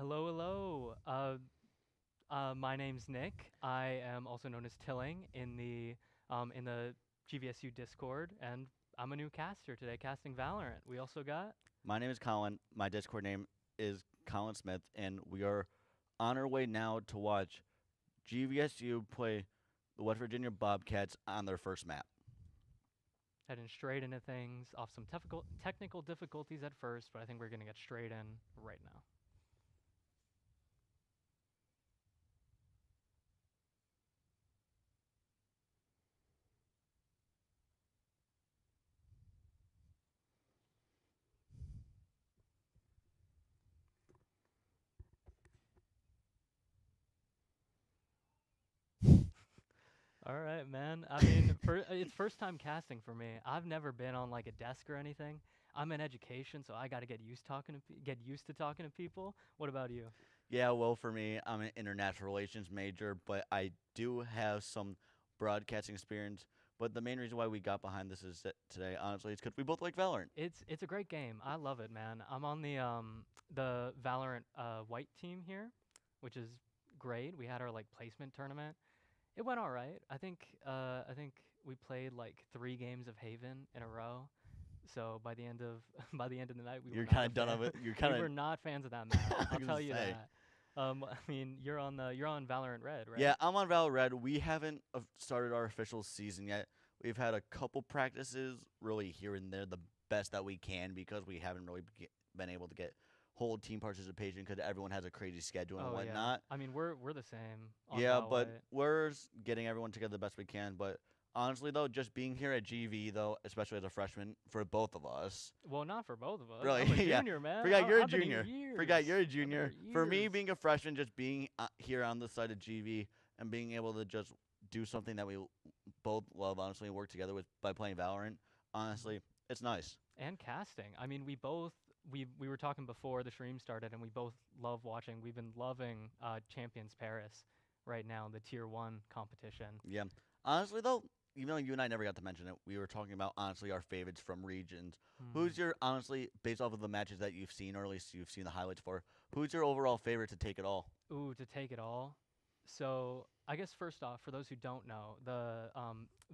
Hello, hello. My name's Nick. I am also known as Tilling in the GVSU Discord, and I'm a new caster today, casting Valorant. We also got. My name is Colin. My Discord name is Colin Smith, and we are on our way now to watch GVSU play the West Virginia Bobcats on their first map. Heading straight into things, off some technical difficulties at first, but I think we're gonna get straight in right now. All right, man. I mean, it's first time casting for me. I've never been on like a desk or anything. I'm in education, so I got to get used to talking to people. What about you? Yeah, well, for me, I'm an international relations major, but I do have some broadcasting experience. But the main reason why we got behind this is that today, honestly, is because we both like Valorant. It's a great game. I love it, man. I'm on the Valorant white team here, which is great. We had our like placement tournament. It went all right. I think we played like 3 games of Haven in a row. So by the end of by the end of the night, we were You're not kind a of done of fan. it. You're We kind were of. not fans of that map. I I'll was gonna tell you say. that. I mean, you're on Valorant Red, right? Yeah, I'm on Valorant Red. We haven't started our official season yet. We've had a couple practices, really here and there, the best that we can because we haven't really been able to get whole team participation because everyone has a crazy schedule and Oh yeah. whatnot. I mean, we're the same on Yeah, Val but White. we're getting everyone together the best we can. But honestly, though, just being here at GV, though, especially as a freshman, for both of us, Well, not for both of us. really, I'm a yeah. junior, man. Forgot you're a I've been here junior. Forgot years. you're a I've been junior. here For me, years. being a freshman, just being here on the side of GV and being able to just do something that we both love, honestly, and work together with by playing Valorant, Mhm. honestly, it's nice. And casting. I mean, we were talking before the stream started, and we both love watching. We've been loving Champions Paris right now, the Tier One competition. Yeah. Honestly, though, even though you and I never got to mention it, we were talking about, honestly, our favorites from regions. Hmm. Who's your, honestly, based off of the matches that you've seen, or at least you've seen the highlights for, who's your overall favorite to take it all? Ooh, to take it all. So I guess first off, for those who don't know, the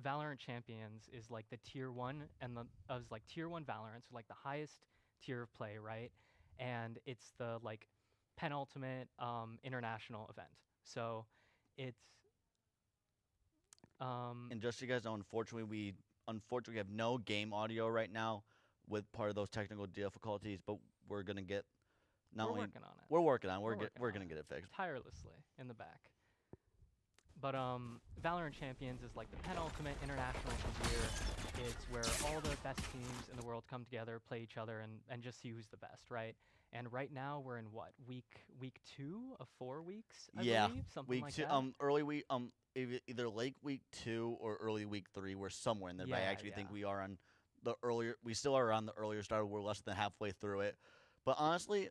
Valorant Champions is like the Tier One, and the is like Tier One Valorant, so like the highest tier of play, right? And it's the like penultimate international event. So it's um And just so you guys know, unfortunately have no game audio right now with part of those technical difficulties, but we're gonna get not we're only working on it. we're working on We're working we're on gonna it get it fixed. tirelessly in the back. But Valorant Champions is like the penultimate international of the year. It's where all the best teams in the world come together, play each other, and just see who's the best, right? And right now we're in what week 2 of 4 weeks, I Yeah, believe, something week like two, that. early week, either late week 2 or early week 3. We're somewhere in there, but I Yeah, actually yeah. think we are on the earlier. We still are on the earlier start. We're less than halfway through it, but honestly,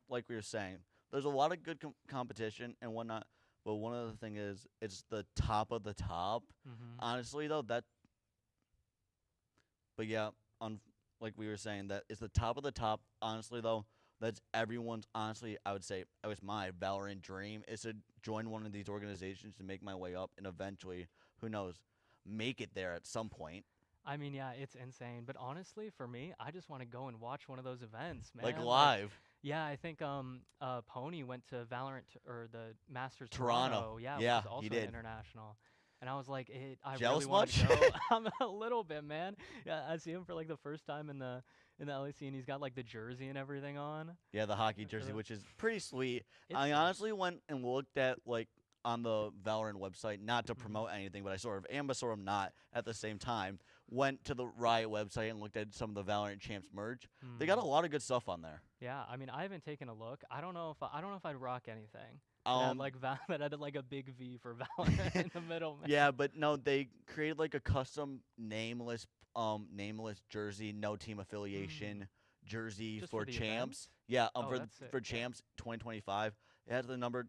like we were saying, there's a lot of good competition and whatnot. But one of the thing is, it's the top of the top. Mhm. Honestly, though, but yeah, on like we were saying, that it's the top of the top. Honestly, though, that's everyone's. Honestly, I would say it was my Valorant dream is to join one of these organizations to make my way up, and eventually, who knows, make it there at some point, I mean, yeah, it's insane. But honestly, for me, I just want to go and watch one of those events, like man. Like, live. yeah, I think Pony went to Valorant or the Masters Toronto. Toronto, yeah, which Yeah, is he also an did. international. And I was like, I really Jealous wanted much? to go. I'm a little bit, man. Yeah, I see him for like the first time in the LEC, and he's got like the jersey and everything on. Yeah, the hockey For jersey, the, which is pretty sweet. it's I sick. honestly went and looked at like on the Valorant website, not to Hmm. promote anything, but I sort of am, but sort of not at the same time. Went to the Riot website and looked at some of the Valorant Champs merch. They got a Hmm. lot of good stuff on there. Yeah, I mean, I haven't taken a look. I don't know if I'd rock anything that had Um, like that had like a big V for Valorant in the middle, man. yeah, but no, they created like a custom nameless jersey, no team Mm. affiliation jersey Just for for the event? champs. Yeah, Oh, that's sick. for Yeah. champs 2025. It has the number. All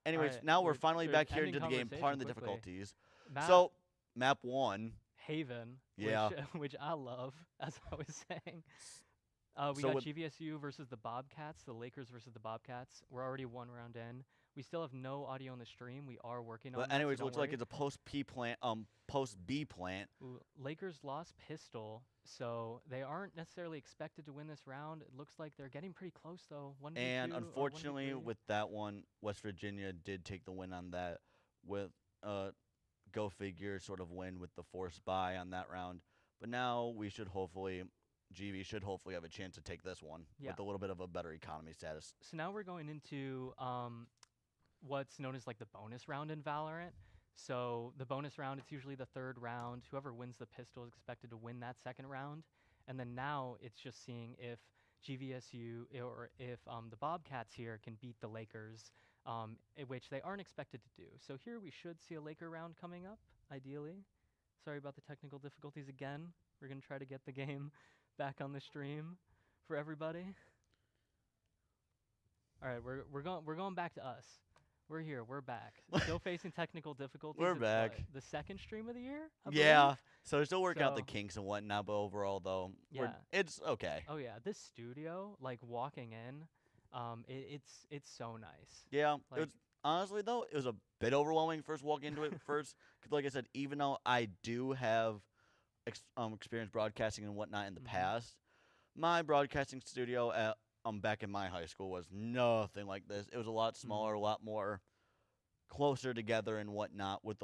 Anyways, right, now we're finally we're back here ending into the game, conversation pardon the quickly. difficulties. Map So, map 1. Haven, which Yeah. which I love, as I was saying. We So got with GVSU versus the Bobcats, the Lakers versus the Bobcats. We're already one round in. We still have no audio on the stream. We are working on but that, so anyways, don't looks like worry. it's a post B plant, Ooh, Lakers lost Pistol, so they aren't necessarily expected to win this round. It looks like they're getting pretty close though. and 1v2 or unfortunately 1v3. with that one, West Virginia did take the win on that with go figure sort of win with the forced bye on that round. But now we should hopefully GV should hopefully have a chance to take this one Yeah. with a little bit of a better economy status. So now we're going into what's known as like the bonus round in Valorant. So the bonus round, it's usually the third round. Whoever wins the pistol is expected to win that second round. And then now it's just seeing if GVSU or if the Bobcats here can beat the Lakers, which they aren't expected to do. So here we should see a Laker round coming up, ideally. Sorry about the technical difficulties again. We're going to try to get the game back on the stream for everybody. All right, we're going back to us. We're here. We're back. Still facing technical difficulties. We're It's back. the second stream of the year. I Yeah, believe? so we're still working out the So- kinks and whatnot, but overall though, Yeah. it's okay. Oh yeah, this studio, like walking in, it's so nice. Yeah, it Like- was honestly though, it was a bit overwhelming first walking into it first. 'Cause like I said, even though I do have experience broadcasting and whatnot in the Mhm. past, my broadcasting studio at back in my high school was nothing like this. It was a lot smaller, a lot more closer together and whatnot. With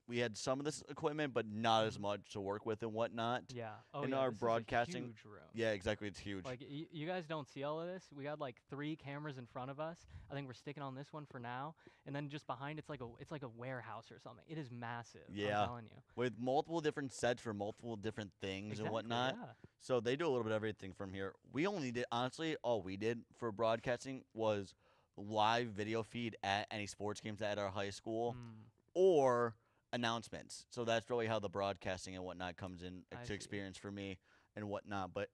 we had some of this equipment, but not as much to work with and whatnot. Yeah. Oh In yeah. our this is a broadcasting- huge room. Yeah, exactly. It's huge. Like you guys don't see all of this. We got like 3 cameras in front of us. I think we're sticking on this one for now, and then just behind it's like a warehouse or something. It is massive. Yeah. I'm telling you. With multiple different sets for multiple different things Exactly, and whatnot. Yeah. So they do a little bit of everything from here. We only did, honestly, all we did for broadcasting was live video feed at any sports games at our high school Mm. or announcements. So that's really how the broadcasting and whatnot comes in I to see. experience for me and whatnot. But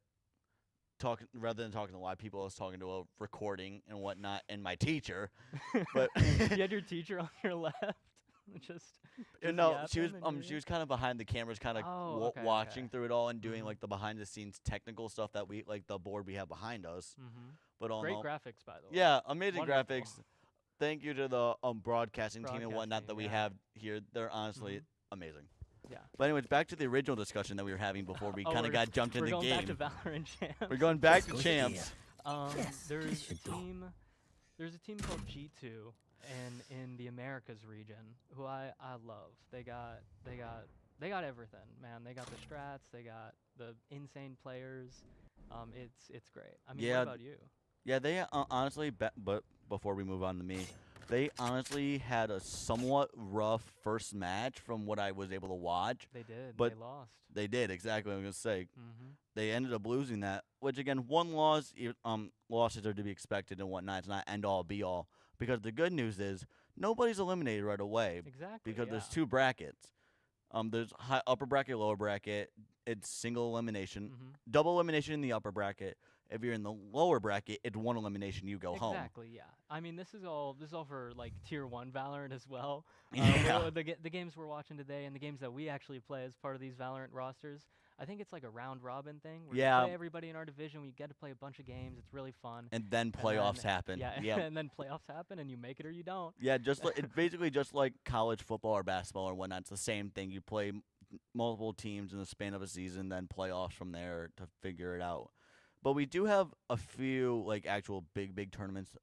rather than talking to live people, I was talking to a recording and whatnot and my teacher. But you had your teacher on your left, just no, she was yapping and she was kind of behind the cameras, kind of Oh, okay, watching okay. through it all and doing Mhm. like the behind the scenes technical stuff that we like the board we have behind us. Mm-hmm. But all in Great all, graphics, by the way. yeah, amazing Wonderful. graphics. Thank you to the broadcasting team and whatnot that we Broadcasting, yeah. have here. They're honestly Mhm. amazing. Yeah. But anyways, back to the original discussion that we were having before we Oh, kind of we're- got jumped in We're the going back game. to Valorant champs. We're going back to Good champs. Yes, There's this a should go. team. There's a team called G2, and in the Americas region, who I love. They got everything, man. They got the strats. They got the insane players. It's great. I mean, Yeah, what about you? Yeah, they honestly, but before we move on to me, they honestly had a somewhat rough first match from what I was able to watch. They did. but they lost. They did exactly what I was gonna say. Mm-hmm. They ended up losing that, which again, one loss, losses are to be expected and whatnot. It's not end all be all. Because the good news is nobody's eliminated right away Exactly. because there's yeah. 2 brackets. There's upper bracket, lower bracket. It's single elimination, Mm-hmm. double elimination in the upper bracket. If you're in the lower bracket, it's 1 elimination. You go home. Exactly. Yeah. I mean, this is all for like tier 1 Valorant as well. Yeah. The games we're watching today and the games that we actually play as part of these Valorant rosters, I think it's like a round robin thing. Where Yeah. you play everybody in our division. We get to play a bunch of games. It's really fun. And then playoffs happen. Yeah. Yep. And then playoffs happen, and you make it or you don't. Yeah, just like it's basically just like college football or basketball or whatnot. It's the same thing. You play multiple teams in the span of a season, then playoffs from there to figure it out. But we do have a few like actual big tournaments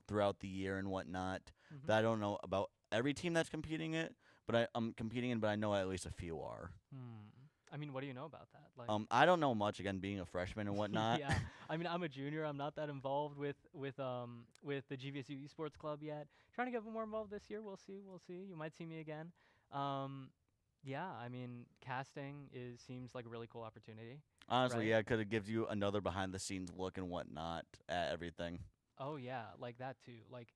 throughout the year and whatnot Mhm. that I don't know about every team that's competing it, but I'm competing in, but I know at least a few are. I mean, what do you know about that? Like, I don't know much again being a freshman and whatnot. yeah. I mean, I'm a junior. I'm not that involved with the GVSU Esports Club yet. Trying to get more involved this year. We'll see. We'll see. You might see me again. Yeah. I mean, casting seems like a really cool opportunity. Honestly, Right. yeah, because it gives you another behind the scenes look and whatnot at everything. Oh yeah, like that too. Like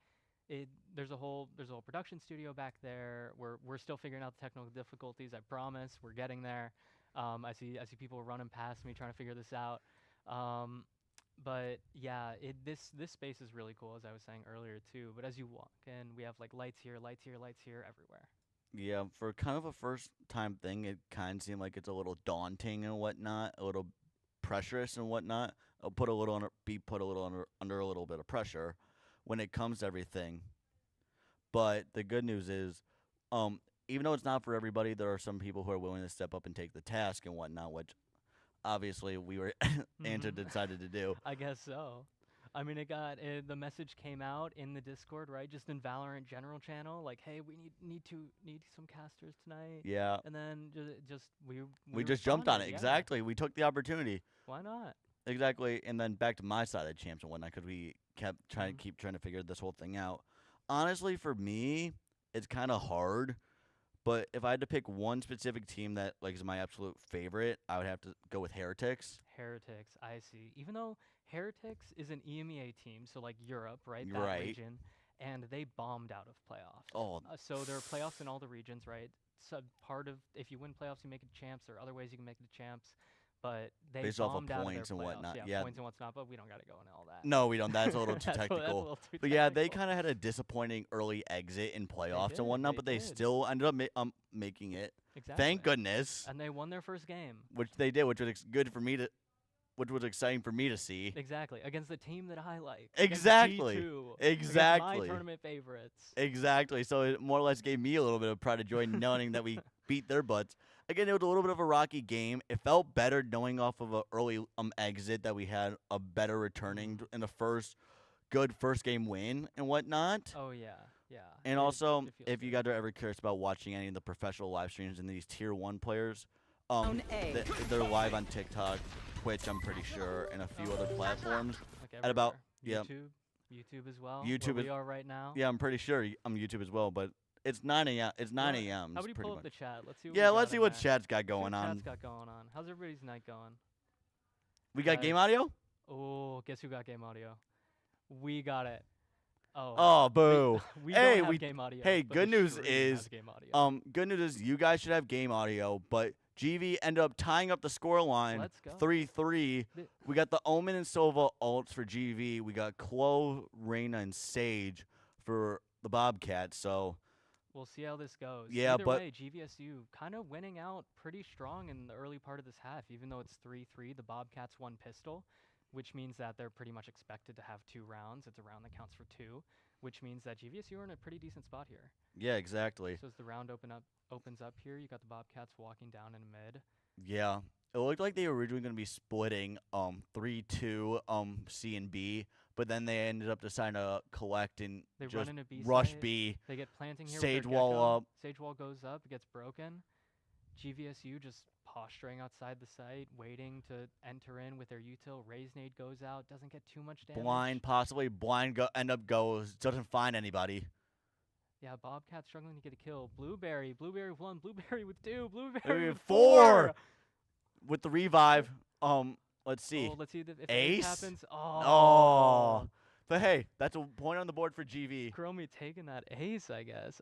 there's a whole production studio back there. We're still figuring out the technical difficulties. I promise, we're getting there. I see people running past me trying to figure this out. But yeah, this space is really cool, as I was saying earlier too. But as you walk in, we have like lights here, lights here, lights here, everywhere. Yeah, for kind of a first time thing, it kind of seemed like it's a little daunting and whatnot, a little pressurous and whatnot. Put a little be put a little under a little bit of pressure when it comes to everything. But the good news is, even though it's not for everybody, there are some people who are willing to step up and take the task and whatnot, which obviously we were decided to do. I guess so. I mean, the message came out in the Discord, right? Just in Valorant general channel, like, hey, we need some casters tonight. Yeah. And then We just jumped on responded, it. yeah. Exactly. We took the opportunity. Why not? Exactly. And then back to my side of the champs and whatnot, because we kept trying to figure this whole thing out. Honestly, for me, it's kind of hard. But if I had to pick one specific team that like is my absolute favorite, I would have to go with Heretics. Heretics, I see. Even though Heretics is an EMEA team, so like Europe, right? That Right. region, and they bombed out of playoffs. Oh, So there are playoffs in all the regions, right? So part of if you win playoffs, you make it to champs. There are other ways you can make it to champs, but they Based off of bombed out of their points and playoffs. whatnot, Yeah, yeah. points and whatnot. But we don't got to go into all that. no, we don't. That's a little too That's a technical. little too But yeah, they technical. kind of had a disappointing early exit in playoffs did, and whatnot, they but they did. still ended up making it. Exactly. Thank goodness, And they won their first game. which they did, which was good for me to, which was exciting for me to see. Exactly, against the team that I like. Exactly. Against G2, Exactly. Against my tournament favorites. Exactly. So it more or less gave me a little bit of pride of joy knowing that we beat their butts. Again, it was a little bit of a rocky game. It felt better knowing off of an early exit that we had a better returning in the good first game win and whatnot. Oh yeah, yeah. And It- also, it feels if you good. guys are ever curious about watching any of the professional live streams and these tier 1 players, Zone A. they're live on TikTok, Twitch, I'm pretty sure, and a few other platforms. Like at about- everywhere. yeah. YouTube as well. YouTube where is- we are right now. Yeah, I'm pretty sure I'm YouTube as well, but it's 9 a.m. It's 9 Well, a.m. How about you pretty pull up much. the chat? Let's see. What Yeah, we let's got see in what there. chat's got See what going on. Chat's got going on. How's everybody's night going? We got game audio? Oh, guess who got game audio? We got it. Oh. Oh, boo. We Hey, don't have we- game audio. hey, but good the news stream is, has game audio. Good news is you guys should have game audio, but GV ended up tying up the score line Let's go. 3-3. Th- We got the Omen and Silva ults for GV. We got Chloe, Reyna, and Sage for the Bobcats. So We'll see how this goes. Yeah, Either but- way, GVSU kind of winning out pretty strong in the early part of this half. Even though it's 3-3, the Bobcats won pistol, which means that they're pretty much expected to have 2 rounds. It's a round that counts for 2, which means that GVSU are in a pretty decent spot here. yeah, exactly. So as the round opens up here, you got the Bobcats walking down in mid. Yeah. It looked like they were originally going to be splitting 3-2 C and B, but then they ended up deciding to collect and They just run into B rush site. B. They get planting here. Sage with their wall Gecko. up. Sage wall goes up. It gets broken. GVSU just posturing outside the site, waiting to enter in with their util. Raise nade goes out. Doesn't get too much damage. Blind, possibly blind. Goes, doesn't find anybody. Yeah, Bobcat struggling to get a kill. Blueberry with 1. Blueberry with 2. Blueberry Maybe with 4. With the revive. Let's see. Oh, let's see if Ace? ace happens. Oh. But hey, that's a point on the board for GV. Chromie taking that ace, I guess.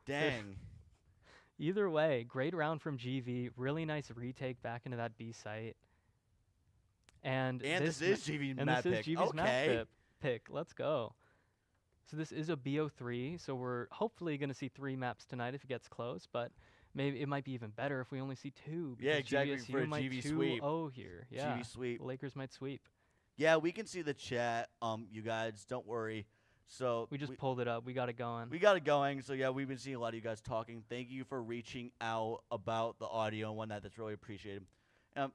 Dang. Either way, great round from GV. Really nice retake back into that B site. And This is GV and map this pick. is GV's map Okay. pick. Let's go. So this is a BO3, so we're hopefully going to see 3 maps tonight if it gets close, but maybe it might be even better if we only see 2. Yeah, because exactly, GVSU for a might GV 2-0 sweep. here. Yeah, GV sweep. the Lakers might sweep. Yeah, we can see the chat. You guys, don't worry. So We just pulled it up. We got it going. we got it going. So yeah, we've been seeing a lot of you guys talking. Thank you for reaching out about the audio and whatnot. That's really appreciated.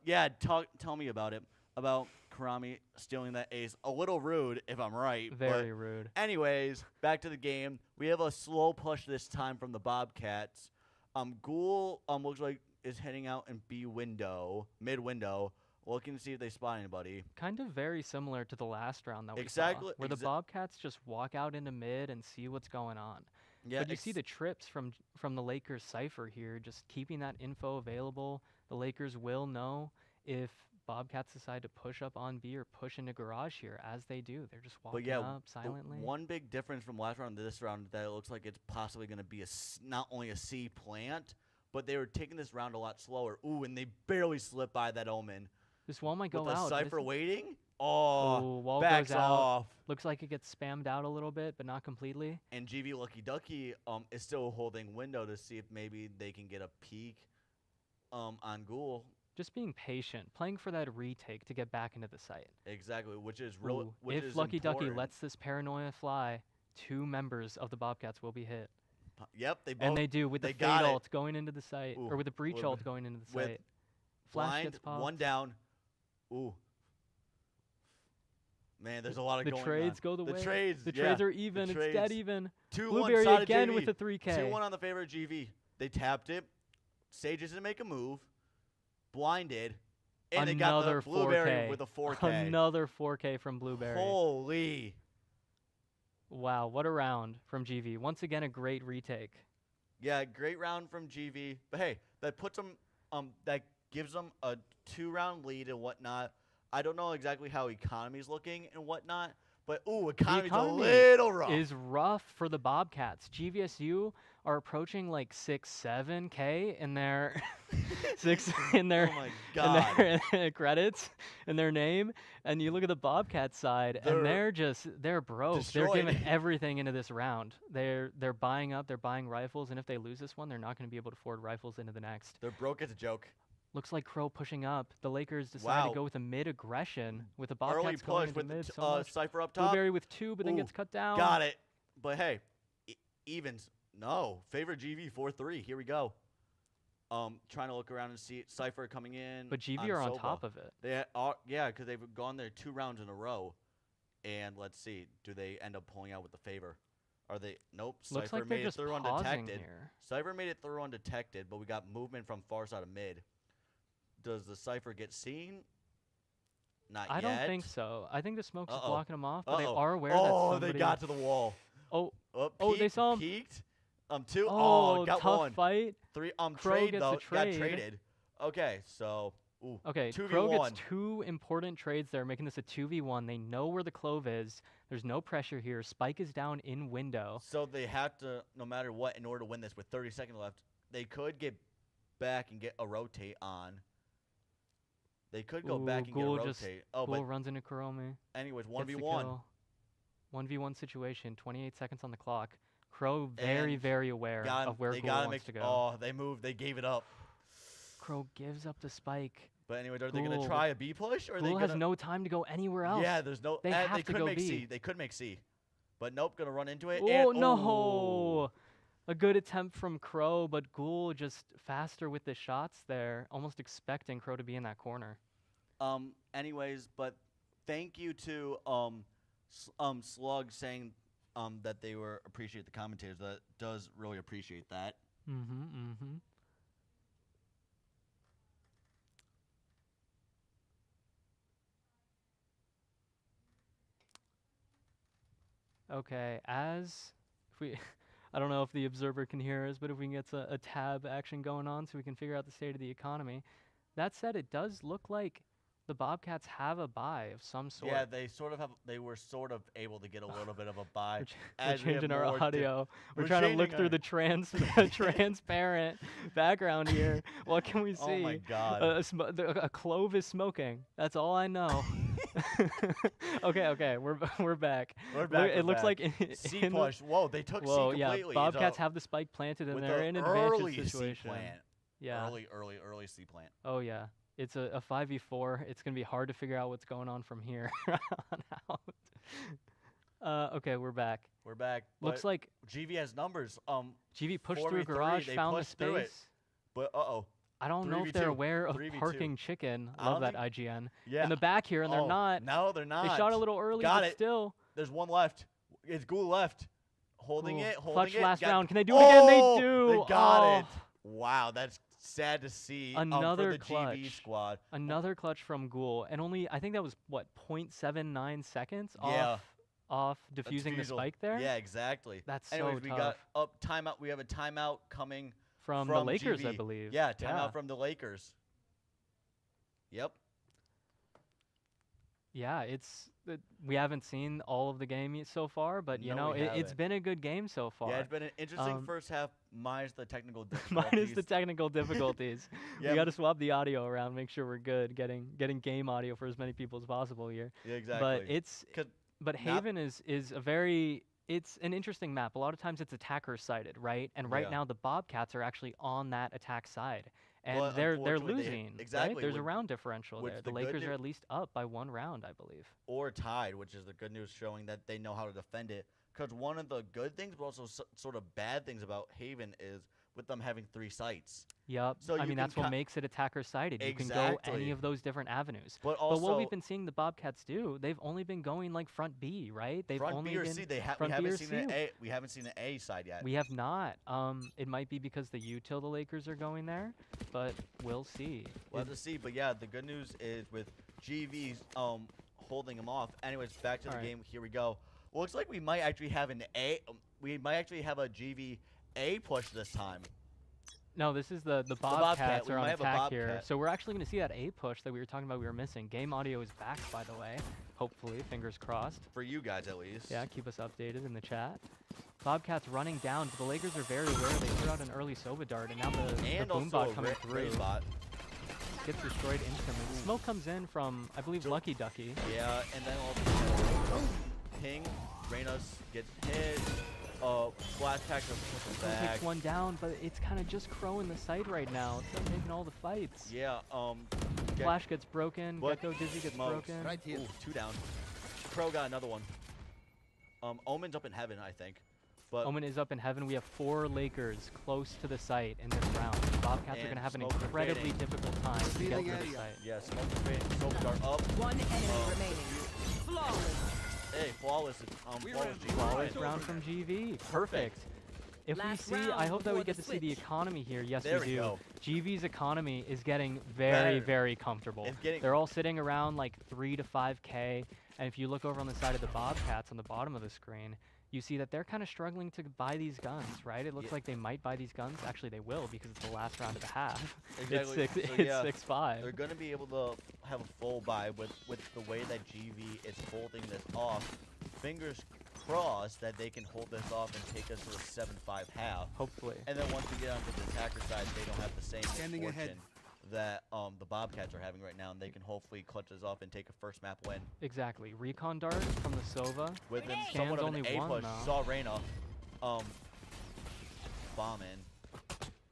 Yeah, tell me about it. About Karami stealing that ace. A little rude, if I'm right. Very rude. Anyways, back to the game. We have a slow push this time from the Bobcats. Ghoul looks like is heading out in B window, mid window, looking to see if they spot anybody. Kind of very similar to the last round that we Exactly- saw, where the Bobcats just walk out into mid and see what's going on. Yeah, But you see the trips from the Lakers cipher here, just keeping that info available. The Lakers will know if Bobcats decide to push up on B or push into garage here, as they do. They're just walking yeah, up the silently. one big difference from last round to this round that it looks like it's possibly going to be not only a C plant, but they were taking this round a lot slower. Ooh, and they barely slipped by that Omen. This wall might go With the out. Cypher This- waiting? Oh, Oh, wall backs goes out. off. Looks like it gets spammed out a little bit, but not completely. And GV Lucky Ducky is still holding window to see if maybe they can get a peek on Ghoul just being patient, playing for that retake to get back into the site. Exactly, which is real. Ooh, Which if is Lucky Ducky important. lets this paranoia fly, 2 members of the Bobcats will be hit. Yep, they both. And they do with the they fade got it. ult going into the site, Ooh, or with the breach with- ult going into the with site. Flash Blind, gets popped. 1 down. Ooh. Man, there's a lot of The going trades on. go the way. Trades. The yeah, trades are even. the It's dead trades. even. 2-1 Blueberry side of again JV. with the 3K. 2-1 on the favor of GV. They tapped it. Sages didn't make a move. Blinded. And they got Another the Blueberry 4K. with a 4K. Another 4K from Blueberry. Holy. Wow, what a round from GV. Once again, a great retake. Yeah, great round from GV. But hey, that puts them, that gives them a 2-round lead and whatnot. I don't know exactly how economy's looking and whatnot, but economy's a economy little rough. Is rough for the Bobcats. GVSU are approaching like 6-7K in their in their Oh my in God. their credits in their name, and you look at the Bobcat side, and they're broke. They're giving destroyed. everything into this round. They're buying up. They're buying rifles, and if they lose this one, they're not going to be able to afford rifles into the next. They're broke as a joke. Looks like Crow pushing up. The Lakers decide Wow. to go with a mid aggression with the Early Bobcats going push into with mid. the So much. Cypher up top. Blueberry with 2, but then Ooh, gets cut down. Got it. But hey, evens. No. Favor GV 4-3. Here we go. Trying to look around and see Cypher coming in. But GV are on Soba. top of it. They are, yeah, because they've gone there 2 rounds in a row. And let's see, do they end up pulling out with the favor? Are they? Nope. Looks Cypher like they're made it just through pausing undetected. here. Cypher made it through undetected, but we got movement from far side of mid. Does the Cypher get seen? Not I yet. don't think so. I think the smoke's just Uh-oh. blocking them off, but they Uh-oh. are aware that Oh, somebody. they got to the wall. Oh, Oh, they peeked, saw him. Peeked. 2. oh, Got tough 1. fight. 3. Crow Trade gets though. the trade. Got traded. Okay, so. Ooh. Okay, 2v1. Crow gets 2 important trades there, making this a 2v1. They know where the clove is. There's no pressure here. Spike is down in window. So they have to, no matter what, in order to win this with 30 seconds left, they could get back and get a rotate on. They could go back and Ghoul get a just- rotate. Oh, Ghoul but runs into Kurome. anyways, Gets the 1v1. kill. 1v1 situation, 28 seconds on the clock. Crow very, And very aware of where they Ghoul gotta wants to go. Oh, they moved. They gave it up. Crow gives up the spike. But anyways, are they going Ghoul. to try a B push? Or are they Ghoul gonna, has no time to go anywhere else. Yeah, there's no. They have they to could go make B. C. They could make C. But nope, going to run into it. Oh, and, no. A good attempt from Crow, but Ghoul just faster with the shots there, almost expecting Crow to be in that corner. Anyways, but thank you to Slug saying that they were appreciate the commentators. That does really appreciate that. Okay, as if we, I don't know if the observer can hear us, but if we can get a tab action going on so we can figure out the state of the economy. That said, it does look like the Bobcats have a buy of some sort. Yeah, they sort of have. They were sort of able to get a little bit of a buy. We're as we have changing our more to- audio. We're we're trying to look changing through our- the transparent background here. What can we see? Oh my God. A clove is smoking. That's all I know. Okay, we're back. We're back. It looks like C in the- push. Whoa, they took Whoa, C yeah. completely. Bobcats have the spike planted in with there the in early advantage C situation. plant. Yeah. Early C plant. Oh yeah. It's a 5v4. It's gonna be hard to figure out what's going on from here on out. Okay, we're back. We're back. Looks but like GV has numbers. GV pushed through a 4v3, garage, they found the pushed through it. space. But I don't know if they're 3v2, aware of 3v2. parking chicken. I Love don't that IGN. yeah. In the back here, and they're not. No, they're not. They shot a little early, Got but it. still. There's one left. It's Ghoul left. Holding Cool. it. Holding Clutch it. last got- round. Can they do it again? They Oh, do. They got Oh. it. Wow, that's sad to see. Another for the GV clutch. squad. Another clutch from Ghoul, and only I think that was what 0.79 seconds Yeah. off diffusing the Defusal. spike there. Yeah, exactly. That's Anyways, so we tough. got up timeout. We have a timeout coming from the Lakers, I GV. believe. Yeah, timeout from the Lakers. Yep. Yeah, we haven't seen all of the game so far, but you No, know we it's haven't. been a good game so far. Yeah, it's been an interesting Um, first half, minus the technical difficulties. Minus the technical difficulties. Yeah, We got to swap the audio around, make sure we're good, getting game audio for as many people as possible here. yeah, exactly. But it's 'Cause but not- Haven is a very it's an interesting map. A lot of times it's attacker sided, right? And right Yeah. now the Bobcats are actually on that attack side. And But they're unfortunately, losing. exactly, Right? There's a with- round differential with there. the The good Lakers new- are at least up by 1 round, I believe. or tied, which is the good news, showing that they know how to defend it. Because one of the good things, but also sort of bad things about Haven is with them having 3 sites. Yup. So I you mean, can that's what makes it attacker sided. You can go Exactly. any of those different avenues. But But what we've also been seeing the Bobcats do, they've only been going like front B, right? They've front only B or been C, we front B haven't or seen C. an A. We haven't seen an A side yet. We have not. It might be because the util the Lakers are going there, but we'll see. We'll have to see. But yeah, the good news is with GV's holding them off. Anyways, back to the Alright. game. Here we go. Well, looks like we might actually have an A. We might actually have a GV A push this time. No, this is the Bobcat. Bobcats We are on might have a attack here. Bobcat. So we're actually going to see that A push that we were talking about we were missing. Game audio is back, by the way. Hopefully, fingers crossed. For you guys, at least. Yeah, keep us updated in the chat. Bobcats running down, but the Lakers are very aware. They threw out an early Sova dart, and now the And boom also bot coming a through bot. gets destroyed instantly. Smoke comes in from, I believe, So- Lucky Ducky. Yeah, and then also ping. Reynos gets hit. Flash attack to push him back. Takes one down, but it's kind of just Crow in the site right now. It's not taking all the fights. Yeah, Flash gets broken. What? Gecko Dizzy gets Smokes. broken. Right here. Ooh, 2 down. Crow got another one. Omen's up in heaven, I think. But Omen is up in heaven. We have 4 Lakers close to the site in this round. The Bobcats are And going to have an Smoke incredibly evading. difficult time to get Revealing to the area. site. yeah, smoke fade, soap dart up. One enemy Um, remaining. Flawless. Hey, flawless. We Flawless ran G. Flawless Right. round from GV. Perfect. If Last we see, I round hope that we before get the to see the switch. economy here. Yes, There we we do. go. GV's economy is getting very, Better. very comfortable. It's getting- They're all sitting around like 3 to 5K. And if you look over on the side of the Bobcats on the bottom of the screen, you see that they're kind of struggling to buy these guns, right? It looks Yeah. like they might buy these guns. Actually, they will because it's the last round of the half. Exactly. It's 6, So, it's yeah, 6-5. They're going to be able to have a full buy with the way that GV is holding this off. Fingers crossed that they can hold this off and take us to a 7-5 half. Hopefully. And then once we get onto the attacker side, they don't have the same Standing ahead. misfortune that the Bobcats are having right now, and they can hopefully clutch us off and take a first map win. Exactly. Recon dart from the Sova. With them Can's somewhat of only an A one, push. though. Saw Reyna bomb in.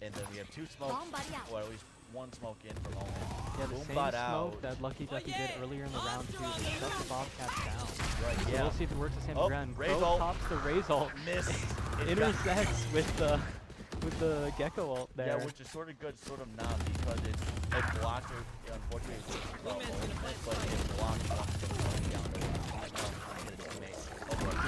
And then we have 2 smokes, Bomb buddy out. or at least 1 smoke in from Omen. Yeah, the Boom same bot smoke out. that Lucky Ducky did earlier in the round 2. They shut the Bobcats down. Right, So yeah. we'll see if it works the same Oh, again. Raze Crow ult. pops the Raze ult. Missed. It got- Intersects with the Gecko ult there. Yeah, which is sort of good, sort of not, because it blocks her, unfortunately, but it blocks one from going down to hit a teammate.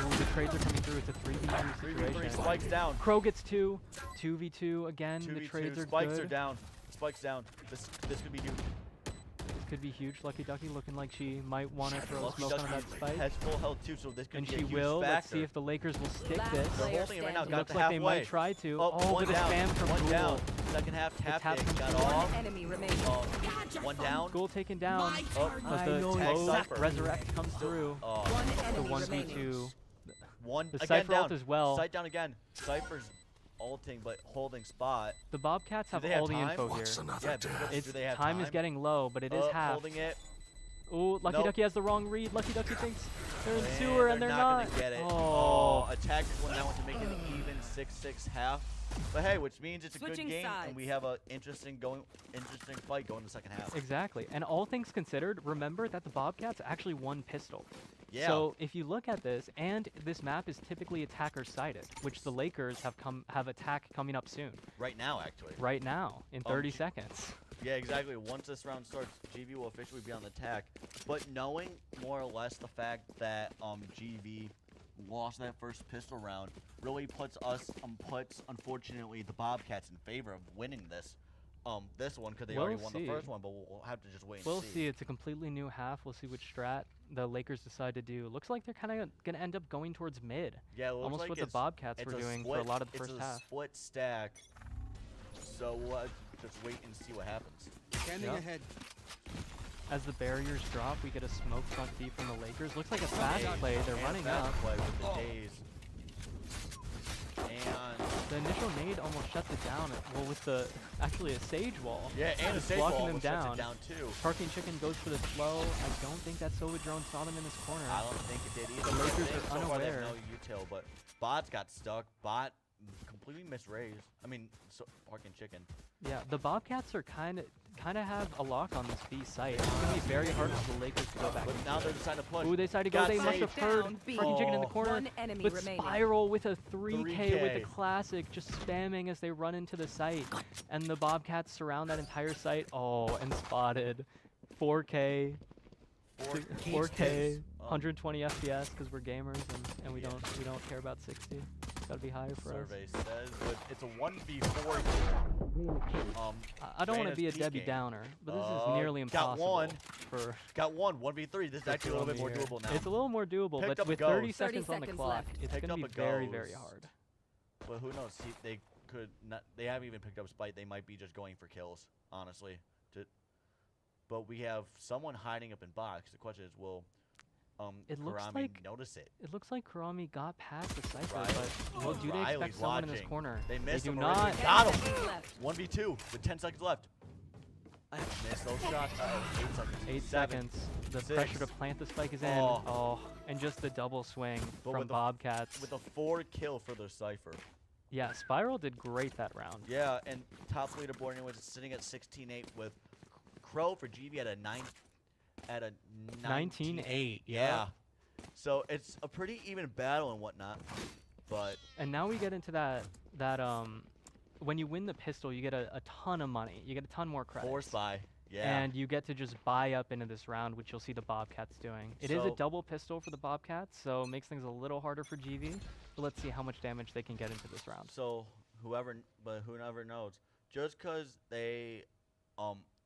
Ooh, the trades are coming through. It's a 3v3 3v3 situation. spikes down. Crow gets 2. 2v2 again. The 2v2 trades are spikes good. are down. Spikes down. This could be huge. This could be huge. Lucky Ducky looking like she might want to throw a Lucky smoke on that Ducky spike. has full health too, so this could And be a she huge will. factor. Let's see if the Lakers will stick Last this. They're player holding it right now. standing. Got Looks to like they halfway. might try to. Oh, Oh, one but a down. spam from One Ghoul. down. Second half tap tap it. from Got Ghoul. off. One enemy remaining. One down. Ghoul taken down. Oh, But I the know tag slow Cypher. resurrect comes through. Oh, One The enemy 1v2. remaining. one The again Cypher down. ult as well. Sight down again. Cypher's ulting, but holding spot. The Bobcats have they have all the time? info here. Yeah, but It's do they have time is getting low, but it is half. Holding it. Ooh, Lucky Nope. Ducky has the wrong read. Lucky Ducky thinks they're in And sewer and they're not. gonna get it. Oh. Attackers went down to make it an even 6-6 half. But hey, which means it's a good Switching game, sides. and we have a interesting fight going the second half. Exactly. And all things considered, remember that the Bobcats actually won pistol. Yeah. So if you look at this, and this map is typically attacker sided, which the Lakers have attack coming up soon, right now, actually. right now in 30 G- seconds. Yeah, exactly. Once this round starts, GV will officially be on the attack. But knowing more or less the fact that GV lost that first pistol round really puts unfortunately the Bobcats in favor of winning this one, because they We'll already won see. the first one. But we'll have to just wait and We'll see. see. It's a completely new half. We'll see which strat the Lakers decide to do. Looks like they're kind of going to end up going towards mid. Yeah, it looks Almost like what the it's- Bobcats it's were a doing for split- a lot of the first It's a half. split stack. So we'll just wait and see what happens. Standing Yep. ahead. As the barriers drop, we get a smoke front B from the Lakers. Looks like a fast And- play. They're and running fast up. play with the Oh. days. And The initial nade almost shuts it down. Well, with the actually a sage wall. yeah, and a It's safe blocking wall them which shuts down. it down too. Parking Chicken goes for the slow. I don't think that Sova drone saw them in this corner. I don't think it did either. The Lakers I think are so far they have unaware. no util, but Bot's got stuck. Bot completely misraised. I mean, so fucking chicken. Yeah, the Bobcats are kind of have a lock on this B site. It's gonna be very hard for the Lakers to go back. But now they're deciding to push. Ooh, they decided to go. Got They must have saved. heard Down B. fucking chicken in the Oh. corner. One enemy With remaining. Spiral with a 3K with the 3K. classic, just spamming as they run into the site. And the Bobcats surround that entire site. Oh, and spotted. 4K, 4K, 120 FPS because we're gamers and we Yeah. don't care about 60. It's gotta be higher for us. Survey says, but it's a 1v4 here. I don't want to Reyna's be a peak Debbie game. Downer, but this is nearly got impossible one. for. Got one, 1v3. This is for actually a little bit more Colombia. doable now. It's a little more doable, Picked but up a with 30 ghost. seconds on the 30 clock, seconds it's Picked gonna be up a very, very ghost. hard. But who knows? See, they could not. They haven't even picked up Spite. They might be just going for kills, honestly. But we have someone hiding up in box. The question is, will It looks Karami like- notice it? It looks like Karami got past the Cypher, Riley. but well, do they expect Riley's someone in this watching. corner? They missed do him not. already. 10 Got him. seconds left. 1v2 with 10 seconds left. I missed those shots. 8 seconds. 8 7. seconds. The 6. pressure to plant the spike is in. Oh. Oh, and just the double swing But from with the- Bobcats. With a 4 kill for the Cypher. Yeah, Spiral did great that round. Yeah, and top leaderboard anyway is sitting at 16-8 with Crow for GV at a 19-8. Yeah. So it's a pretty even battle and whatnot. But And now we get into that when you win the pistol, you get a ton of money. You get a ton more credits. force buy. Yeah. And you get to just buy up into this round, which you'll see the Bobcats doing. It is a So- double pistol for the Bobcats, so it makes things a little harder for GV. But let's see how much damage they can get into this round. So whoever knows, just because they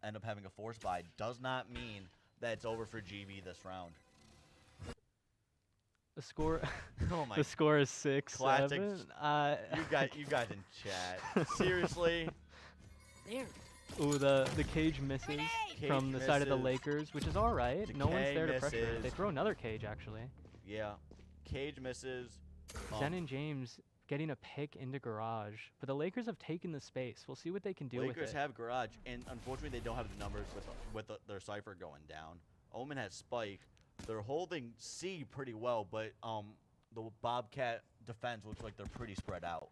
end up having a force buy does not mean that it's over for GV this round. The score, Oh my! the score is 6-7. Classic you guys in chat. Seriously, There. Ooh, the cage misses from the Cage side of the misses. Lakers, which is all right. No one's Decay there to pressure. They misses. throw another cage actually. yeah. Cage misses. Zen and James getting a pick into garage, but the Lakers have taken the space. We'll see what they can do with Lakers it. have garage, and unfortunately they don't have the numbers with their cipher going down. Omen has spike. They're holding C pretty well, but the Bobcat defense looks like they're pretty spread out.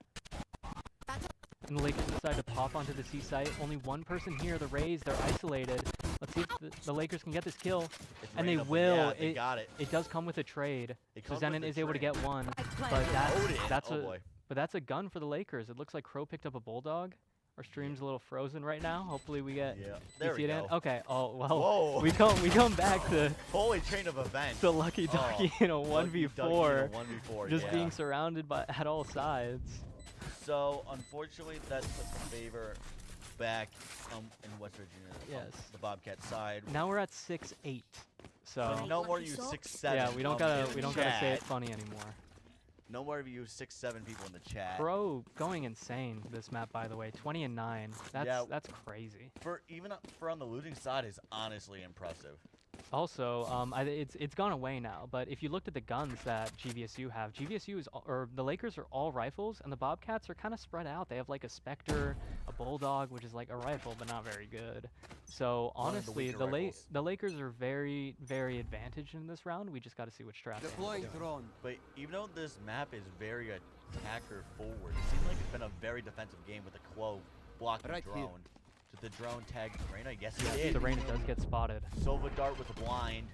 And the Lakers decide to pop onto the C site. Only one person here. The Rays, they're isolated. Let's see if the Lakers can get this kill. It's And they random, but will. Yeah, they got it. It does come with a trade. It So comes with Zenon the is able to trade. get one. But Loaded. that's Oh a boy. but that's a gun for the Lakers. It looks like Crow picked up a bulldog. Our stream's a little frozen right now. Hopefully we get Yeah. you There see we it in. go. Okay. Oh well. Whoa. We come back to Holy chain of events. the Lucky Ducky in a Lucky Ducky in a 1v4, 1v4. just yeah. being surrounded by at all sides. So unfortunately, that puts the favor back in West Virginia. Yes. The Bobcat side. Now we're at 6-8. So So no more you 6-7. yeah, we don't gotta say chat. it funny anymore. No more of you 6-7 people in the chat. Pro going insane this map, by the way. 20-9. Yeah. That's crazy. For even for on the losing side is honestly impressive. Also, it's gone away now. But if you looked at the guns that GVSU have, GVSU is or the Lakers are all rifles, and the Bobcats are kind of spread out. They have like a Spectre, a Bulldog, which is like a rifle but not very good. So One of the honestly, weaker the rifles. Lakers are very very advantaged in this round. We just got to see what strat they Deploying end up doing. drone. But even though this map is very attacker forward, it seems like it's been a very defensive game with a Clove blocking Right the here. drone. Did the drone tag Reyna? Yes, it Yeah, did. the Reyna does get spotted. Sova Dart with a blind.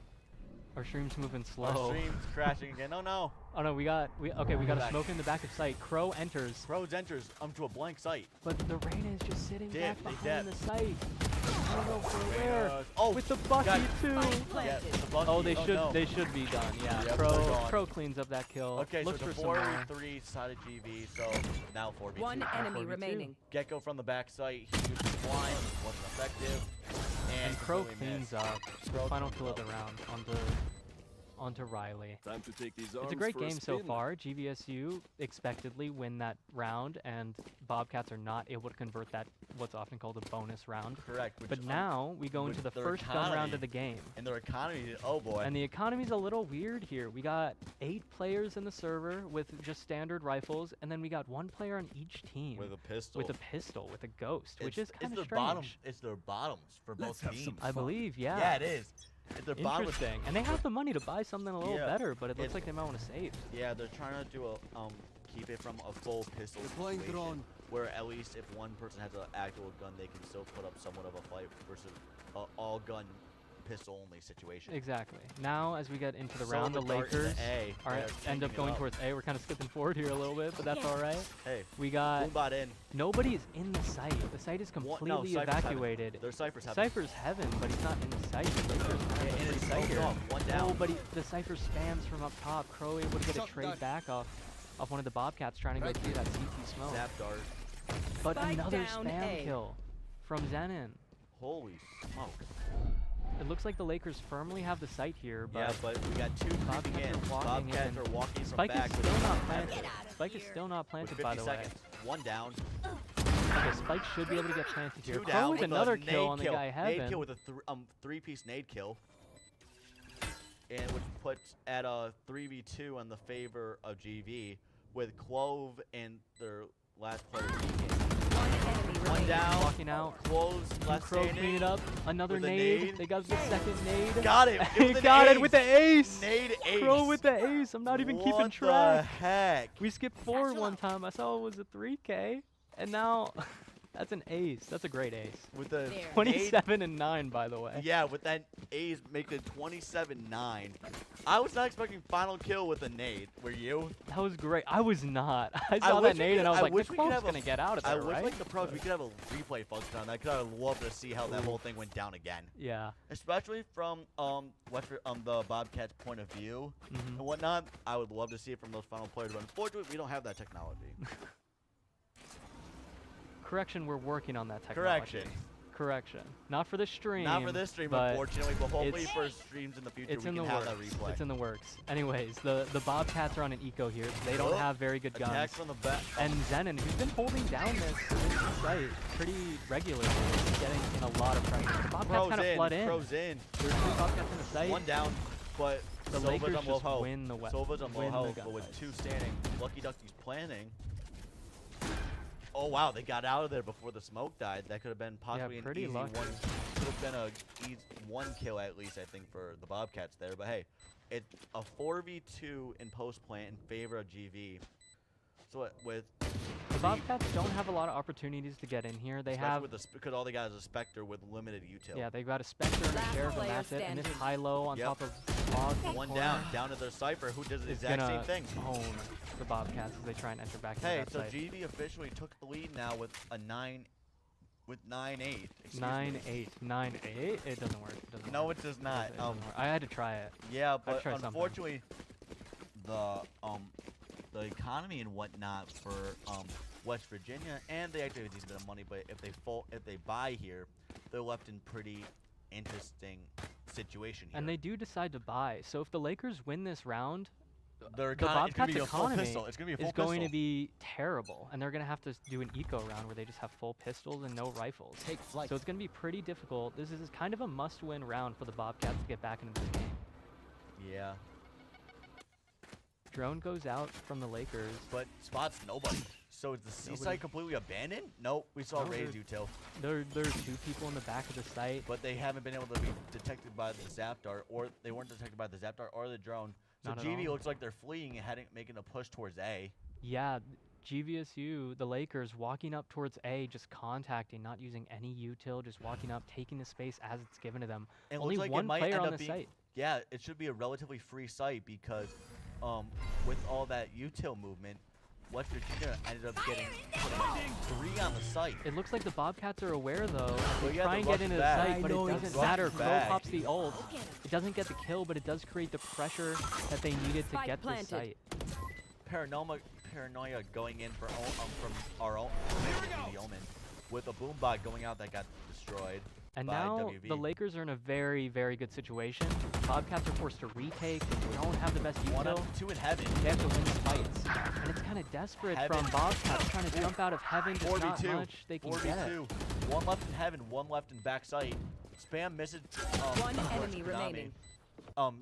Our stream's moving Our slow. stream's crashing again. Oh no. Oh no, we got a Back. smoke in the back of sight. Crow enters, Rhodes enters to a blank site. but the Reyna is just sitting Dip, back they behind the site. I don't know for where. Reyna's- Oh, With the Bucky got- too. yeah, Planted. the Bucky. Oh, no. they should be done. Yeah, Yep, Crow they're gone. Crow cleans up that kill. Okay, Looks so for it's a some more. 4v3 side of GV, so now 4v2. One enemy 4v2. remaining. Gecko from the back site, he uses the blind, wasn't effective. And Crow completely cleans missed. up. Crow Final cleans kill of up. the round onto Riley. Time to take these It's a arms great for game so spin. far. GVSU expectedly win that round, and Bobcats are not able to convert that what's often called a bonus round. Correct. Which But now we go with into the their first gun round economy. of the game. and their economy, oh boy. And the economy's a little weird here. We got 8 players in the server with just standard rifles, and then we got 1 player on each team with a pistol. with a pistol, with a ghost, which is kind it's of their strange. It's their bottoms for both Let's have some teams. I believe, yeah. Yeah, it is. They're bottom with, Interesting. And they have the money to buy something a little Yeah. better, but it looks It's- like they might want to save. yeah, they're trying to do a keep it from a full pistol Deploying situation, drone. where at least if one person has an actual gun, they can still put up somewhat of a fight versus a all gun pistol only situation. Exactly. Now, as we get into the So round, the dart into Lakers A, are they're end up tanking it going up. towards A. We're kind of skipping forward here a little bit, but that's all right. Hey, We got Boombot in. nobody is in the site. The site is No, completely Cypher's heaven. evacuated. There's Cypher's heaven. Cypher's heaven, but he's not in the site. The Lakers have Yeah, a and free it's site smoked here. off. One down. Oh, but the Cypher spams from up top. Crow able to get a Shot trade done. back off one of the Bobcats trying to go Right through here. that CT smoke. Zap dart. But Spike another down spam A. kill from Zenon. Holy smoke. It looks like the Lakers firmly have the site here, but Yeah, but we got two creeping Bobcats in. are walking Bobcats in. are walking from Spike back is with still a not heaven planted. Get out of Spike is here. still not with planted, 50 by the way. seconds. One down. Okay, Spike should be able to get planted here. Two Crow down with with another a kill nade on the kill. guy Nade Heaven. kill with a three-piece nade kill. And which puts at a 3v2 in the favor of GV with Clove and their last player peeking. One enemy One remaining. down. Walking out. Clove's last Crow standing. clean it up. Another with a nade. nade. They got the second nade. Got it. He with an got it ace. with the ace. Nade ace. Crow with the ace. I'm not even keeping What track. the heck? We skipped forward one time. I saw it was a 3K, and now that's an ace. That's a great ace. With the There. nade 27 and 9, by the way. Yeah, with that ace making it 27-9. I was not expecting final kill with a nade. Were you? That was great. I was not. I saw wish that we nade could- and I was I like, wish this we could clone's have a gonna get out of I there, wish right? like the pros we could have a replay function on that. Could have loved to see how that whole thing went down again. Yeah. Especially from the Bobcats' point of view Mhm. and whatnot. I would love to see it from those final players, but unfortunately we don't have that technology. Correction, we're working on that technology. Correction. Not for this stream. Not for this stream, but unfortunately, but hopefully it's- for streams in the future It's we in can the have works. that replay. It's in the works. Anyways, the Bobcats are on an eco here. So they don't Oh, have very good guns. Attacks from the back. And Zenon, who's been holding down this site pretty regularly, is getting in a lot of pressure. The Bobcats Pros kind of flood in. Pros in. There's two Bobcats in the site. One down, but The Silva's Lakers on low just health. win the Silva's on low win the health, but with gunfights. two standing. Lucky Ducky's planning. Oh wow, they got out of there before the smoke died. That could have been possibly an pretty easy lucky. one. Could have been one kill at least, I think, for the Bobcats there. But hey, it's a 4v2 in post plant in favor of GV. So with The Bobcats don't have a lot of opportunities to get in here. They especially have, with the because all they got is a Spectre with limited util. yeah, they've got a Spectre and a Last Sheriff, and player that's it. And this standing. high-low on Yep. top of Log in the One corner down to their Cypher, who does the is exact gonna same thing. own the Bobcats as they try and enter back into Hey, that so site. GV officially took the lead now with a 9-8. Excuse me. 9-8. 9-8? It doesn't work. It doesn't No, work. it does It not. doesn't work. I had to try it. Yeah, but tried something. unfortunately, the economy and whatnot for West Virginia, and they actually have a decent bit of money, but if they buy here, they're left in pretty interesting situation here. And they do decide to buy. So if the Lakers win this round, Their the it's gonna Bobcats' be a full economy pistol. It's gonna be a full is going pistol. to be terrible. And they're going to have to do an eco round where they just have full pistols and no rifles. Take flight. So it's going to be pretty difficult. This is kind of a must-win round for the Bobcats to get back into the game. Yeah, Drone goes out from the Lakers. but spots nobody. So is the C Nobody. site completely abandoned? Nope, we saw No, Ray's they're- util, There's two people in the back of the site. but they haven't been able to be detected by the Zap Dart, or they weren't detected by the Zap Dart or the drone. So Not at GV all. looks like they're fleeing and making a push towards A. Yeah, GVSU, the Lakers, walking up towards A, just contacting, not using any util, just walking up, taking the space as it's given to them. It Only looks like one it might player end on up the being, site. Yeah, it should be a relatively free site because with all that util movement, West Virginia ended up getting 3 on the site. It looks like the Bobcats are aware, though. Well, They yeah, try they're and get rushing into the back. site, but I it know doesn't exactly. matter. Rushing Crow back. pops the ult. It doesn't get the kill, but it does create the pressure that they needed to Spike get this planted. site. Paranoia going in for from our own the Omen with a boom bot going out that got destroyed. And by now WV. the Lakers are in a very, very good situation. Bobcats are forced to retake. They don't have the best One util. up, 2 in heaven. They have to win the fights. And it's kind of desperate Heaven. from Bobcats trying to jump out of heaven. Just not 4v2. much they can get. 4v2. 1 left in heaven, 1 left in back sight. Spam misses. One towards enemy Konami. remaining.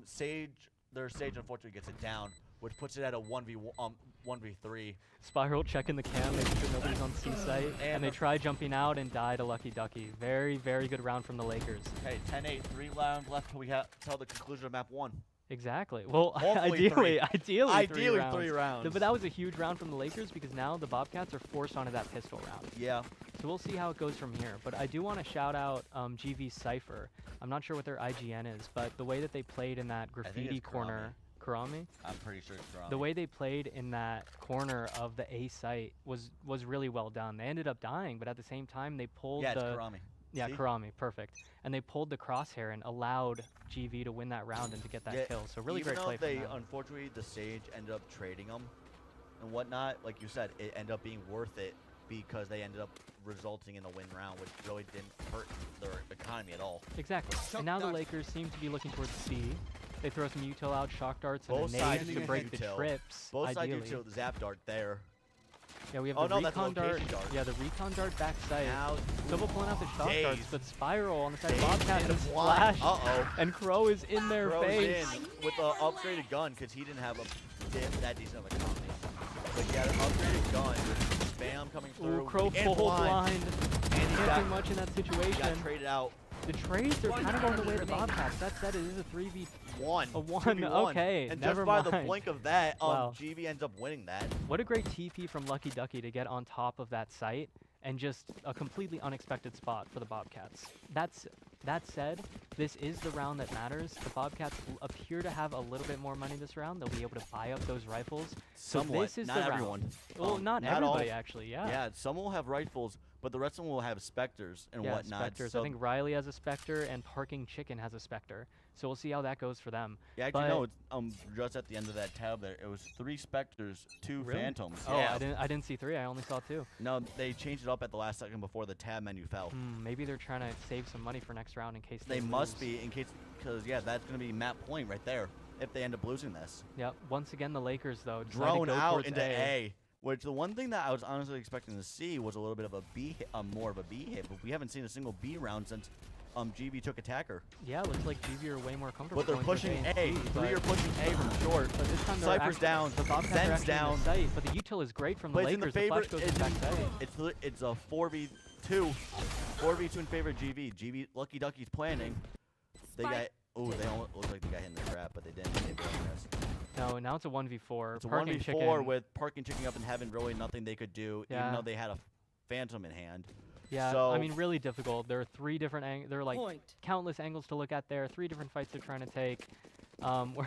Sage their Sage unfortunately gets it down, which puts it at a 1v3. Spiral checking the cam, making sure nobody's on C site, and they try jumping out and die to Lucky Ducky. Very, very good round from the Lakers. Hey, 10-8, 3 rounds left till we till the conclusion of map 1. Exactly. Well, Hopefully ideally 3 rounds. 3 rounds. But that was a huge round from the Lakers because now the Bobcats are forced onto that pistol round. Yeah. So we'll see how it goes from here. But I do want to shout out GV Cypher. I'm not sure what their IGN is, but the way that they played in that graffiti corner, Kurami? I'm pretty sure it's Kurami. The way they played in that corner of the A site was really well done. They ended up dying, but at the same time they pulled it's Kurami. Yeah, See? Kurami, perfect. And they pulled the crosshair and allowed GV to win that round and to get that kill. So really great play from them. Unfortunately, the Sage ended up trading them and whatnot. Like you said, it ended up being worth it because they ended up resulting in a win round, which really didn't hurt their economy at all. Exactly. And now the Lakers seem to be looking towards C. They throw some util out, shock darts, and Both a sides nade to do break the util. trips. Both ideally. sides do the zap dart there. Yeah, we have Oh, the no, that's a recon dart. location dart. Yeah, the recon dart backside. Now, Silva pulling out the shock Daze. darts, but Spiral on the side of Daze Bobcat hit has him blind. splashed. And Crow is in their Crow's face. in with an upgraded gun because he didn't have that decent of a economy. But yeah, the upgraded gun with spam coming through. Ooh, Crow and full blind. And he Can't got, do much in that he situation. got traded out. The trades are kind of going the way of the Bobcats. That said, it is a 3v. One. A 1, 2v1. okay, And never just by the mind. blink of that, Wow. GV ends up winning that. What a great TP from Lucky Ducky to get on top of that site and just a completely unexpected spot for the Bobcats. That said, this is the round that matters. The Bobcats appear to have a little bit more money this round. They'll be able to buy up those rifles. Somewhat. So this is not the everyone. round. Well, not not everybody all. actually. Yeah. Yeah, some will have rifles, but the rest of them will have specters and Yeah, whatnot. Spectres. So I think Riley has a Spectre and Parking Chicken has a Spectre. So we'll see how that goes for them. yeah, actually, but no. It's, just at the end of that tab there, it was 3 specters, 2 Really? phantoms. Oh, yeah. I didn't see 3. I only saw 2. No, they changed it up at the last second before the tab menu fell. Maybe they're trying to save some money for next round in case They must lose. be in case, because yeah, that's gonna be map point right there if they end up losing this. Yep. Once again, the Lakers though decide to Drone go out towards into A. Which the one thing that I was honestly expecting to see was a little bit of a B hit, more of a B hit, but we haven't seen a single B round since GV took attacker. Yeah, looks like GV are way more comfortable. But they're going towards pushing and A. C, 3 are pushing A from short. But this time they're Cypher's actually, down. The Bobcats are Zen's actually down. in the site, but the util is great from the Plays in Lakers. the The favorite. flash goes to back side. It's a 4v2. 4v2 in favor of GV. GV Lucky Ducky's planning. They got. Oh, they almost look like they got hit in the trap, but they didn't. They barely missed. No, now it's a 1v4. It's a Parking 1v4 Chicken. with Parking Chicken up and having really nothing they could do, Yeah. even though they had a Phantom in hand. Yeah, so I mean, really difficult. There are 3 different there are like Point. countless angles to look at there. 3 different fights they're trying to take. We're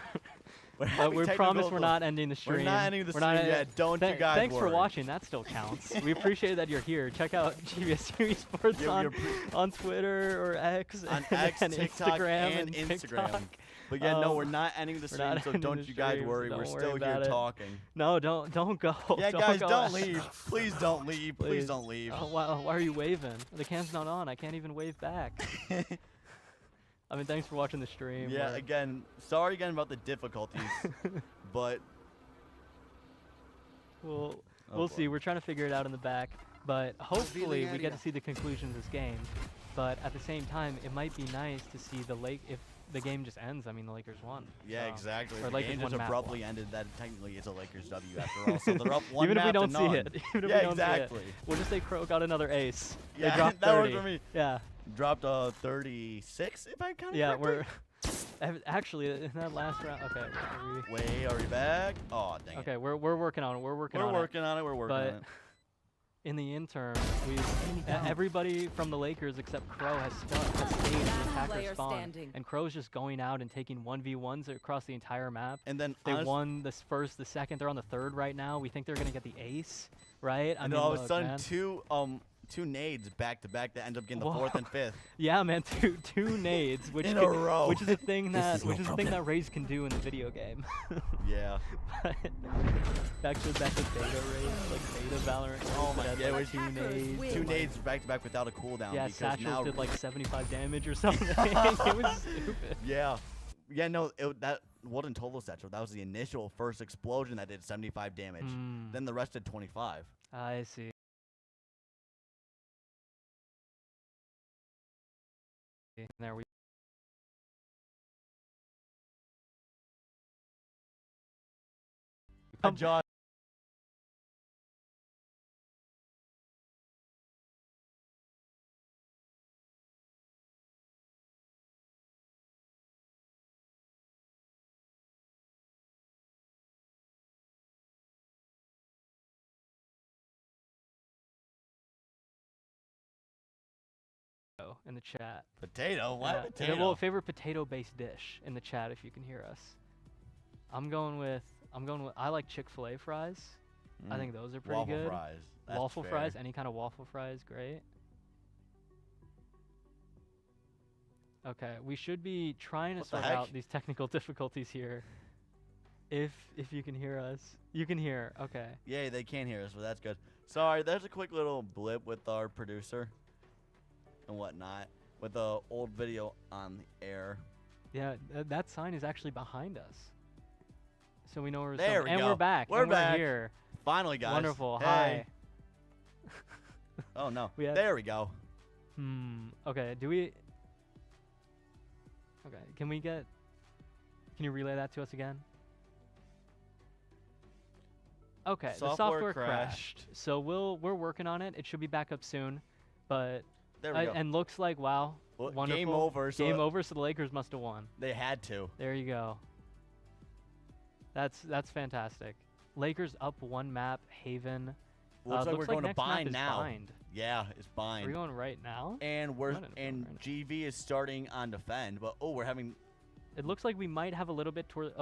But having we promise technical we're not ending the stream. We're not ending the We're stream not yet. Don't you guys Thanks for worry. watching. That still counts. We appreciate that you're here. Check out GVSU Esports Yeah, on Twitter or X, on and, X, and TikTok, Instagram and Instagram. TikTok. But yeah, no, Um, we're not ending the we're stream, not so ending don't the you guys stream, worry. don't We're worry still here about it. talking. No, don't go. Yeah, don't guys, go. don't leave. Please don't leave. Please don't leave. Oh, wow, why are you waving? The cam's not on. I can't even wave back. I mean, thanks for watching the stream. Yeah, We're- again, sorry again about the difficulties, but We'll Oh, we'll boy. see. We're trying to figure it out in the back, but hopefully we get to see the conclusion of this game. But at the same time, it might be nice to see if the game just ends. I mean, the Lakers won. yeah, so- exactly. Or The Lakers game won just map abruptly one. ended. That technically is a Lakers W after all. So they're up one Even if we map to don't see none. it. Even if Yeah, we don't exactly. see it. We'll just say Crow got another ace. They Yeah, dropped that 30. worked for me. Yeah. Dropped 36, if I count Yeah, correctly. actually in that last round. Okay. Wait, are we back? Oh, dang Okay, we're working on it. We're working it. on We're it. working on it. We're working on But it. in the interim, everybody from the Lakers except Crow has stayed in the Last attacker player spawn, standing. and Crow's just going out and taking 1v1s across the entire map. And then They won the first, the second. They're on the third right now. We think they're gonna get the ace, right? and then all of a sudden, two nades back to back that end up getting the Whoa. 4th and 5th. Yeah, man, two nades, which In a row. which is a thing This that is no problem. Raze can do in the video game. Yeah. But back to beta Raze, like beta Valorant. Oh that my had, God, like, it two was- nades. Win. Two and, nades back to back without a cooldown. Yeah, because Satchels now did like 75 damage or something. It was stupid. Yeah. Yeah, no, that wasn't total satchel. That was the initial first explosion that did 75 damage. Then the rest did 25. I see. There we Josh. In the chat. Potato? Why Yeah, potato? well, favorite potato-based dish in the chat if you can hear us. I'm going with I like Chick-fil-A fries. I think those are pretty waffle good. fries. That's Waffle fair. fries, any kind of waffle fries, great. Okay, we should be trying to What the sort heck? out these technical difficulties here. If you can hear us. You can hear. Okay. Yay, they can't hear us, but that's good. Sorry, there's a quick little blip with our producer and whatnot with the old video on the air. Yeah, that sign is actually behind us. So we know where we're There we and go. we're back. We're and back. We're here. Finally, guys. Wonderful. Hey. Hi. Oh no. We had- There we go. Okay, do we Okay, can you relay that to us again? Okay, the software crashed. So we're working on it. It should be back up soon. But There we go. and looks like wow, Well, wonderful. game over. So Game over, so the Lakers must have won. They had to. There you go. That's fantastic. Lakers up one map, Haven. Looks like we're going to next map bind is now. Bind. Yeah, it's Are we bind. going right now? And I don't know if we're right GV is starting on defend, but we're having It looks like we might have a little bit toward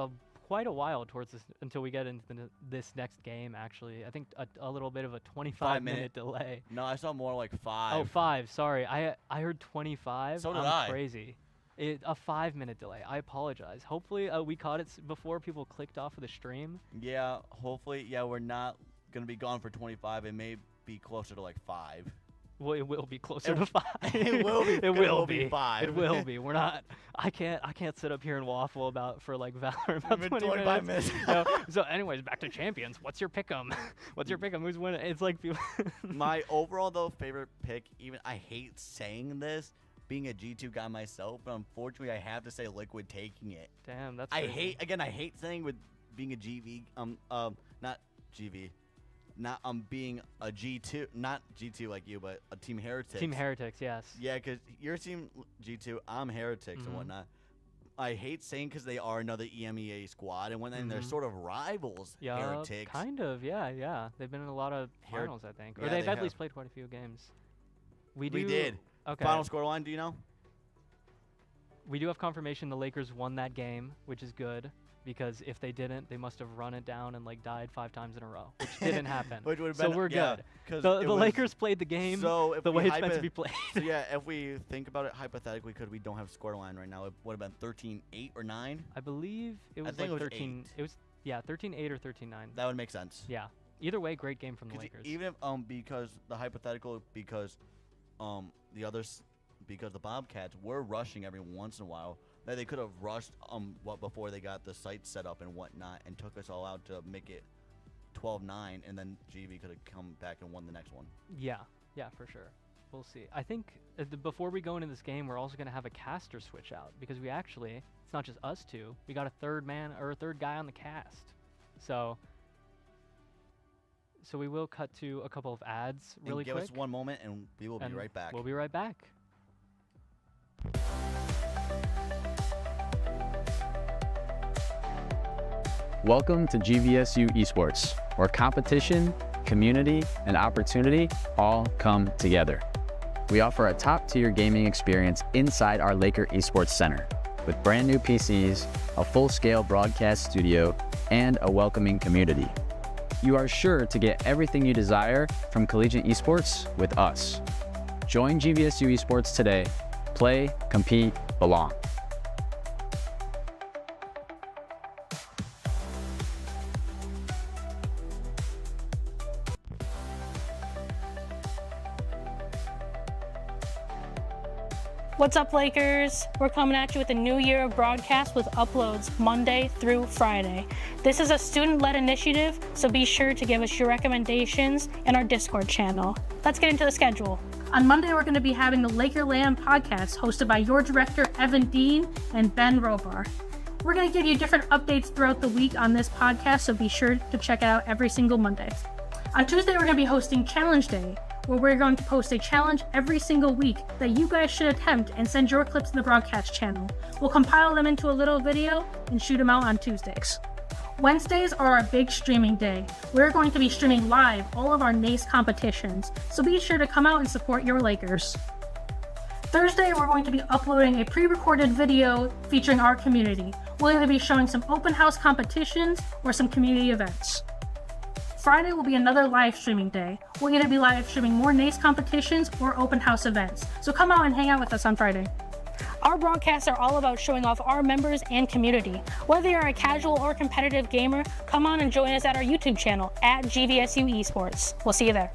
quite a while towards this until we get into this next game. Actually, I think a little bit of a 25-minute delay. no, I saw more like 5. Oh, 5. Sorry, I heard 25. So did I'm I. crazy. A 5-minute delay. I apologize. Hopefully, we caught it before people clicked off of the stream. Yeah, hopefully. Yeah, we're not gonna be gone for 25. It may be closer to like 5. Well, it will be closer It- to 5. it will be- It it will will be be 5. It will be. We're not. I can't sit up here and waffle about for like Valorant about Even 25 minutes. No, so, anyways, back to champions. What's your pick'em? What's your pick'em? Who's winning? It's like people. My overall though favorite pick. Even I hate saying this, being a G2 guy myself, but unfortunately I have to say Liquid taking it. Damn, that's. I crazy. hate saying with being a GV not GV. Not being a G2, not G2 like you, but a Team Heretics. Team Heretics, yes. Yeah, because you're Team G2, I'm Heretics and whatnot. I hate saying because they are another EMEA squad, and when then they're sort of rivals, Yeah, Heretics. kind of. Yeah. They've been in a lot of finals, I think, or yeah, they've they at least have. played quite a few games. We did. Okay. Final scoreline, do you know? We do have confirmation the Lakers won that game, which is good. Because if they didn't, they must have run it down and like died 5 times in a row, which didn't happen. Which would have so been, we're yeah, good. 'cause The it was- Lakers played the game So if the we way it's meant to be played. So yeah, if we think about it hypothetically, because we don't have scoreline right now, it would have been 13-8 or 9. I believe it was think like it was 13. 8. It was 13-8 or 13-9. That would make sense. Yeah. Either way, great game from the 'Cause Lakers. even if because the hypothetical because the others because the Bobcats were rushing every once in a while. That they could have rushed before they got the site set up and whatnot and took us all out to make it 12-9, and then GV could have come back and won the next one. Yeah, for sure. We'll see. I think before we go into this game, we're also going to have a caster switch out because we actually, it's not just us two. We got a third guy on the cast. So we will cut to a couple of ads really and give quick. us one moment, and we will be right back. We'll be right back. Welcome to GVSU Esports, where competition, community, and opportunity all come together. We offer a top-tier gaming experience inside our Laker Esports Center, with brand new PCs, a full-scale broadcast studio, and a welcoming community. You are sure to get everything you desire from collegiate esports with us. Join GVSU Esports today. Play, compete, belong. What's up, Lakers? We're coming at you with a new year of broadcasts with uploads Monday through Friday. This is a student-led initiative, so be sure to give us your recommendations in our Discord channel. Let's get into the schedule. On Monday, we're going to be having the Lakerland podcast hosted by your director, Evan Dean and Ben Robar. We're going to give you different updates throughout the week on this podcast, so be sure to check it out every single Monday. On Tuesday, we're going to be hosting Challenge Day, where we're going to post a challenge every single week that you guys should attempt and send your clips to the broadcast channel. We'll compile them into a little video and shoot them out on Tuesdays. Wednesdays are our big streaming day. We're going to be streaming live all of our NACE competitions, so be sure to come out and support your Lakers. Thursday, we're going to be uploading a pre-recorded video featuring our community. We'll either be showing some open house competitions or some community events. Friday will be another live streaming day. We'll either be live streaming more NACE competitions or open house events, so come out and hang out with us on Friday. Our broadcasts are all about showing off our members and community. Whether you're a casual or competitive gamer, come on and join us at our YouTube channel at GVSU Esports. We'll see you there.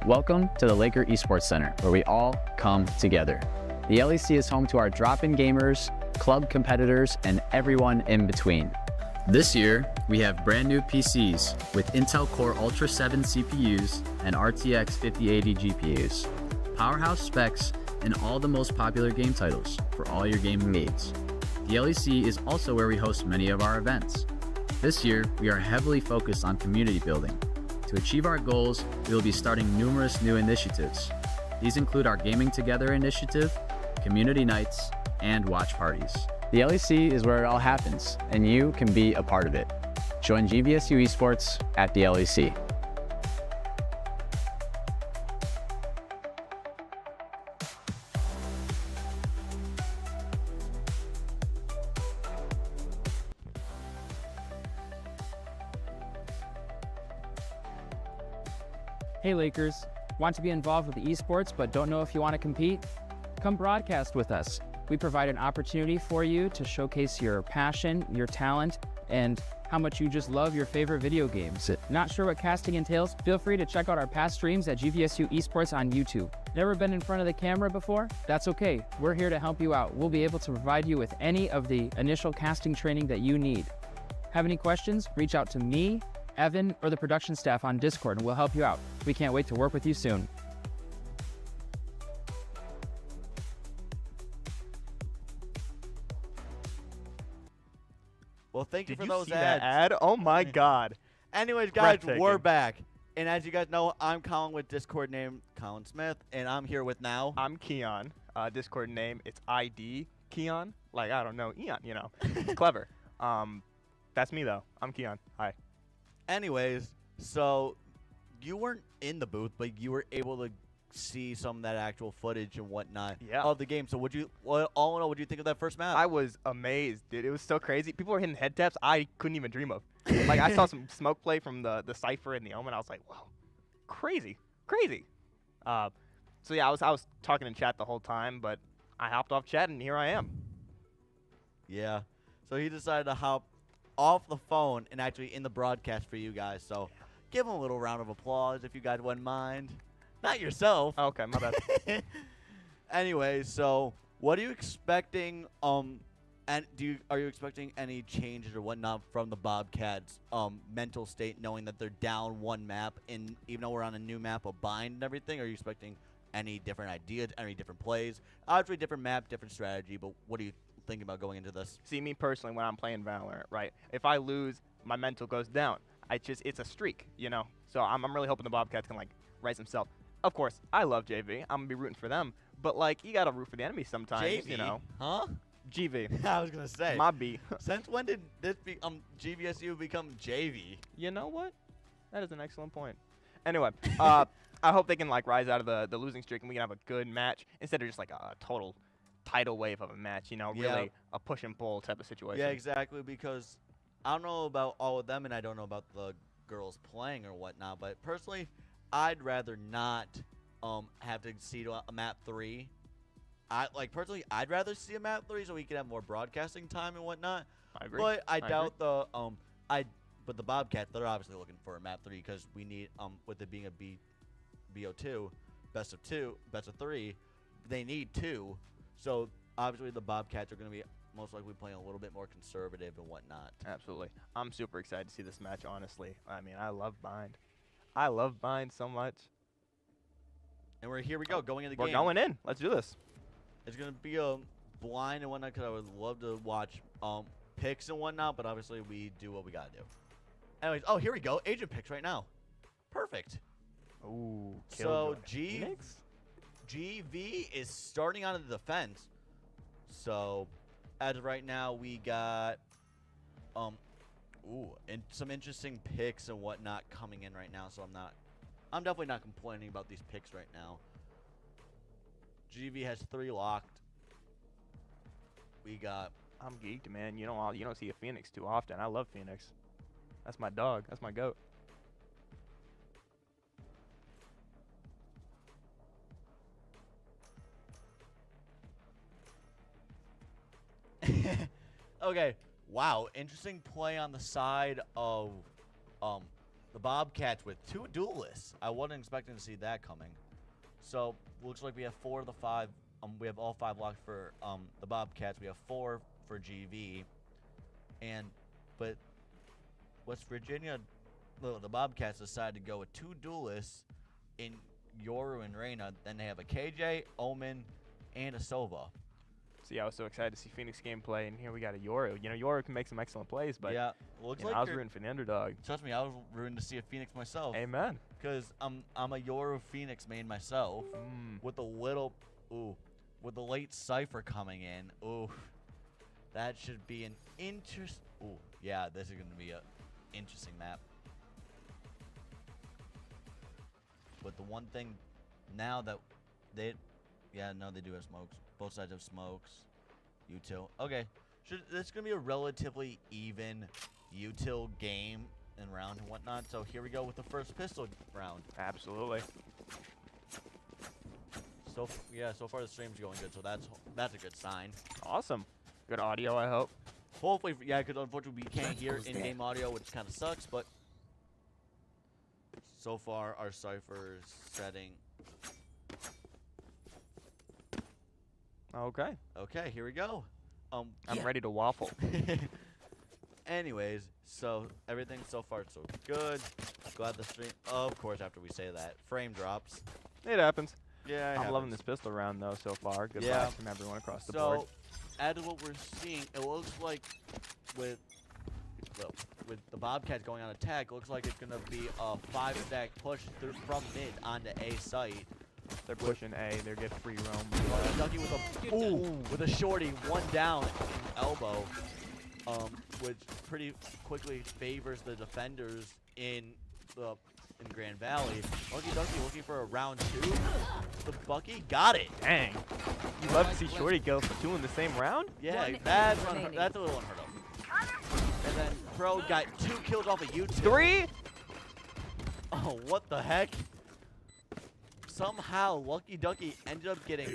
Welcome to the Laker Esports Center, where we all come together. The LEC is home to our drop-in gamers, club competitors, and everyone in between. This year, we have brand new PCs with Intel Core Ultra 7 CPUs and RTX 5080 GPUs, powerhouse specs, and all the most popular game titles for all your gaming needs. The LEC is also where we host many of our events. This year, we are heavily focused on community building. To achieve our goals, we will be starting numerous new initiatives. These include our Gaming Together initiative, community nights, and watch parties. The LEC is where it all happens, and you can be a part of it. Join GVSU Esports at the LEC. Hey Lakers, want to be involved with esports but don't know if you want to compete? Come broadcast with us. We provide an opportunity for you to showcase your passion, your talent, and how much you just love your favorite video games. Not sure what casting entails? Feel free to check out our past streams at GVSU Esports on YouTube. Never been in front of the camera before? That's okay. We're here to help you out. We'll be able to provide you with any of the initial casting training that you need. Have any questions? Reach out to me, Evan, or the production staff on Discord, and we'll help you out. We can't wait to work with you soon. Well, thank you Did for you those see ads. that ad? Oh my God. Anyways, guys, we're Breathtaking. back. And as you guys know, I'm Colin with Discord name Colin Smith, and I'm here with now. I'm Keon. Discord name, it's ID Keon. Like, I don't know, Eon, you know. It's clever. That's me, though. I'm Keon. Hi. Anyways, so you weren't in the booth, but you were able to see some of that actual footage and whatnot of the game. So all in all, what do you think of that first map? I was amazed, dude. It was so crazy. People were hitting head taps I couldn't even dream of. Like, I saw some smoke play from the Cypher and the Omen. I was like, whoa, crazy, crazy. So, yeah, I was talking in chat the whole time, but I hopped off chat, and here I am. Yeah. So he decided to hop off the phone and actually in the broadcast for you guys. So give him a little round of applause if you guys wouldn't mind. Not yourself. Oh, okay, my bad. Anyway, so what are you expecting? And are you expecting any changes or whatnot from the Bobcats' mental state, knowing that they're down one map, and even though we're on a new map of bind and everything? Are you expecting any different ideas, any different plays? Obviously, different map, different strategy. But what are you thinking about going into this? See, me personally, when I'm playing Valorant, right? If I lose, my mental goes down. It's a streak, you know. So I'm really hoping the Bobcats can like raise themselves. Of course, I love JV. I'm gonna be rooting for them. But like, you gotta root for the enemy sometimes, JV? you know. Huh? GV. I was gonna say. My B. Since when did this GVSU become JV? You know what? That is an excellent point. Anyway, I hope they can like rise out of the losing streak and we can have a good match instead of just like a total tidal wave of a match. You know, really a push and pull type of situation. Yeah, exactly. Because I don't know about all of them, and I don't know about the girls playing or whatnot. But personally, I'd rather not have to see to a map 3. Personally, I'd rather see a map 3 so we could have more broadcasting time and whatnot. I agree. But I doubt but the Bobcats, they're obviously looking for a map 3 because we need with it being a BO2, best of 3, they need 2. So obviously the Bobcats are going to be most likely playing a little bit more conservative and whatnot. Absolutely. I'm super excited to see this match, honestly. I mean, I love Bind. I love Bind so much. And here we go, going in the game. We're going in. Let's do this. It's going to be a blind and whatnot because I would love to watch picks and whatnot, but obviously we do what we got to do. Anyways, oh, here we go. Agent picks right now. Perfect. Ooh, so Phoenix? GV is starting on the defense. So as of right now, we got and some interesting picks and whatnot coming in right now. So I'm definitely not complaining about these picks right now. GV has 3 locked. We got. I'm geeked, man. You don't see a Phoenix too often. I love Phoenix. That's my dog. That's my goat. Okay. Wow. Interesting play on the side of the Bobcats with 2 duelists. I wasn't expecting to see that coming. So looks like we have 4 of the 5. We have all 5 locked for the Bobcats. We have 4 for GV. But West Virginia, the Bobcats decided to go with 2 duelists in Yoru and Reyna. Then they have a KJ, Omen, and a Sova. See, I was so excited to see Phoenix gameplay, and here we got a Yoru. You know, Yoru can make some excellent plays, but yeah, looks like I was rooting for the underdog. Trust me, I was rooting to see a Phoenix myself. Amen. Because I'm a Yoru Phoenix main myself. With a little, with the late Cypher coming in. Ooh, that should be an interest. Ooh, yeah, this is going to be a interesting map. But the one thing now that they do have smokes. Both sides have smokes. Util. Okay. This is going to be a relatively even util game and round and whatnot. So here we go with the first pistol round. Absolutely. So far the stream's going good. So that's a good sign. Awesome. Good audio, I hope. Hopefully, yeah, because unfortunately we can't hear in-game audio, which kind of sucks, but so far our Cypher is setting. Okay. Okay, here we go. I'm ready to waffle. Anyways, so everything so far so good. Glad the stream. Of course, after we say that, frame drops. It happens. Yeah, I'm loving this pistol round though so far. Good Yeah. vibes from everyone across the board. So, as of what we're seeing, it looks like with the Bobcats going on attack, it looks like it's gonna be a 5-stack push through from mid onto A site. They're pushing A. They're getting free roam. Ducky with a shorty, 1 down in elbow, which pretty quickly favors the defenders in Grand Valley. Lucky Ducky looking for a round 2. The Bucky got it. Dang. You love to see Shorty go for 2 in the same round? Yeah, that's a little unheard of. And then Pro got 2 kills off of YouTube. 3? Oh, what the heck? Somehow Lucky Ducky ended up getting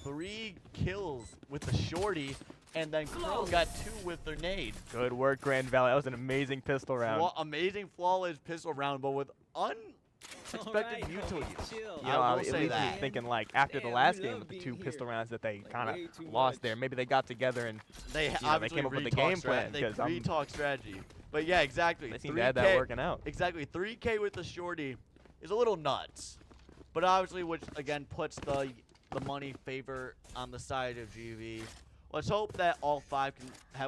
3 kills with the shorty, and then Crow got 2 with their nade. Good work, Grand Valley. That was an amazing pistol round. Amazing flawless pistol round, but with unexpected utility. You know, I will at say least that. he's thinking like after the last game with the 2 pistol rounds that they kind of lost there, maybe they got together and They came up with a game plan. They retalk strategy. But yeah, exactly. They seem to have that working out. Exactly. 3K with the shorty is a little nuts. But obviously, which again puts the money favor on the side of GV. Let's hope that all 5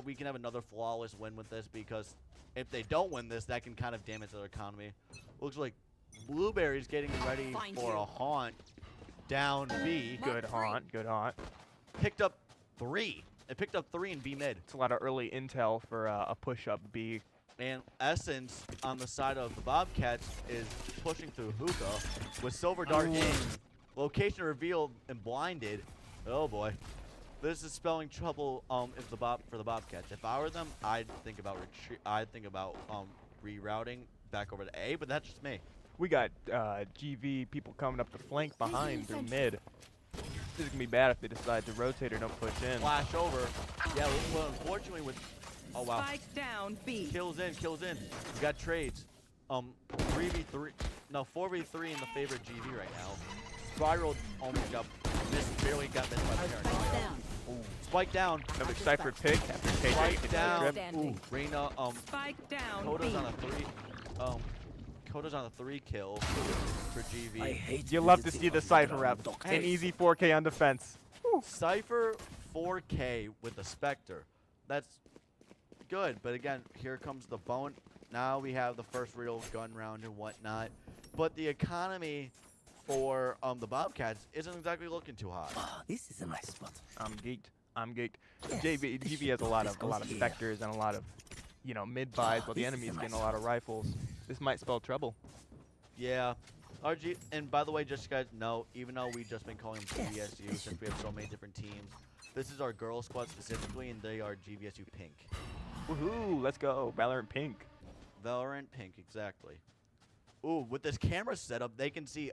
we can have another flawless win with this, because if they don't win this, that can kind of damage their economy. Looks like Blueberry's getting ready for a haunt down B. Good haunt. Good haunt. Picked up 3. It picked up 3 in B mid. It's a lot of early intel for a push-up B. And Essence on the side of the Bobcats is pushing through hookah with Silver Dart in. Location revealed and blinded. Oh boy. This is spelling trouble if for the Bobcats. If I were them, I'd think about rerouting back over to A, but that's just me. We got GV people coming up the flank behind through mid. This is gonna be bad if they decide to rotate or don't push in. Flash over. Yeah, well, unfortunately with oh wow. Spike down B. Kills in. We got trades. 3v3. No, 4v3 in the favor of GV right now. Spiral almost got missed, barely got missed by the parent. Spike down. Another Cypher pick after KJ Spike gets down. stripped. Ooh, Reyna, Spike down Koda's B. on a 3. Koda's on a 3 kill for GV. You love to see the Cypher rep. An easy 4K on defense. Cypher 4K with the Spectre. That's good, but again, here comes the bone. Now we have the first real gun round and whatnot. But the economy for the Bobcats isn't exactly looking too hot. This is a nice spot. I'm geeked. GV has a lot of Spectres and a lot of, mid buys, while the enemy's getting a lot of rifles. This might spell trouble. Yeah. RG, and by the way, just so you guys know, even though we've just been calling them GVSU since we have so many different teams, this is our girl squad specifically, and they are GVSU Pink. Woohoo! Let's go. Valorant Pink. Valorant Pink, exactly. Ooh, with this camera setup, they can see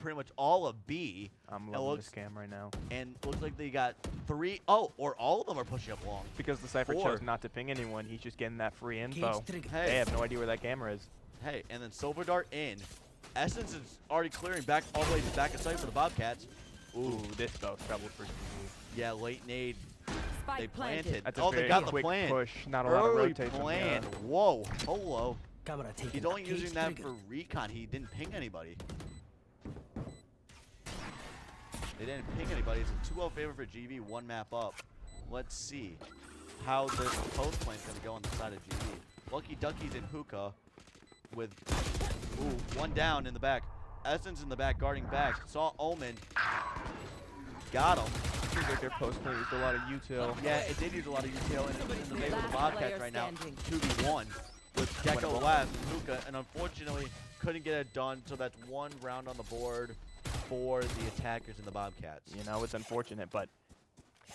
pretty much all of B. I'm loving this cam right now. And looks like they got 3. Oh, or all of them are pushing up long. Because the Cypher chose not to ping anyone, he's just getting that free info. Hey. They have no idea where that camera is. Hey, and then Silver Dart in. Essence is already clearing back all the way back inside for the Bobcats. Ooh, this spells trouble for GV. Yeah, late nade. Spike They planted. That's Oh, a very they got the quick plant. push. Not a lot of Early rotation. plan. Yeah. Whoa, hello. Camera taken. He's only Cage using that trigger. for recon. He didn't ping anybody. They didn't ping anybody. It's a 2-0 favor for GV, 1 map up. Let's see how this post plane's going to go on the side of GV. Lucky Ducky's in hookah with, ooh, 1 down in the back. Essence in the back, guarding back. Saw Omen. Got him. Seems like their post play used a lot of util. Yeah, it did use a lot of util in the favor of the Bobcats right now. standing. 2v1 with Gecko left and hookah, and unfortunately couldn't get it done, so that's 1 round on the board for the attackers in the Bobcats. It's unfortunate, but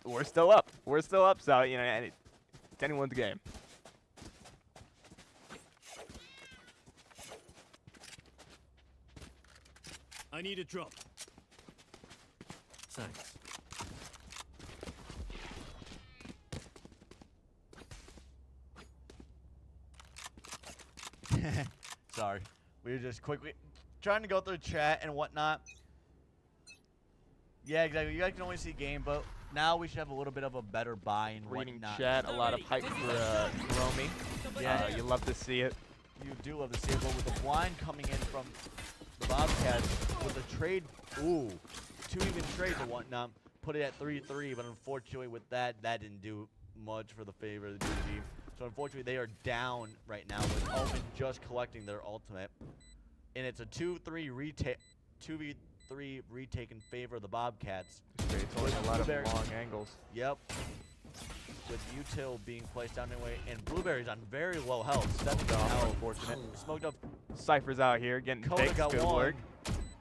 we're still up. We're still up, so, and it's anyone's game. I need a drop. Thanks. Sorry. We were just quickly trying to go through chat and whatnot. Yeah, exactly. You guys can only see game, but now we should have a little bit of a better buy and Reading whatnot. chat, a lot of hype for Romy. Yeah. You love to see it. You do love to see it, but with the blind coming in from the Bobcats, with the trade, ooh, 2 even trades and whatnot, put it at 3-3, but unfortunately with that didn't do much for the favor of the GG. So unfortunately they are down right now with Omen just collecting their ultimate. And it's a 2v3 retake in favor of the Bobcats. It's always a lot of long angles. Yep. With util being placed down anyway, and Blueberry's on very low health. Stepping out. Unfortunate. Smoked up. Cypher's out here getting Coda picked. got Good 1. work.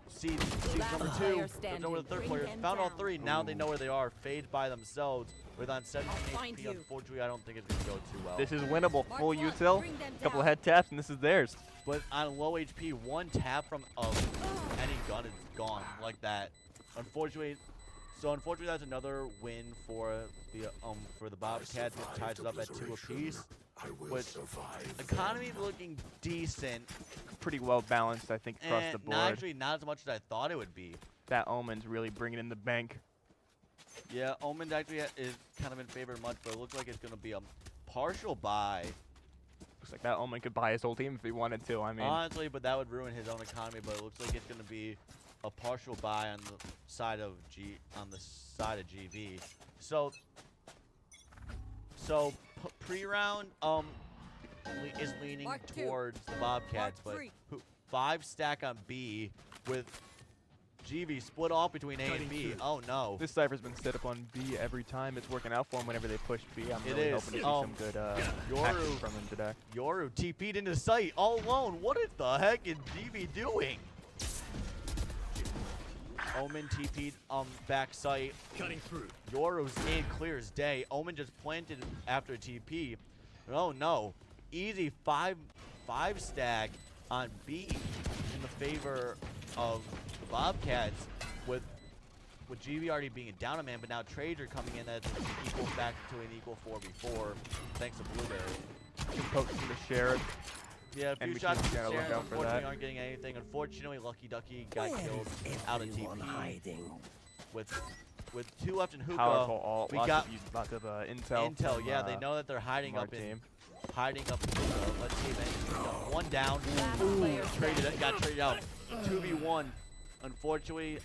Seed Last number player 2. Don't standing. know where the 3rd Bring player is. them Found all down. 3. Now they know where they are. Fade by themselves. With on 17 find HP. you. Unfortunately, I don't think it's going to go too well. This is winnable. Full Mark one, util. bring them Couple of down. head taps, and this is theirs. But on low HP, 1 tap from any gun is gone like that. Unfortunately, that's another win for the Bobcats. It ties it up at 2 apiece. Which economy is looking decent. Pretty well balanced, I think, across the board. Not as much as I thought it would be. That Omen's really bringing in the bank. Yeah, Omen actually is kind of in favor much, but it looks like it's going to be a partial buy. Looks like that Omen could buy his whole team if he wanted to. I mean, Honestly, but that would ruin his own economy. But it looks like it's going to be a partial buy on the side of GV. So pre-round is leaning Mark two. towards the Bobcats, Mark but 5 stack on B with GV split off between A and B. Oh no. This Cypher's been set up on B every time. It's working out for him whenever they push B. I'm It really is. hoping to see some good action Yoru from him today. Yoru TP'd into sight all alone. What the heck is GV doing? Omen TP'd back sight. Cutting through. Yoru's nade clear as day. Omen just planted after a TP. Oh no. Easy five stack on B in the favor of the Bobcats with GV already being a down a man, but now Trader coming in that's equal back to an equal 4v4 thanks to Blueberry. Good poke from the Sheriff. Yeah, a And few we shots can from gotta look Sharon, out for unfortunately that. aren't getting anything. Unfortunately, Lucky Ducky got Where killed is out of everyone TP. hiding? With 2 left in hookah. Powerful ult. We Lots got of intel. Intel, from, yeah, they know that they're hiding our up in team. hookah. Let's see if anything. One down. Last Ooh, player got traded out. 2v1. Unfortunately,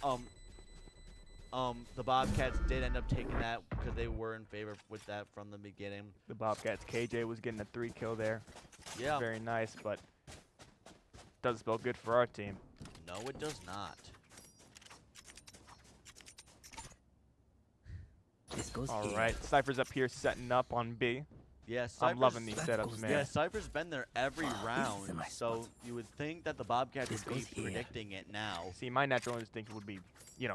the Bobcats did end up taking that because they were in favor with that from the beginning. The Bobcats. KJ was getting a 3 kill there. Yeah. Very nice, but doesn't spell good for our team. No, it does not. This goes All here. right, Cypher's up here setting up on B. Yeah, I'm loving these That setups, goes man. Yeah, Cypher's been there every This is round, my so spot. you would think that the Bobcats This would be goes here. predicting it now. See, my natural instinct would be,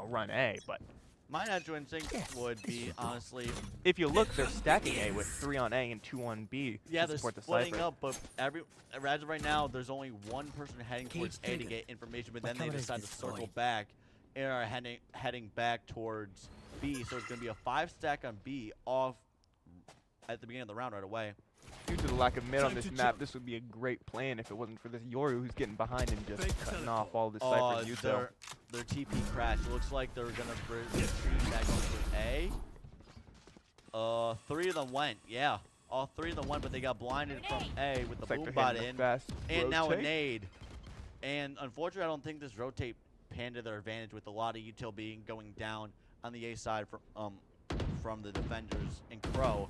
run A, but My natural instinct Yes, would this be, should go. honestly, if you look, they're stacking A with 3 on A and 2 on B yeah, to they're support the splitting Cypher. up, but as of right now, there's only one person heading towards A to triggered. get information, but My then they camera is decide to circle destroyed. back and are heading back towards B, so it's going to be a 5 stack on B off at the beginning of the round right away. Due to the lack of mid on Time this to map, jump. this would be a great plan if it wasn't for this Yoru who's getting behind and just Fake cutting teleport. off all this Oh, Cypher util. their TP crashed. It looks like they're going to retreat back over A. 3 of them went, yeah. All 3 of them went, but they got blinded from A with the Cypher boom bot hitting the in. fast And now a rotate. nade. And unfortunately, I don't think this rotate panned to their advantage with a lot of util going down on the A side from the defenders and Crow.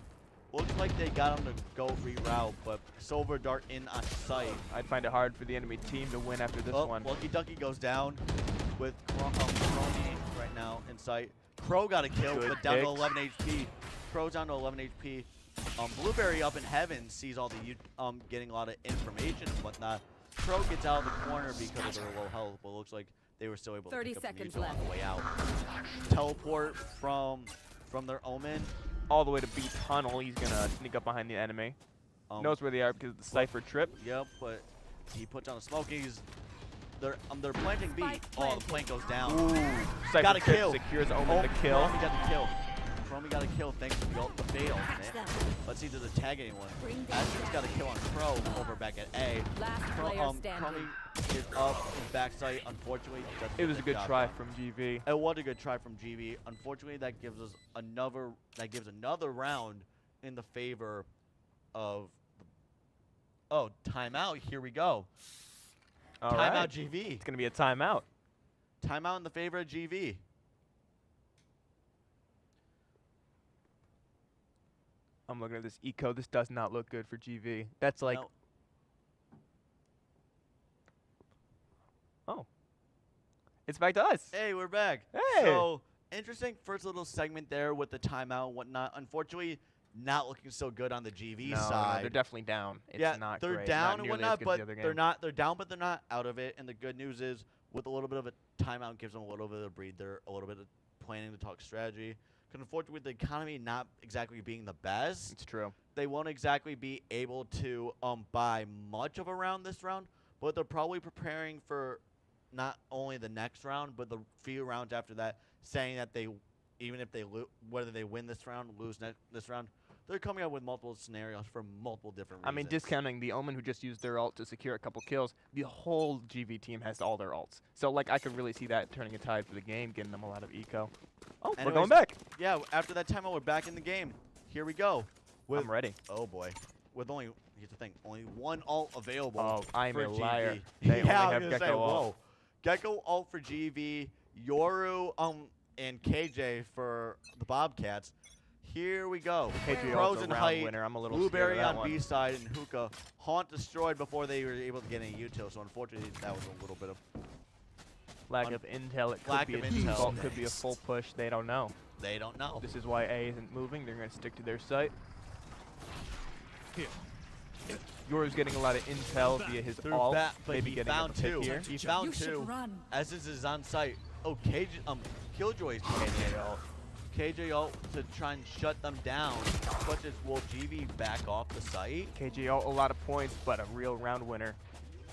Looks like they got them to go reroute, but Silver Dart in on sight. I'd find it hard for the enemy team to win after this one. Lucky Ducky goes down with Crony right now in sight. Crow got a kill, Good but down to picks. 11 HP. Crow's down to 11 HP. Blueberry up in heaven sees all the getting a lot of information and whatnot. Crow gets out of the corner because of their low health, but it looks like they were still able to 30 pick up some seconds util on left. the way out. Teleport from their Omen. All the way to B tunnel, he's gonna sneak up behind the enemy. Knows where they are because of the Cypher trip. Yep, but he puts on a smoke. They're planting B. Spike Oh, the planted. plant goes down. Cypher Got a trip kill. secures Omen the kill. Chromie got the kill. Chromie got a kill thanks to the fail. Catch them. Let's see, does it tag anyone? Bring down Ashton's got a kill on Crow over back at A. Last player standing. Chromie is up in backside. Unfortunately, doesn't It get was the a good job try done. from GV. It was a good try from GV. Unfortunately, that gives us another round in the favor of. Oh, timeout! Here we go. All Timeout, right. GV. It's gonna be a timeout. Timeout in the favor of GV. I'm looking at this eco. This does not look good for GV. That's like, No. oh, it's back to us. Hey, we're back. Hey. So, interesting first little segment there with the timeout and whatnot. Unfortunately, not looking so good on the GV No, side. they're definitely down. It's yeah, not they're great. down Not and nearly as whatnot, good as but the other they're game. not. They're down, but they're not out of it. And the good news is, with a little bit of a timeout, gives them a little bit of breather, a little bit of planning to talk strategy. Because unfortunately, with the economy not exactly being the best, It's true. they won't exactly be able to buy much of a round this round. But they're probably preparing for not only the next round, but the few rounds after that, saying that they, even if they whether they win this round, lose this round, they're coming up with multiple scenarios for multiple different I reasons. mean, discounting the Omen who just used their ult to secure a couple kills, the whole GV team has all their ults. So, like, I could really see that turning a tide for the game, getting them a lot of eco. Oh, we're Anyways, going back. Yeah, after that timeout, we're back in the game. Here we go. I'm ready. Oh boy, with only here's the thing, only one ult available. Oh, I'm for a liar. GV. They only yeah, I have was gonna say, Gecko ult. whoa. Gecko ult for GV, Yoru and KJ for the Bobcats. Here we go. KJ Pros ult's a and round height. winner. I'm a little Blueberry scared of on that one. B side and Hookah. Haunt destroyed before they were able to get any util. So unfortunately, that was a little Lack of intel. It could lack be a of intel. default, could be a full push. They don't know. They don't know. This is why A isn't moving. They're going to stick to their site. Here. Yoru's getting a lot of intel via his They're ult. back, but Maybe he getting found a pick two. here. He found You should two. run. Essence is on site. Oh, Killjoy's KJ ult. KJ ult to try and shut them down. But just will GV back off the site? KJ ult, a lot of points, but a real round winner.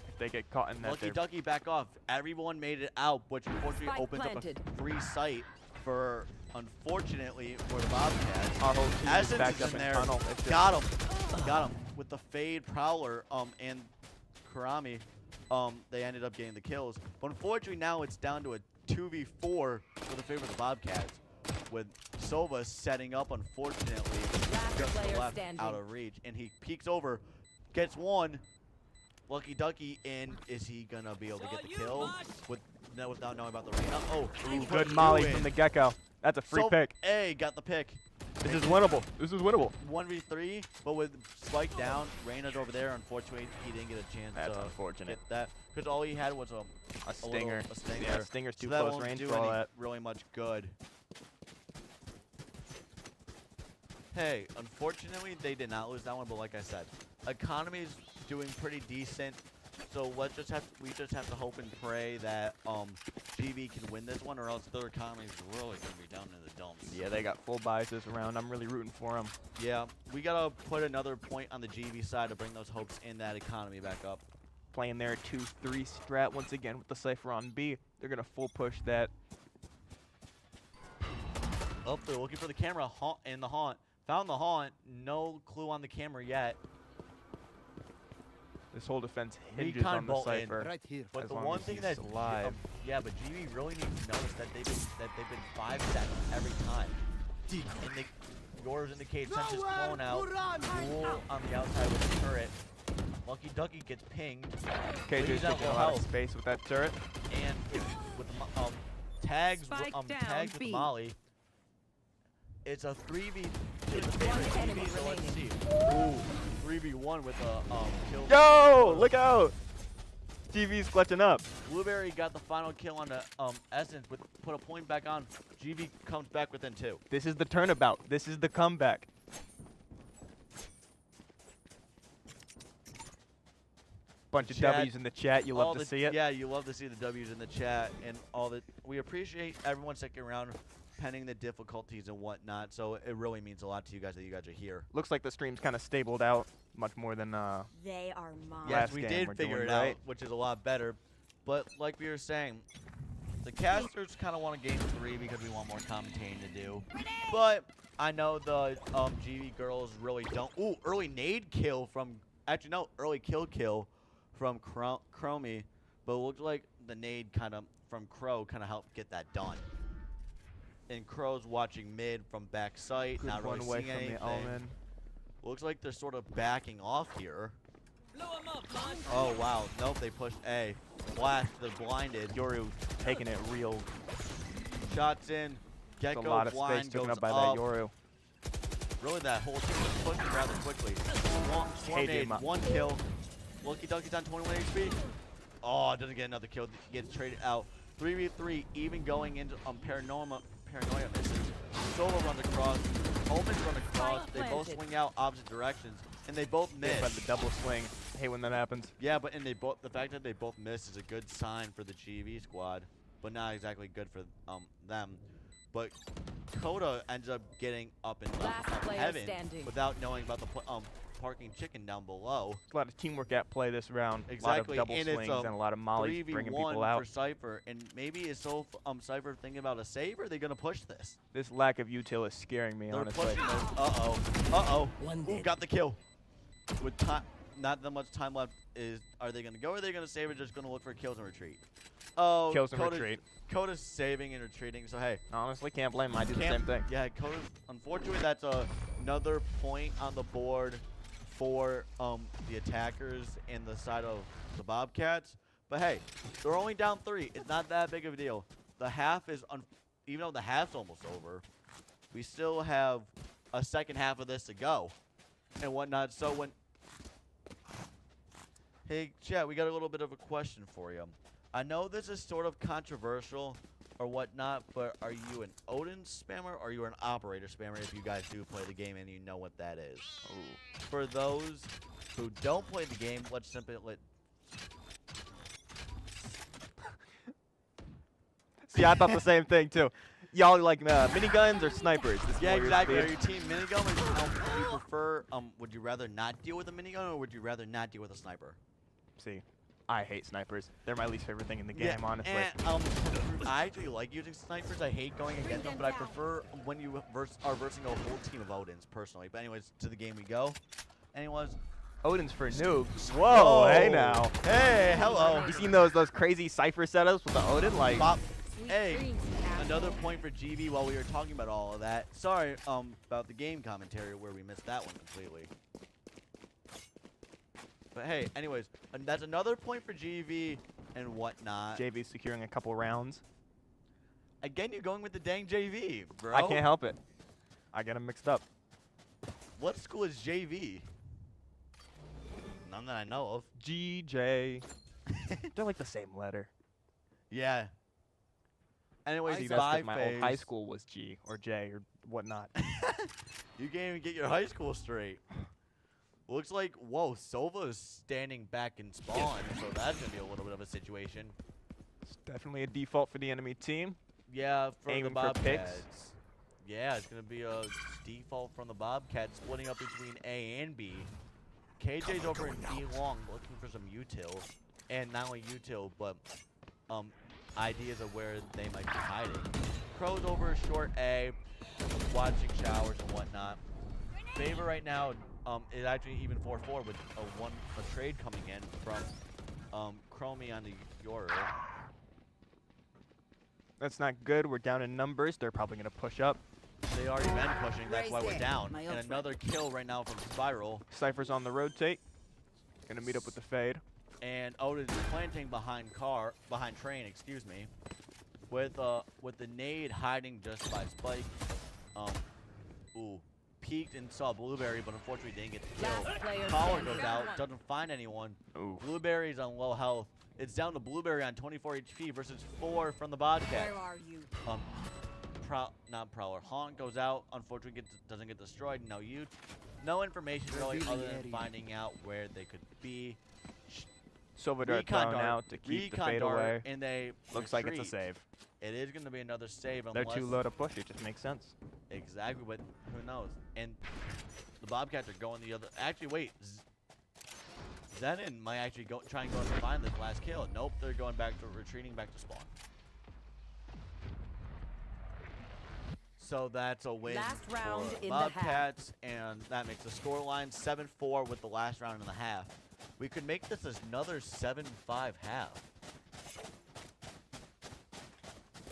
If they get caught in that, Lucky they're Ducky back off. Everyone made it out, which unfortunately Spike opens planted. up a free site for, unfortunately, for the Bobcats. our whole team is Essence backed is up in in there. tunnel. It's just Got him. Got him. With the Fade Prowler and Karami, they ended up getting the kills. But unfortunately now it's down to a 2v4 for the favor of the Bobcats, with Sova setting up, unfortunately, Last just to the player left standing. out of reach. And he peeks over, gets one. Lucky Ducky in. Is he going to be able to get the kill without knowing about the Reyna? Oh, ooh, put good two molly in. from the Gecko. That's a free So, pick. A got the pick. This is winnable. This is winnable. 1v3, but with Spike down, Reyna's over there. Unfortunately, he didn't get a chance That's to unfortunate. get that, because all he had was A stinger. a stinger. Yeah, stinger's too so that close won't range do for all any that. really much good. Hey, unfortunately, they did not lose that one, but like I said, economy's doing pretty decent. So we just have to hope and pray that GV can win this one, or else their economy's really gonna be down in the dumps. Yeah, they got full buys this round. I'm really rooting for them. Yeah, we gotta put another point on the GV side to bring those hopes in that economy back up. Playing their 2-3 strat once again with the Cypher on B. They're gonna full push that. Oh, they're looking for the camera in the haunt. Found the haunt. No clue on the camera yet. This whole defense hinges Recon on the bolt in. Cypher. Right here. But As the long one as thing he's that alive. yeah, but GV really needs to notice that they've been 5 seconds every time. And the yours indicate since his clone out. Ghoul on the outside with the turret. Lucky Ducky gets pinged. KJ's Leaves out taking a low lot of health. space with that turret. And with the tags Spike down tags with B. Molly. It's a 3v. It's a One favorite enemy 3v, so let's see. remaining. Ooh, 3v1 with a kill. Yo, look out! GV's clutching up. Blueberry got the final kill on the Essence, put a point back on. GV comes back within 2. This is the turnabout. This is the comeback. Bunch of Chat. W's in the chat. You love to see it. Yeah, you love to see the W's in the chat and all that. We appreciate everyone sticking around, pending the difficulties and whatnot. So it really means a lot to you guys that you guys are here. Looks like the stream's kind of stabled out much more than They are mine. Yeah. Yes, Last we game did we're figure doing it out, right. which is a lot better. But like we were saying, the casters kind of want a game 3 because we want more commentating to do. But I know the GV girls really don't. Ooh, early nade kill from, actually no, early kill from Chromie. But it looked like the nade kind of from Crow kind of helped get that done. And Crow's watching mid from back sight, good not really one away seeing from anything. the Omen. Looks like they're sort of backing off here. Oh wow, nope, they pushed A. Blast, they're blinded. Yoru taking it real. Shots in. There's Gecko a lot of blind space taken goes up by up. that Yoru. Really, that whole team was pushing rather quickly. Swarm KJ nade, ma- 1 kill. Lucky Ducky's on 21 HP. Oh, doesn't get another kill. Gets traded out. 3v3, even going into paranoia misses. Solo runs across. Omen's run across. They both planted. swing out opposite directions, and they both miss. By the double swing. I hate when that happens. Yeah, but the fact that they both missed is a good sign for the GV squad, but not exactly good for them. But Coda ends up getting up in Last player heaven standing. without knowing about the parking chicken down below. A lot of teamwork at play this round. Exactly, A lot of double and it's swings and a lot of mollies bringing 3v1 people out. for Cypher, and maybe is Cypher thinking about a save, or are they gonna push this? This lack of util is scaring me, They're honestly. pushing this. Uh-oh. One Ooh, dead. got the kill. With time, not that much time left. Are they gonna go, or are they gonna save, or just gonna look for kills and retreat? Oh, Kills and retreat. Coda's saving and retreating, so hey. Honestly, can't blame him. I do the Can't- same thing. Yeah, Coda's, unfortunately, that's another point on the board for the attackers and the side of the Bobcats. But hey, they're only down 3. It's not that big of a deal. The half is, even though the half's almost over, we still have a second half of this to go and whatnot. So when, hey, chat, we got a little bit of a question for you. I know this is sort of controversial or whatnot, but are you an Odin spammer or are you an operator spammer if you guys do play the game and you know what that is? Ooh. For those who don't play the game, let's simply See, I thought the same thing too. Y'all like miniguns or snipers? This is Yeah, Warrior exactly. Speed. Are you team minigun or do you prefer, would you rather not deal with a minigun or would you rather not deal with a sniper? See, I hate snipers. They're my least favorite thing in the game, honestly. And, I actually like using snipers. I hate going against them, but I prefer when you are versing a whole team of Odins, personally. But anyways, to the game we go. Anyways. Odin's for noobs. Whoa, hey now. Hey, hello. You seen those crazy Cypher setups with the Odin? Like, hey, another point for GV while we were talking about all of that. Sorry about the game commentary where we missed that one completely. But hey, anyways, that's another point for GV and whatnot. JV securing a couple rounds. Again, you're going with the dang JV, bro. I can't help it. I get them mixed up. What school is JV? None that I know of. GJ. They're like the same letter. Yeah. Anyways, See, that's 'cause my old high school was G or J or whatnot. You can't even get your high school straight. Looks like, whoa, Sova is standing back in spawn, so that's going to be a little bit of a situation. It's definitely a default for the enemy team. Yeah, for Aiming the for Bobcats. picks. Yeah, it's going to be a default from the Bobcats, splitting up between A and B. KJ's over in B long looking for some util. And not only util, but ideas of where they might be hiding. Crow's over short A, watching showers and whatnot. Favor right now is actually even 4-4 with a trade coming in from Chromie on the Yoru. That's not good. We're down in numbers. They're probably going to push up. They already been pushing, that's why we're down. And another kill right now from Spiral. Cypher's on the rotate. Gonna meet up with the fade. And Odin is planting behind train, excuse me. With the nade hiding just by Spike. Peeked and saw Blueberry, but unfortunately didn't get the kill. Collar goes out, doesn't find anyone. Ooh. Blueberry's on low health. It's down to Blueberry on 24 HP versus 4 from the Bobcat. Where are you? Not Prowler. Haunt goes out. Unfortunately, doesn't get destroyed. No information really other than finding out where they could be. Silver Dart thrown out to keep the fade away. And they Looks like it's a retreat. save. It is going to be another save. They're Unless too low to push. It just makes sense. Exactly, but who knows? And the Bobcats are going the other. Actually, wait. Zenon might actually try and go and find this last kill. Nope, they're going retreating back to spawn. So that's a win Last round for in the half. Bobcats, and that makes the scoreline 7-4 with the last round in the half. We could make this another 7-5 half.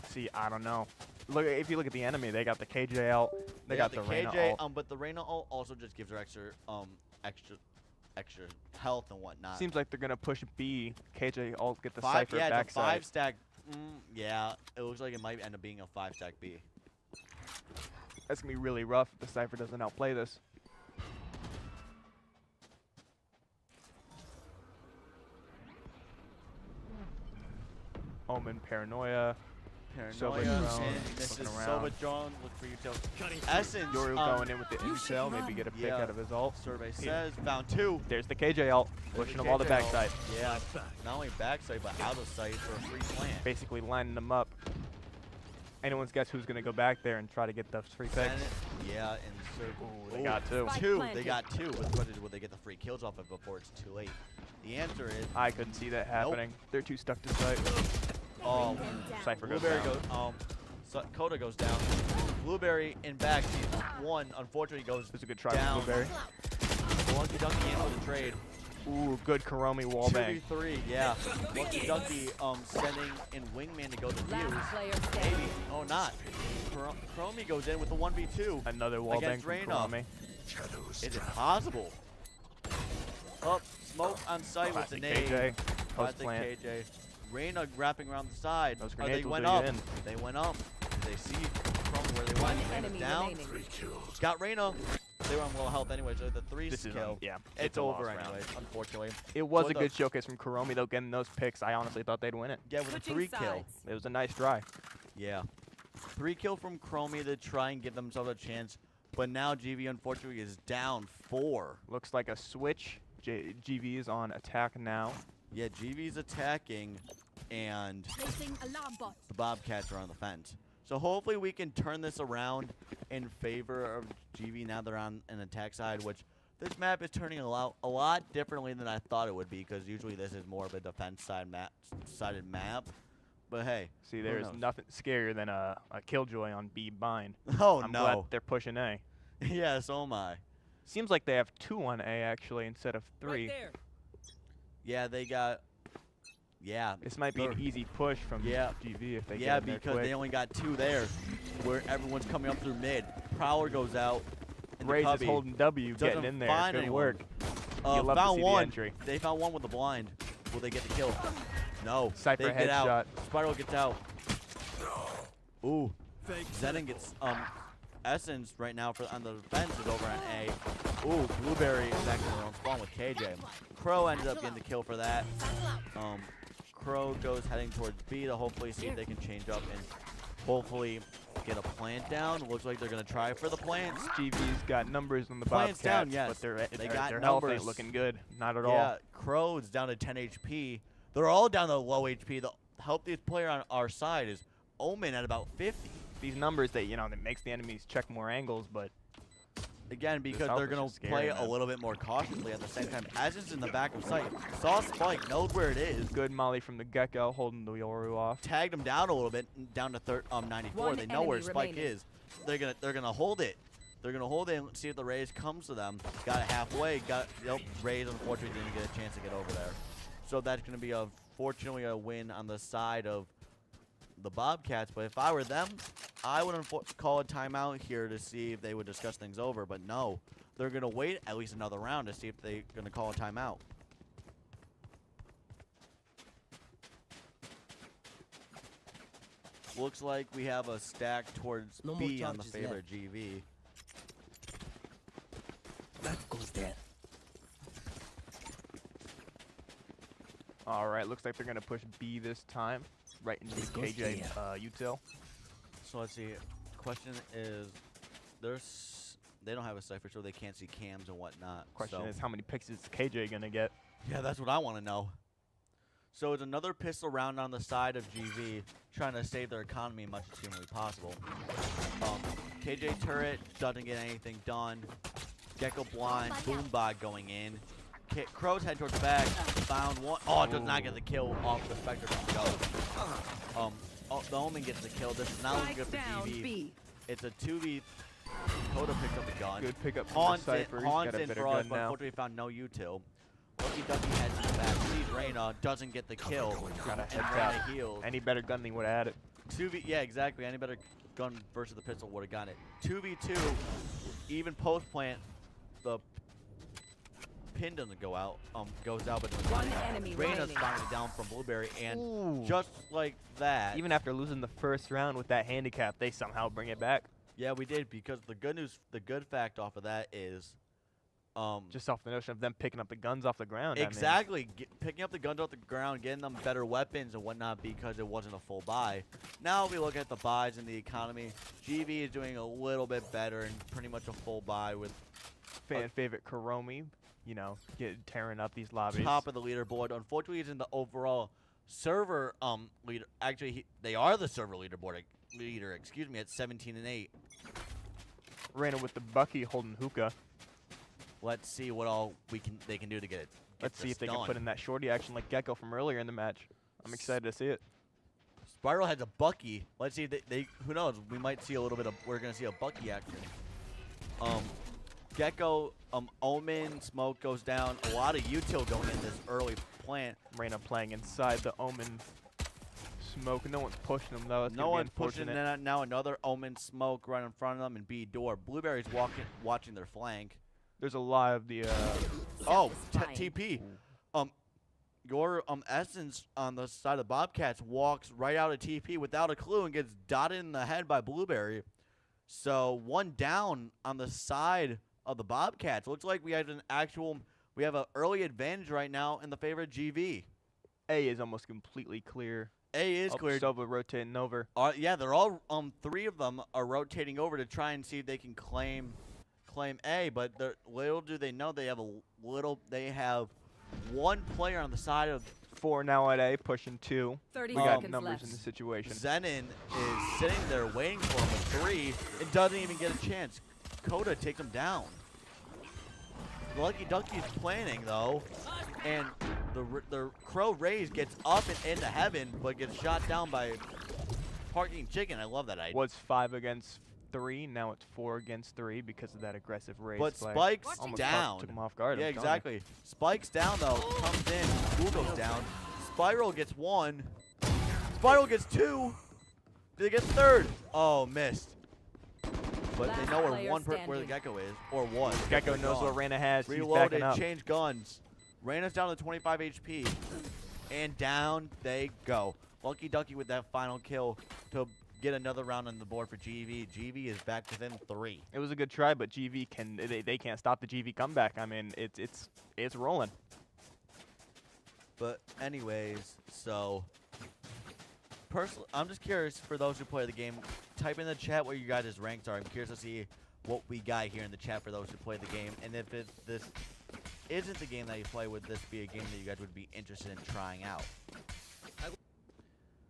See, I don't know. Look, if you look at the enemy, they got the KJ ult. They got the Reyna KJ, ult. but the Reyna ult also just gives her extra health and whatnot. Seems like they're gonna push B. KJ ult get the Five, Cypher yeah, it's a backside. 5-stack. Yeah, it looks like it might end up being a 5-stack B. That's gonna be really rough if the Cypher doesn't outplay this. Omen Paranoia. Paranoia, Silva and this is looking Silva around. drone. Look for util. Essence. Yoru going in with the intel, maybe get a pick Yeah. out of his ult. Survey says found 2. There's the KJ ult, pushing them all the KJ ult. backside. Yeah, not only backside but out of sight for a free plant. Basically lining them up. Anyone's guess who's gonna go back there and try to get those free picks? Yeah, and so They got two. Spike Two. planted. They got 2. But question is, will they get the free kills off of before it's too late? The answer is, I couldn't see that happening. They're too stuck to sight. Cypher goes Blueberry down. goes. Coda goes down. Blueberry in back. One unfortunately goes It was a good try down. from Blueberry. Lucky Ducky in with the trade. Ooh, good Karomi wallbang. 2v3, yeah. Lucky Ducky sending in Wingman to go to Fuse. Last player standing. Maybe. Oh, not. Chromie goes in with the 1v2. Another wallbang Against from Reyna. Karomi. Is it possible? Up, smoke on site with the Classic nade. KJ. Classic Post plant. KJ. Reyna wrapping around the side. Those They grenades will went do you up. in. They went up. They see Chromie where they went. Enemy Down. remaining. Got Reyna. they were on low health anyway, so the 3 This is kill. yeah. It's a loss over round. anyways, unfortunately. It was For a the- good showcase from Kuromi though, getting those picks. I honestly thought they'd win it. Yeah, with a Switching 3 kill. sides. It was a nice try. Yeah. 3 kill from Chromie to try and give themselves a chance. But now GV unfortunately is down 4. Looks like a switch. GV is on attack now. Yeah, GV's attacking, and the Bobcats are on the fence. So hopefully we can turn this around in favor of GV now they're on an attack side, which this map is turning a lot differently than I thought it would be, because usually this is more of a defense sided map. But hey, See, who there's knows? nothing scarier than a Killjoy on B bind. Oh I'm glad no. they're pushing A. Yeah, so am I. Seems like they have 2 on A actually instead of 3. Yeah, they got. Yeah. This might be an They're- easy push from Yeah. GV if they Yeah, get in there because quick. they only got 2 there, where everyone's coming up through mid. Prowler goes out. in the Raze is cubby. holding W, Doesn't getting in there. find Good anyone. work. You love to Found see the one. entry. They found one with the blind. Will they get the kill? No. Cypher they get out. headshot. Spiral gets out. Ooh. Zenon gets Essence right now on the defense is over on A. Ooh, Blueberry is actually on spawn with KJ. Crow ended up getting the kill for that. Crow goes heading towards B to hopefully see if they can change up and hopefully get a plant down. Looks like they're gonna try for the plants. GV's got numbers on the Plants Bobcats, down, yes. but their They got their health ain't numbers. looking good. Not at Yeah, all. Crow's down to 10 HP. They're all down to low HP. The healthiest player on our side is Omen at about 50. These numbers that that makes the enemies check more angles, but Again, because health they're is going just to scary, play a man. little bit more cautiously at the same time. As is in the back of sight. Saw Spike, knows where it is. good molly from the Gecko holding the Yoru off. Tagged him down a little bit, down to 94. One They know where enemy Spike remaining. is. They're gonna hold it. They're gonna hold it and see if the Raze comes to them. Got it halfway. Raze unfortunately didn't get a chance to get over there. So that's gonna be fortunately a win on the side of the Bobcats. But if I were them, I would call a timeout here to see if they would discuss things over. But no, they're gonna wait at least another round to see if they're gonna call a timeout. Looks like we have a stack towards No more B on the charges favor left. of GV. That goes there. All right, looks like they're gonna push B this time, right into This goes KJ here. util. So let's see. Question is, they don't have a cipher, so they can't see cams and whatnot. Question so is, how many picks is KJ gonna get? yeah, that's what I want to know. So it's another pistol round on the side of GV, trying to save their economy as much as humanly possible. KJ turret doesn't get anything done. Gecko blind, Boombot going in. Crow's head towards the back, found one. Oh, it does not get the kill off the Spectre from Go. The Omen gets the kill. This is not looking good Strike for down GV. B. It's a 2v. Coda picked up the gun. Good pickup from Haunts the Cypher. He's Haunts got a in better for us, gun but now. unfortunately found no util. Lucky Ducky heads to the back. Sees Reyna, doesn't get the kill. Got a And head Reyna tap. heals. Any better gun than he would have had it. 2v, yeah, exactly. Any better gun versus the pistol would have got it. 2v2, even post plant, the pin doesn't go out. Goes out, but doesn't One go out. enemy Reyna's remaining. finally down from Blueberry, and Ooh. just like that. Even after losing the first round with that handicap, they somehow bring it back. Yeah, we did, because the good news, the good fact off of that is, Just off the notion of them picking up the guns off the ground. exactly, picking up the guns off the ground, getting them better weapons and whatnot because it wasn't a full buy. Now we look at the buys in the economy. GV is doing a little bit better and pretty much a full buy with Fan favorite Kuromi, tearing up these lobbies. top of the leaderboard. Unfortunately, he's in the overall server leader. Actually, they are the server leader, excuse me, at 17-8. Reyna with the Bucky holding hookah. Let's see what all they can do to get it. Let's see if they can put in that shorty action like Gecko from earlier in the match. I'm excited to see it. Spiral has a Bucky. Let's see if they who knows, we might see a little bit of, we're gonna see a Bucky action. Gecko, Omen, Smoke goes down. A lot of util going in this early plant. Reyna playing inside the Omen smoke. No one's pushing them though. That's No gonna be one's pushing. unfortunate. Now another Omen Smoke right in front of them and B door. Blueberry's watching their flank. There's a lot of the Oh, Satisfying. TP. Your Essence on the side of the Bobcats walks right out of TP without a clue and gets dotted in the head by Blueberry. So one down on the side of the Bobcats. Looks like we have an early advantage right now in the favor of GV. A is almost completely clear. A is cleared. Sova rotating over. Yeah, they're all 3 of them are rotating over to try and see if they can claim A, but little do they know they have one player on the side of 4 now at A, pushing 2. 30 We got seconds numbers left. in the situation. Zenon is sitting there waiting for him with 3 and doesn't even get a chance. Coda takes him down. Lucky Ducky's planning though, and the Crow Rays gets up and into heaven, but gets shot down by Parking Chicken. I love that idea. Was 5 against 3, now it's 4 against 3 because of that aggressive raise. But play. Spike's Almost down. took him off guard. Yeah, I'm telling you. exactly. Spike's down though. Comes in. Google's down. Spiral gets 1. Spiral gets 2. Did they get 3rd? Oh, missed. But they know where the Gecko is, or was. Gecko knows what Reyna has. He's Reloaded, backing up. change guns. Reyna's down to 25 HP. And down they go. Lucky Ducky with that final kill to get another round on the board for GV. GV is back within 3. It was a good try, but GV they can't stop the GV comeback. I mean, it's rolling. But anyways, so personally, I'm just curious for those who play the game. Type in the chat what you guys' ranks are. I'm curious to see what we got here in the chat for those who play the game. And if this isn't the game that you play, would this be a game that you guys would be interested in trying out?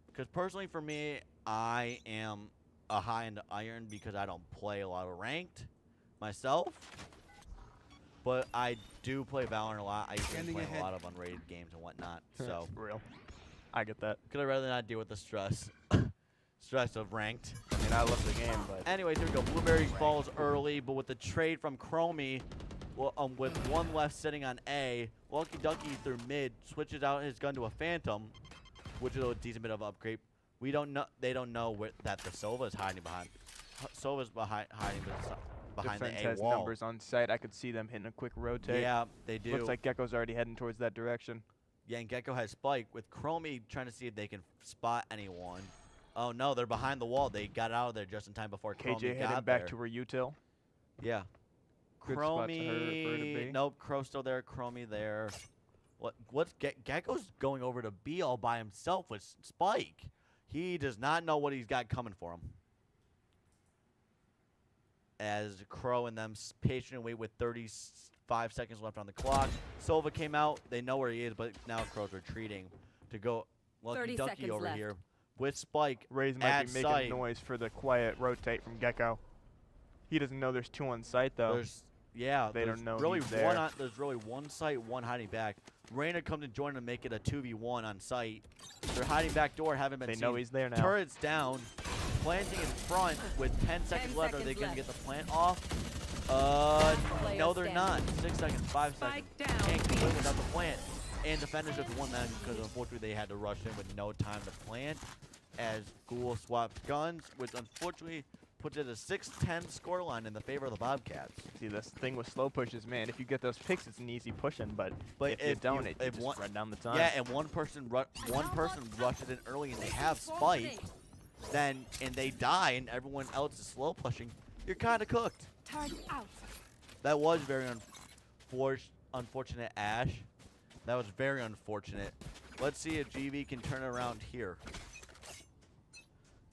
Because personally for me, I am a high into Iron because I don't play a lot of ranked myself. But I do play Valorant a lot. I used to play a lot of unrated games and whatnot. So Real. I get that. could I rather not deal with the stress of ranked. I mean, I love the game, but Anyways, here we go. Blueberry falls early, but with the trade from Chromie, with 1 left sitting on A, Lucky Ducky through mid switches out his gun to a Phantom, which is a decent bit of upgrade. We don't know. They don't know that the Sova is hiding behind. Sova's hiding behind defense the A has wall. numbers on site. I could see them hitting a quick rotate. Yeah, they do. Looks like Gecko's already heading towards that direction. Yeah, and Gecko has Spike with Chromie trying to see if they can spot anyone. Oh no, they're behind the wall. They got out of there just in time before Chromie KJ got heading back there. to her util. Yeah. Good spot for her to be. Nope, Crow's still there. Chromie there. What's Gecko's going over to B all by himself with Spike. He does not know what he's got coming for him. As Crow and them patiently wait with 35 seconds left on the clock. Sova came out. They know where he is, but now Crow's retreating to go. Lucky 30 Ducky seconds over left. here with Spike. Raze might at be making sight. noise for the quiet rotate from Gecko. He doesn't know there's 2 on site though. They There's don't know really he's there. there's really 1 site, 1 hiding back. Reyna comes to join to make it a 2v1 on site. They're hiding back door, haven't been They seen. know he's there now. Turret's down. Planting in front with 10 seconds left. Are they seconds going to left. get the plant off? player No, they're not. standing. 6 seconds, 5 Spike seconds. down, Can't B. complete without the plant. And defenders just won that because unfortunately they had to rush in with no time to plant. As Ghoul swaps guns, which unfortunately puts it a 6-10 scoreline in the favor of the Bobcats. See, this thing with slow pushes, man. If you get those picks, it's an easy pushing. But if you don't, it just run down the time. Yeah, and one person rushes in early and they have Spike, and they die and everyone else is slow pushing, you're kind of cooked. Turn out. That was very unfortunate, Ash. That was very unfortunate. Let's see if GV can turn it around here.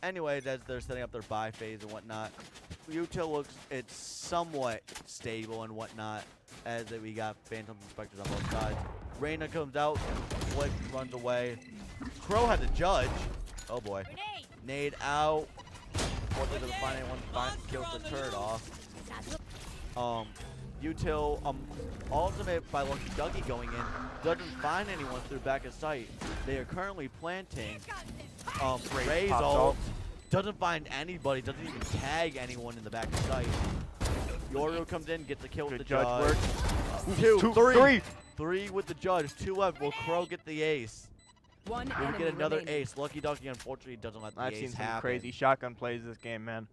Anyways, as they're setting up their buy phase and whatnot, Util looks it's somewhat stable and whatnot, as we got Phantom Inspectors on both sides. Reyna comes out, Flick runs away. Crow has a judge. Oh boy. Nade out. Fortunately doesn't find anyone, kills the turret off. Util, ultimate by Lucky Ducky going in, doesn't find anyone through back of sight. They are currently planting. Raze pops ult, ult. doesn't find anybody, doesn't even tag anyone in the back of sight. Yoru comes in, gets the kill with Good the judge judge. work. Three. 3 with the judge, 2 left. Will Crow get the ace? One We'll enemy get another remaining. ace. Lucky Ducky unfortunately doesn't let the I've ace seen some happen. crazy shotgun plays this game, man.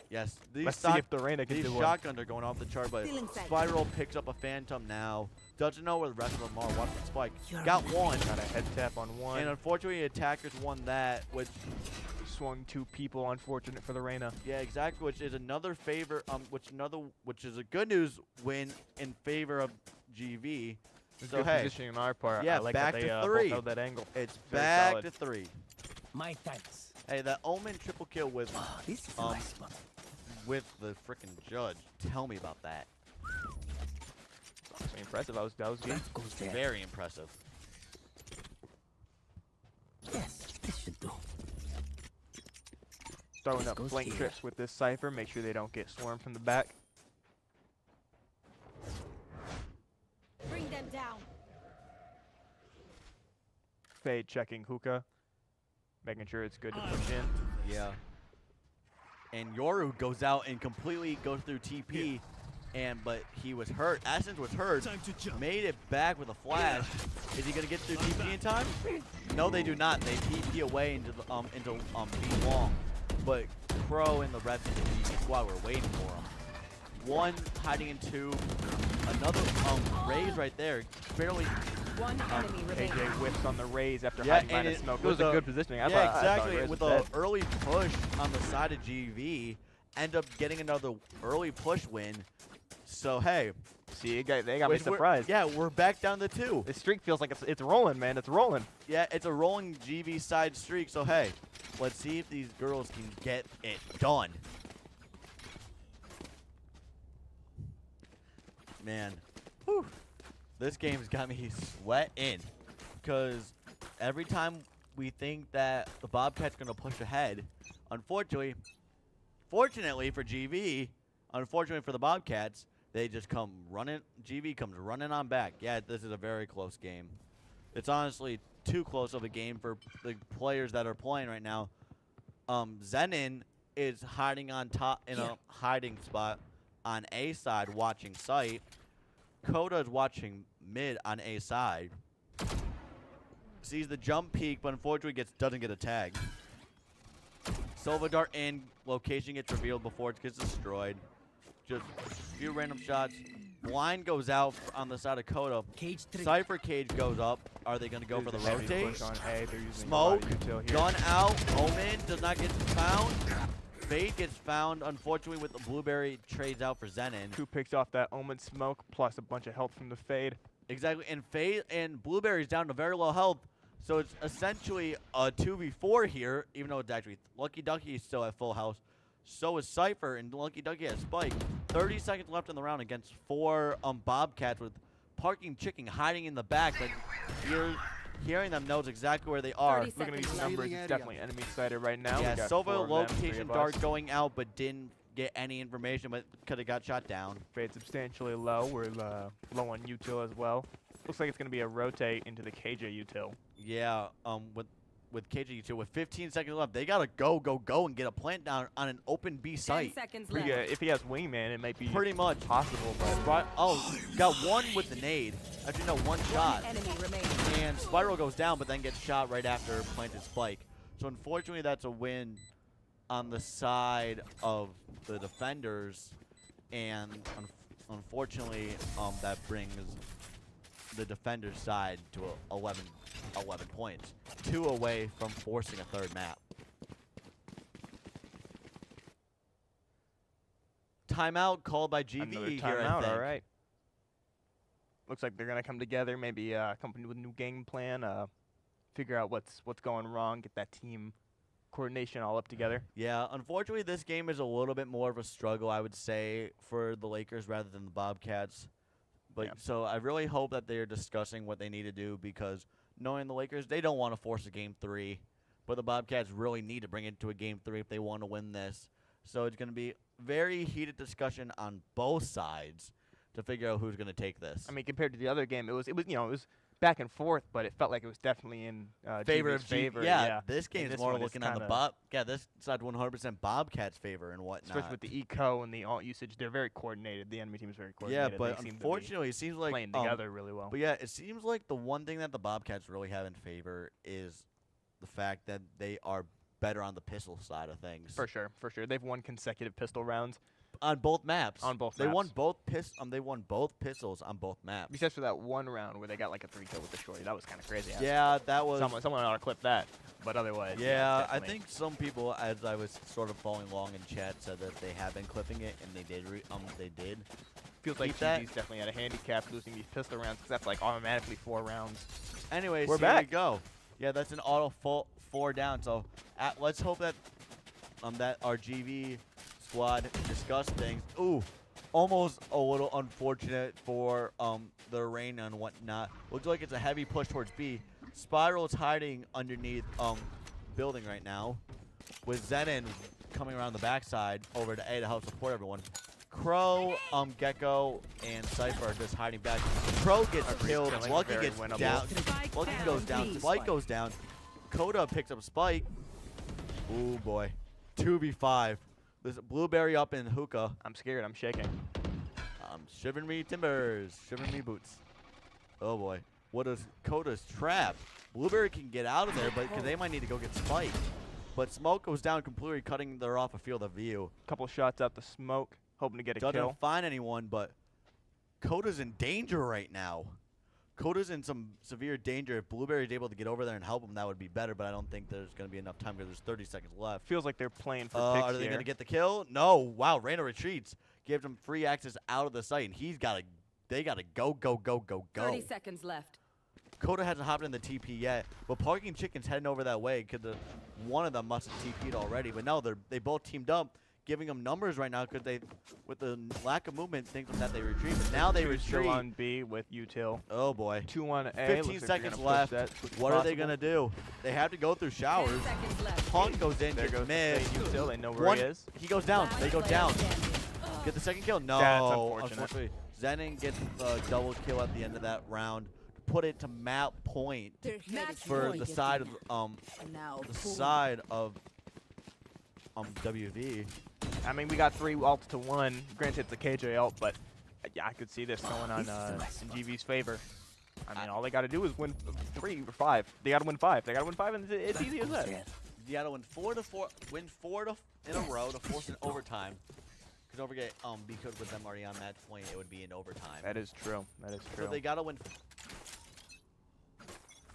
Yes, Let's see if the Reyna can these do one. shotguns are going off the chart, but Feeling safe. Spiral picks up a Phantom now. Doesn't know where the rest of them are. Watch the spike. Got one. Got a head tap on one. And unfortunately, attackers won that, which Swung 2 people. Unfortunate for the Reyna. yeah, exactly, which is another favor. Which is a good news win in favor of GV. So Good hey, positioning on our part. yeah, I like back that they to both 3. held that angle. it's Very back solid. to 3. My thanks. Hey, that Omen triple kill with This is a Um, nice one. with the freaking judge. Tell me about that. That's impressive. That was good. That goes there. Very impressive. Yes, this should do. Throwing This up goes flank here. trips with this Cypher. Make sure they don't get swarmed from the back. Bring them down. Fade checking Hookah. Making sure it's good to push in. Yeah. And Yoru goes out and completely goes through TP, but he was hurt. Essence was hurt. Time to jump. Made it back with a flash. Is he gonna get through TP in time? No, they do not. They TP away into the B long. But Crow and the rest of the GV squad were waiting for him. One hiding in 2. Another Raze right there. Barely. One enemy remaining. AJ whiffs on the raise after Yeah, hiding behind and a it smoke. It was was a a- good positioning. I Yeah, thought exactly. Reyes With was an dead. early push on the side of GV, end up getting another early push win. So hey, See, they got me which we're- surprised. Yeah, we're back down to 2. This streak feels like it's rolling, man. It's rolling. Yeah, it's a rolling GV side streak. So hey, let's see if these girls can get it done. Man, whew. This game's got me sweating because every time we think that the Bobcat's gonna push ahead, fortunately for GV, unfortunately for the Bobcats, they just come running. GV comes running on back. Yeah, this is a very close game. It's honestly too close of a game for the players that are playing right now. Zenin is hiding on top in a hiding spot on A side, watching site. Coda is watching mid on A side. Sees the jump peak, but unfortunately doesn't get a tag. Silva Dart in, location gets revealed before it gets destroyed. Just a few random shots. Blind goes out on the side of Coda. Cage 3. Cypher Cage goes up. Are they going to go for the There's a heavy rotate? push on A. They're using a Smoke, lot of util here. gun out. Omen does not get found. Fade gets found, unfortunately, with the Blueberry trades out for Zenin. 2 picks off that Omen smoke, plus a bunch of health from the Fade. Exactly, and Fade and Blueberry's down to very low health, so it's essentially a 2v4 here, even though it's actually Lucky Ducky is still at full health. So is Cypher, and Lucky Ducky has Spike. 30 seconds left in the round against 4 Bobcats with Parking Chicken hiding in the back, but hearing them knows exactly where they are. 30 Looking at these seconds numbers, it's definitely enemy sided right now. We Yeah, got Silva 4 of them, 3 location of us. dart going out, but didn't get any information, but could have got shot down. Fade substantially low. We're low on util as well. Looks like it's going to be a rotate into the KJ util. Yeah, with KJ2 with 15 seconds left, they gotta go and get a plant down on an open B 10 site. seconds Yeah, left. if he has wingman, it might be Pretty much. possible, but Got one with the nade. Actually, no, one shot. One enemy remaining. And Spiral goes down, but then gets shot right after planted spike. So unfortunately, that's a win on the side of the defenders, and unfortunately, that brings the defenders' side to 11 points, 2 away from forcing a 3rd map. Timeout called by GVE another here, I timeout. think. All right. Looks like they're gonna come together. Maybe come up with a new game plan. Figure out what's going wrong. Get that team coordination all up together. Yeah, unfortunately, this game is a little bit more of a struggle, I would say, for the Lakers rather than the Bobcats. But Yeah. so I really hope that they're discussing what they need to do, because knowing the Lakers, they don't want to force a game 3, but the Bobcats really need to bring it to a game 3 if they want to win this. So it's going to be very heated discussion on both sides to figure out who's going to take this. I mean, compared to the other game, it was back and forth, but it felt like it was definitely in favor GV's of favor. Yeah, this And game's this more one is looking on the kinda- this side 100% Bobcats favor and whatnot. Especially with the eco and the alt usage, they're very coordinated. The enemy team is very Yeah, coordinated. but they seem to be unfortunately, it seems like playing together really well. But yeah, it seems like the one thing that the Bobcats really have in favor is the fact that they are better on the pistol side of things. For sure. They've won consecutive pistol rounds On both maps. on both They maps. won both They won both pistols on both maps. Except for that one round where they got like a 3-kill with the shorty. That was kind of crazy. Yeah, that was. Someone ought to clip that. But otherwise, Yeah, I definitely. think some people, as I was sort of following along in chat, said that they have been clipping it, and they did. They did. Feels like keep that. GV's definitely at a handicap losing these pistol rounds because that's like automatically 4 rounds. Anyways, We're here back. we go. Yeah, that's an auto full 4 down. So let's hope that that our GV squad discuss things. Ooh, almost a little unfortunate for the rain and whatnot. Looks like it's a heavy push towards B. Spiral's hiding underneath building right now, with Zenon coming around the backside over to A to help support everyone. Crow, Gecko, and Cypher are just hiding back. Crow gets killed. killing, Lucky very gets winnable. down. Spike Lucky down, goes down. B. Spike goes down. Coda picks up Spike. Ooh boy, 2v5. There's a Blueberry up in hookah. I'm scared. I'm shaking. Shivering me timbers, shivering me boots. Oh boy, what is Coda's trap? Blueberry can get out of there, but because they might need to go get Spike. But Smoke goes down completely, cutting their off a field of view. Couple shots out the smoke, hoping to get a Doesn't kill. find anyone, but Coda's in danger right now. Coda's in some severe danger. If Blueberry's able to get over there and help him, that would be better, but I don't think there's going to be enough time because there's 30 seconds left. Feels like they're playing for picks Are they here. going to get the kill? No. Wow, Reyna retreats. Gives him free access out of the site, and they got to go. 30 seconds left. Coda hasn't hopped in the TP yet, but Parking Chicken's heading over that way because one of them must have TP'd already. But no, they both teamed up, giving them numbers right now because with the lack of movement, thinking that they retreat. But now they Two retreat. still on B with util. Oh boy. 2 on A. 15 Looks like they're seconds gonna left. push that, which is What are they possible. gonna do? They have to go through 10 showers. seconds left. Punk goes in, There gets goes the missed. util. They know where One, he is. he goes down. They go Last down. player standing. Get the second kill? No. That's unfortunate. Unfortunately, Zenon gets the double kill at the end of that round. Put it to map point Match for point. the side of Now the side of WV. I mean, we got 3 ults to 1. Granted, it's a KJ ult, but yeah, I could see this going on in GV's favor. I mean, all they got to do is win 3 or 5. They got to win 5. They got to win 5, and it's easy as that. You gotta win 4 in a row to force an overtime. Because don't forget, because with them already on match point, it would be in overtime. That is true. That is true. So they gotta win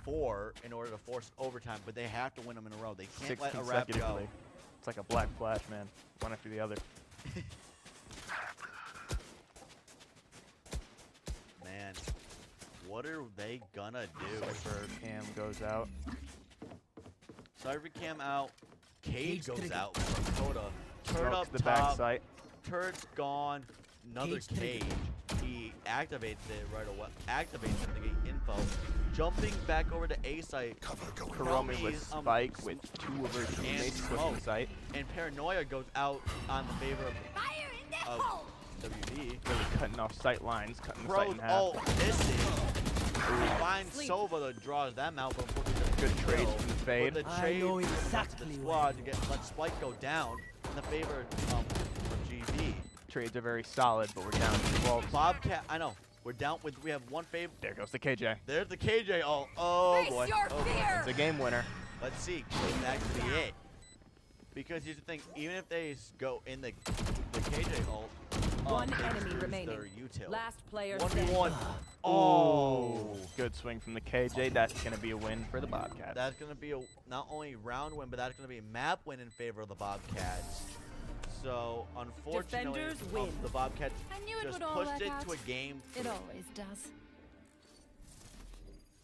4 in order to force overtime, but they have to win them in a row. They can't 6 let a rep go. consecutively. It's like a black flash, man. One after the other. Man, what are they gonna do? Cypher cam goes out. Cypher cam out. Cage Cage goes trigger. out from Coda. Turret Smokes up the back top. site. Turret's gone. Another Cage trigger. cage. He activates it right away. Activates it to get info. Jumping back over to A site. Karomi with Spike with 2 of her teammates pushing Smoke. the site. And Paranoia goes out on the favor Fire in the of hole. WV. Really cutting off sight lines, cutting the sight Crows in half. ult misses. Finds Sova that draws them out, but unfortunately Good doesn't trades kill. from the fade. But the I trade know for the rest of exactly the where squad to let Spike go down in the favor of GV. Trades are very solid, but we're down 12. Bobcat, I know. We have one favor. There goes the KJ. There's the KJ ult. Oh Face boy. your Oh, boy. fear. It's a game winner. Let's see. Could that be it? Because here's the thing. Even if they go in the KJ ult, One they enemy lose remaining. their util. Last player 1v1. standing. Oh. Good swing from the KJ. That's going to be a win for the Bobcats. That's going to be a not only round win, but that's going to be a map win in favor of the Bobcats. So, unfortunately, Defenders win. the Bobcats I knew it just would all pushed work it out. to a game. It always does.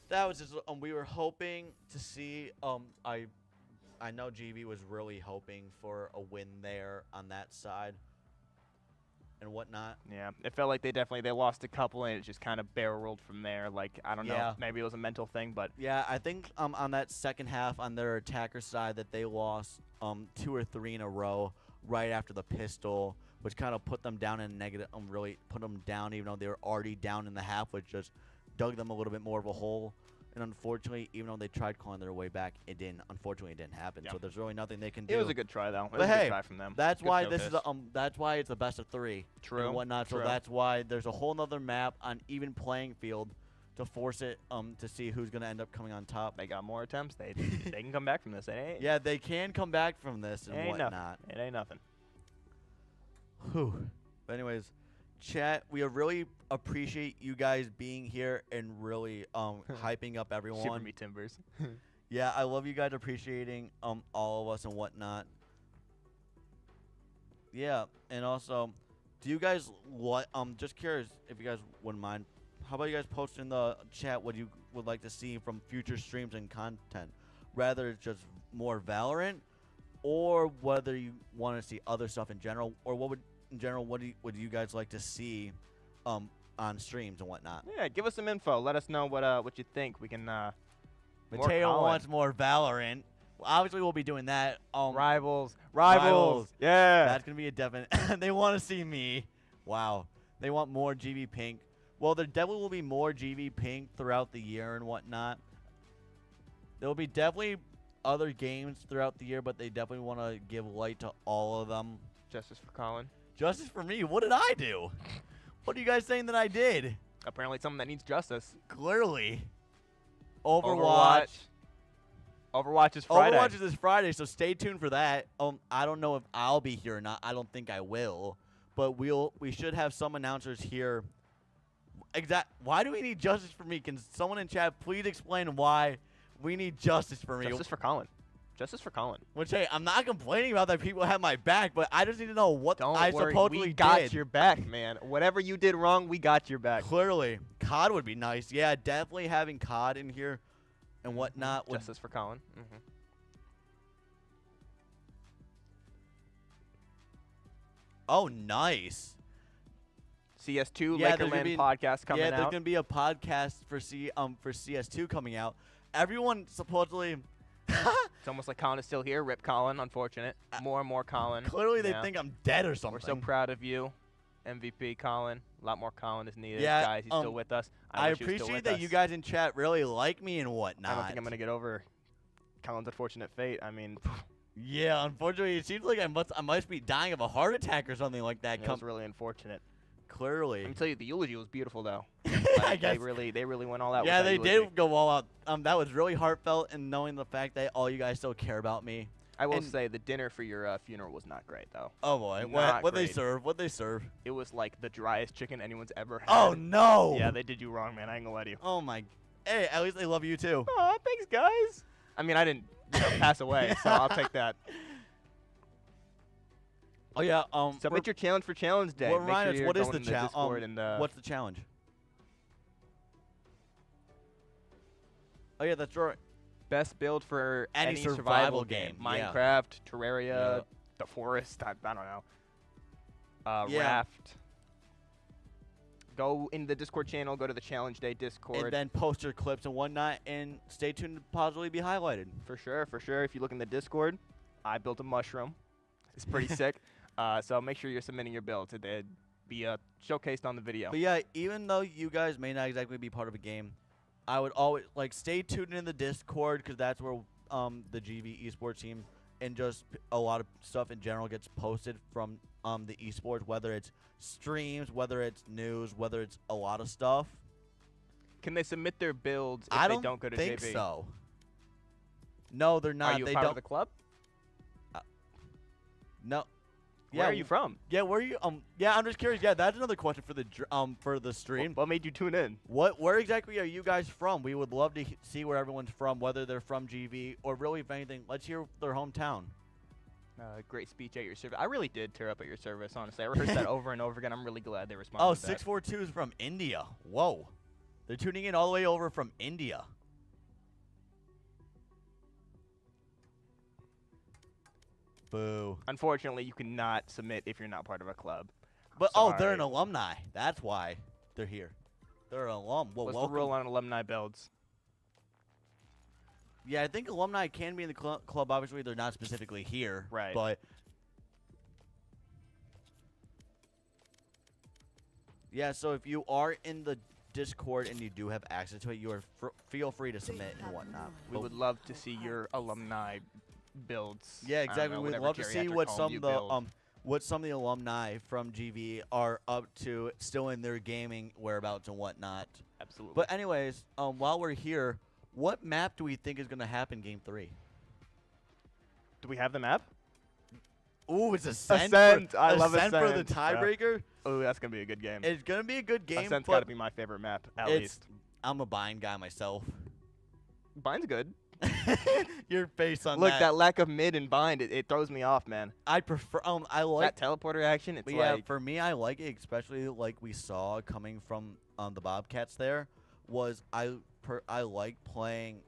That was just we were hoping to see I know GV was really hoping for a win there on that side and whatnot. Yeah, it felt like they lost a couple, and it just kind of barreled from there. Like, I don't know, Yeah. maybe it was a mental thing, but Yeah, I think on that second half on their attacker side that they lost 2 or 3 in a row right after the pistol, which kind of put them down in negative. Really put them down, even though they were already down in the half, which just dug them a little bit more of a hole. And unfortunately, even though they tried calling their way back, unfortunately, it didn't happen. Yeah. So there's really nothing they can do. it was a good try, though. It But was a hey, good try from them. That's Good why this is showcase. that's why it's a best of 3 True, and whatnot. So true. that's why there's a whole nother map on even playing field to force it to see who's gonna end up coming on top. They got more attempts. They can come back from this. It ain't, Yeah, they can come back from this and ain't whatnot. nothing. It ain't nothing. Whew. But anyways, chat, we really appreciate you guys being here and really hyping up Super everyone. me timbers. Yeah, I love you guys appreciating all of us and whatnot. Yeah, and also, do you guys just curious if you guys wouldn't mind, how about you guys post in the chat what you would like to see from future streams and content? Rather it's just more Valorant, or whether you want to see other stuff in general, or what would you guys like to see on streams and whatnot? Yeah, give us some info. Let us know what you think. We can. Mateo wants more Valorant. Well, obviously, we'll be doing that. Rivals. Rivals. Yeah. That's going to be a definite. They want to see me. Wow. They want more GV Pink. Well, there definitely will be more GV Pink throughout the year and whatnot. There will be definitely other games throughout the year, but they definitely want to give light to all of them. Justice for Colin. Justice for me? What did I do? What are you guys saying that I did? Apparently something that needs justice. Clearly. Overwatch. Overwatch is Friday. Overwatch is this Friday, so stay tuned for that. I don't know if I'll be here or not. I don't think I will, but we should have some announcers here. Why do we need justice for me? Can someone in chat please explain why we need justice for me? Justice for Colin. Justice for Colin. Which, hey, I'm not complaining about that people have my back, but I just need to know what I supposedly we got did. your back, man. Whatever you did wrong, we got your back. Clearly, COD would be nice. Yeah, definitely having COD in here and whatnot. Justice for Colin. Oh, nice. CS2 Yeah, Lakerland podcast coming yeah, out. there's gonna be a podcast for CS2 coming out. Everyone supposedly. It's almost like Colin is still here. Rip Colin, unfortunate. More and more Colin. Clearly, they think I'm dead or something. We're so proud of you, MVP Colin. A lot more Colin is needed, Yeah, guys. He's still with us. I wish he was still appreciate with that us. you guys in chat really like me and whatnot. I don't think I'm gonna get over Colin's unfortunate fate. I mean, Yeah, unfortunately, it seems like I must be dying of a heart attack or something like that. it was really unfortunate. Clearly. Let me tell you, the eulogy was beautiful, though. I guess. They really went all out. Yeah, with that they eulogy. did go all out. That was really heartfelt, and knowing the fact that all you guys still care about me. I will and- say the dinner for your funeral was not great, though. Oh boy, Not what they great. serve? What they serve? It was like the driest chicken anyone's ever had. Oh no! Yeah, they did you wrong, man. I ain't gonna lie to you. Oh my. Hey, at least they love you too. Aw, thanks, guys. I mean, I didn't pass away, so I'll take that. Oh yeah. Submit your challenge for Challenge Day. What Make remind sure us, you're what is going the in challenge? Discord and, What's the challenge? Oh yeah, that's right. best build for Any survival survival game. game, yeah. Minecraft, Terraria, Yeah. the forest. I don't know. Yeah. Raft. Go in the Discord channel. Go to the Challenge Day Discord. And then post your clips and whatnot, and stay tuned to possibly be highlighted. For sure, for sure. If you look in the Discord, I built a mushroom. It's pretty sick. So make sure you're submitting your builds. It'd be showcased on the video. But yeah, even though you guys may not exactly be part of a game, I would always stay tuned in the Discord, because that's where the GV esports team and just a lot of stuff in general gets posted from the esports, whether it's streams, whether it's news, whether it's a lot of stuff. Can they submit their builds if I they don't go to think JV? so. No, they're not. Are you a they part don't. of the club? No. Where are you from? Yeah, where are you? Yeah, I'm just curious. Yeah, that's another question for the stream. What made you tune in? Where exactly are you guys from? We would love to see where everyone's from, whether they're from GV or really, if anything, let's hear their hometown. Great speech at your service. I really did tear up at your service, honestly. I rehearsed that over and over again. I'm really glad they responded. Oh, to that. 642 is from India. Whoa. They're tuning in all the way over from India. Boo. Unfortunately, you cannot submit if you're not part of a club. But Sorry. they're an alumni. That's why they're here. They're an alum. Well, What's welcome. the rule on alumni builds? Yeah, I think alumni can be in the club. Obviously, they're not specifically here. Right. But yeah, so if you are in the Discord and you do have access to it, you are feel free to submit and whatnot. We would love to see your alumni builds. Yeah, I don't exactly. know, We'd whatever love to see geriatric what home some you of the build. what some of the alumni from GV are up to, still in their gaming whereabouts and whatnot. Absolutely. But anyways, while we're here, what map do we think is going to happen Game 3? Do we have the map? Ooh, it's Ascent. I love Ascent for the Ascent, yeah. tiebreaker. Oh, that's gonna be a good game. It's going to be a good game. Ascent's but got to be my favorite map, at least. I'm a Bind guy myself. Bind's good. Your face on Look, that. that lack of mid and bind, it throws me off, man. I prefer. I like. That teleporter action, it's But yeah, like. for me, I like it, especially like we saw coming from the Bobcats. There was I like playing.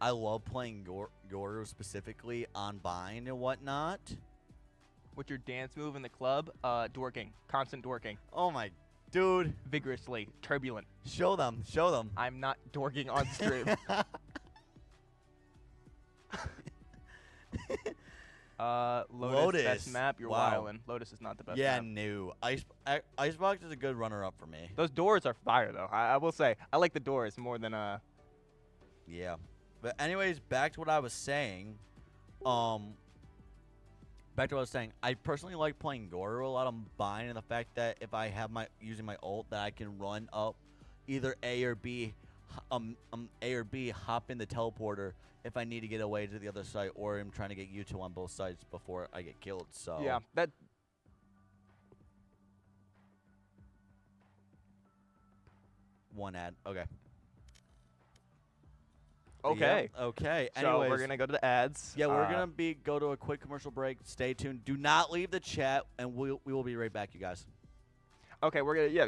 I love playing Yoru specifically on Bind and whatnot. What's your dance move in the club? Dorking. Constant dorking. Oh my, dude! Vigorously. Turbulent. Show them. Show them. I'm not dorking on stream. Lotus, best map. You're wow. wildin'. Lotus is not the best Yeah, map. no. Icebox is a good runner-up for me. Those doors are fire, though. I will say. I like the doors more than Yeah. But anyways, back to what I was saying. Back to what I was saying. I personally like playing Yoru a lot on Bind, and the fact that if I have using my ult, that I can run up either A or B, hop in the teleporter if I need to get away to the other side, or I'm trying to get U2 on both sides before I get killed. So Yeah, that. one ad. Okay. Okay. Yeah, okay. So Anyways, we're gonna go to the ads. Yeah, we're gonna go to a quick commercial break. Stay tuned. Do not leave the chat, and we will be right back, you guys. Okay, we're gonna yeah.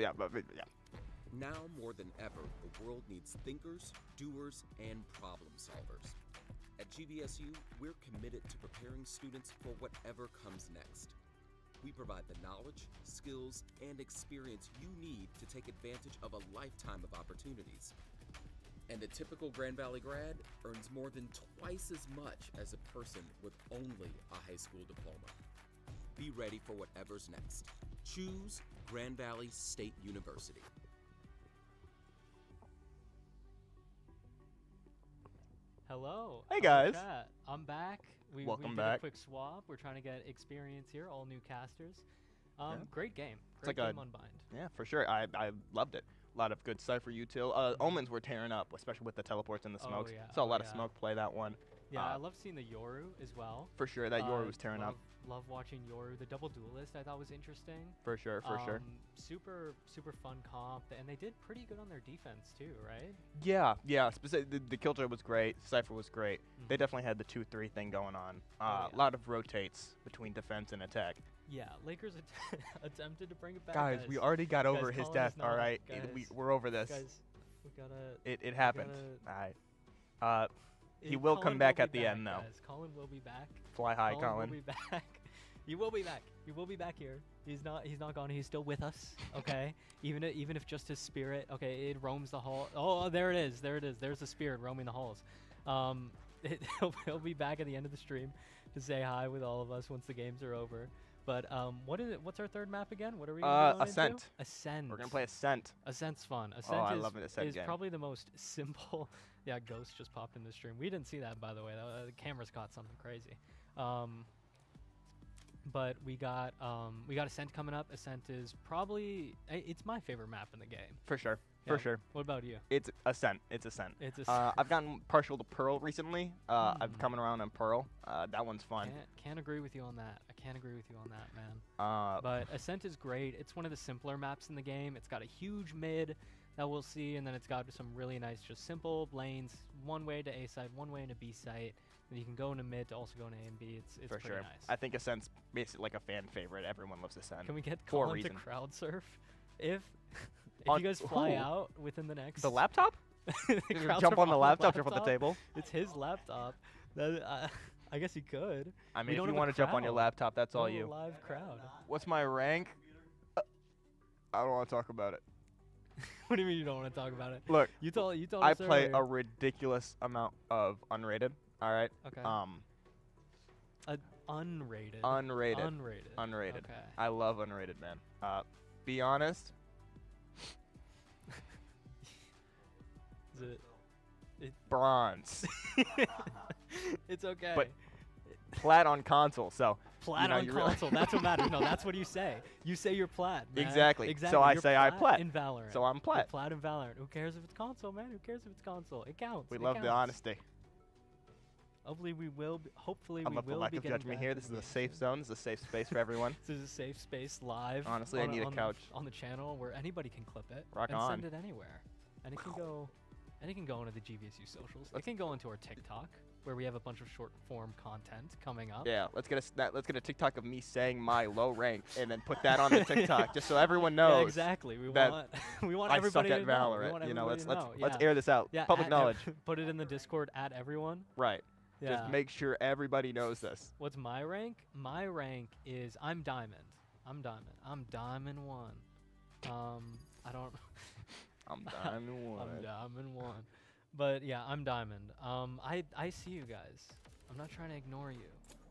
Now more than ever, the world needs thinkers, doers, and problem solvers. At GVSU, we're committed to preparing students for whatever comes next. We provide the knowledge, skills, and experience you need to take advantage of a lifetime of opportunities. And a typical Grand Valley grad earns more than twice as much as a person with only a high school diploma. Be ready for whatever's next. Choose Grand Valley State University. Hello. Hey, Hello, guys. chat. I'm back. Welcome we did back. a quick swap. We're trying to get experience here, all new casters. Yeah. Great game. It's Great like game on Bind. Yeah, for sure. I loved it. A lot of good Cypher util. Omens were tearing up, especially with the teleports and the Oh, smokes. yeah. Saw a Oh, lot of yeah. smoke play that one. Yeah, I love seeing the Yoru as well. For sure, that Yoru was tearing up. Love watching Yoru. The double duelist I thought was interesting. For sure, for sure. Super fun comp, and they did pretty good on their defense too, right? Yeah. The Killjoy was great. Cypher was great. They definitely had the 2-3 thing going on. yeah. A lot of rotates between defense and attack. Yeah, Lakers attempted to bring it back. Guys, we already got over his Colin death. is All not- right, guys, we're over this. Guys, we gotta. It happened. gotta- All right. He will Colin come back be at the end, though. Guys. Colin will be back. Fly high, Will Colin. be back. He will be back. He will be back here. He's not gone. He's still with us. Okay. even if just his spirit. Okay. It roams the hall. Oh, there it is. There it is. There's the spirit roaming the halls. He'll be back at the end of the stream to say hi with all of us once the games are over. But what is it? What's our third map again? What are we gonna be going Ascent. into? Ascent. We're gonna play Ascent. Ascent's fun. Ascent I is, love an Ascent is game. probably the most simple. Yeah, Ghost just popped in the stream. We didn't see that, by the way. The camera's caught something crazy. But we got Ascent coming up. Ascent is probably it's my favorite map in the game. For sure. Yeah. For sure. What about you? It's Ascent. It's Ascent. It's Ascent. I've gotten partial to Pearl recently. I'm coming around on Pearl. That one's fun. Can't agree with you on that. I can't agree with you on that, man. But Ascent is great. It's one of the simpler maps in the game. It's got a huge mid that we'll see, and then it's got some really nice, just simple lanes. One way to A side, one way into B site. And you can go into mid to also go into A and B. It's For pretty sure. nice. I think Ascent's basically like a fan favorite. Everyone loves Ascent. Can we get for a Colin to reason. crowd surf? If On you guys fly who? out within the next The laptop? the crowd Jump surf on the laptop, jump off the table? It's his laptop. I guess you could. I We mean, if don't you have a want to jump on your crowd. laptop, that's We all don't have you. a live crowd. What's my rank? I don't want to talk about it. What do you mean you don't want to talk about it? Look, You told I us play earlier. a ridiculous amount of unrated. All right. Okay. Unrated. Unrated. Unrated. Unrated. Okay. I love unrated, man. Be honest. Is it? Bronze. It's okay. But plat on console. So Plat on you really- console. That's what matters. No, that's what you say. You say you're plat, man. Exactly. Exactly. So I You're say I plat. in Valorant. So I'm You're plat. plat in Valorant. Who cares if it's console, man? Who cares if it's console? It counts. We It love the counts. honesty. Hopefully we will. Hopefully I we love the will lack be of getting judgment back here. to This is the a game safe soon. zone. This is a safe space for everyone. This is a safe space live. Honestly, I need a couch. on the channel where anybody can clip it Rock and on. send it anywhere, and it can go, into the GVSU socials. It can go into our TikTok where we have a bunch of short form content coming up. Yeah, let's get a TikTok of me saying my low rank and then put that on the TikTok just so everyone knows. Yeah, exactly. We that want we want I everybody suck at to know. We Valorant. want You know, everybody let's to know. let's Yeah. air this out. Yeah, Public knowledge. Put it in the Discord at everyone. Right. Yeah. Just make sure everybody knows this. What's my rank? My rank is I'm diamond. I'm diamond 1. I don't. I'm diamond 1. I'm diamond 1. But yeah, I'm diamond. I see you guys. I'm not trying to ignore you.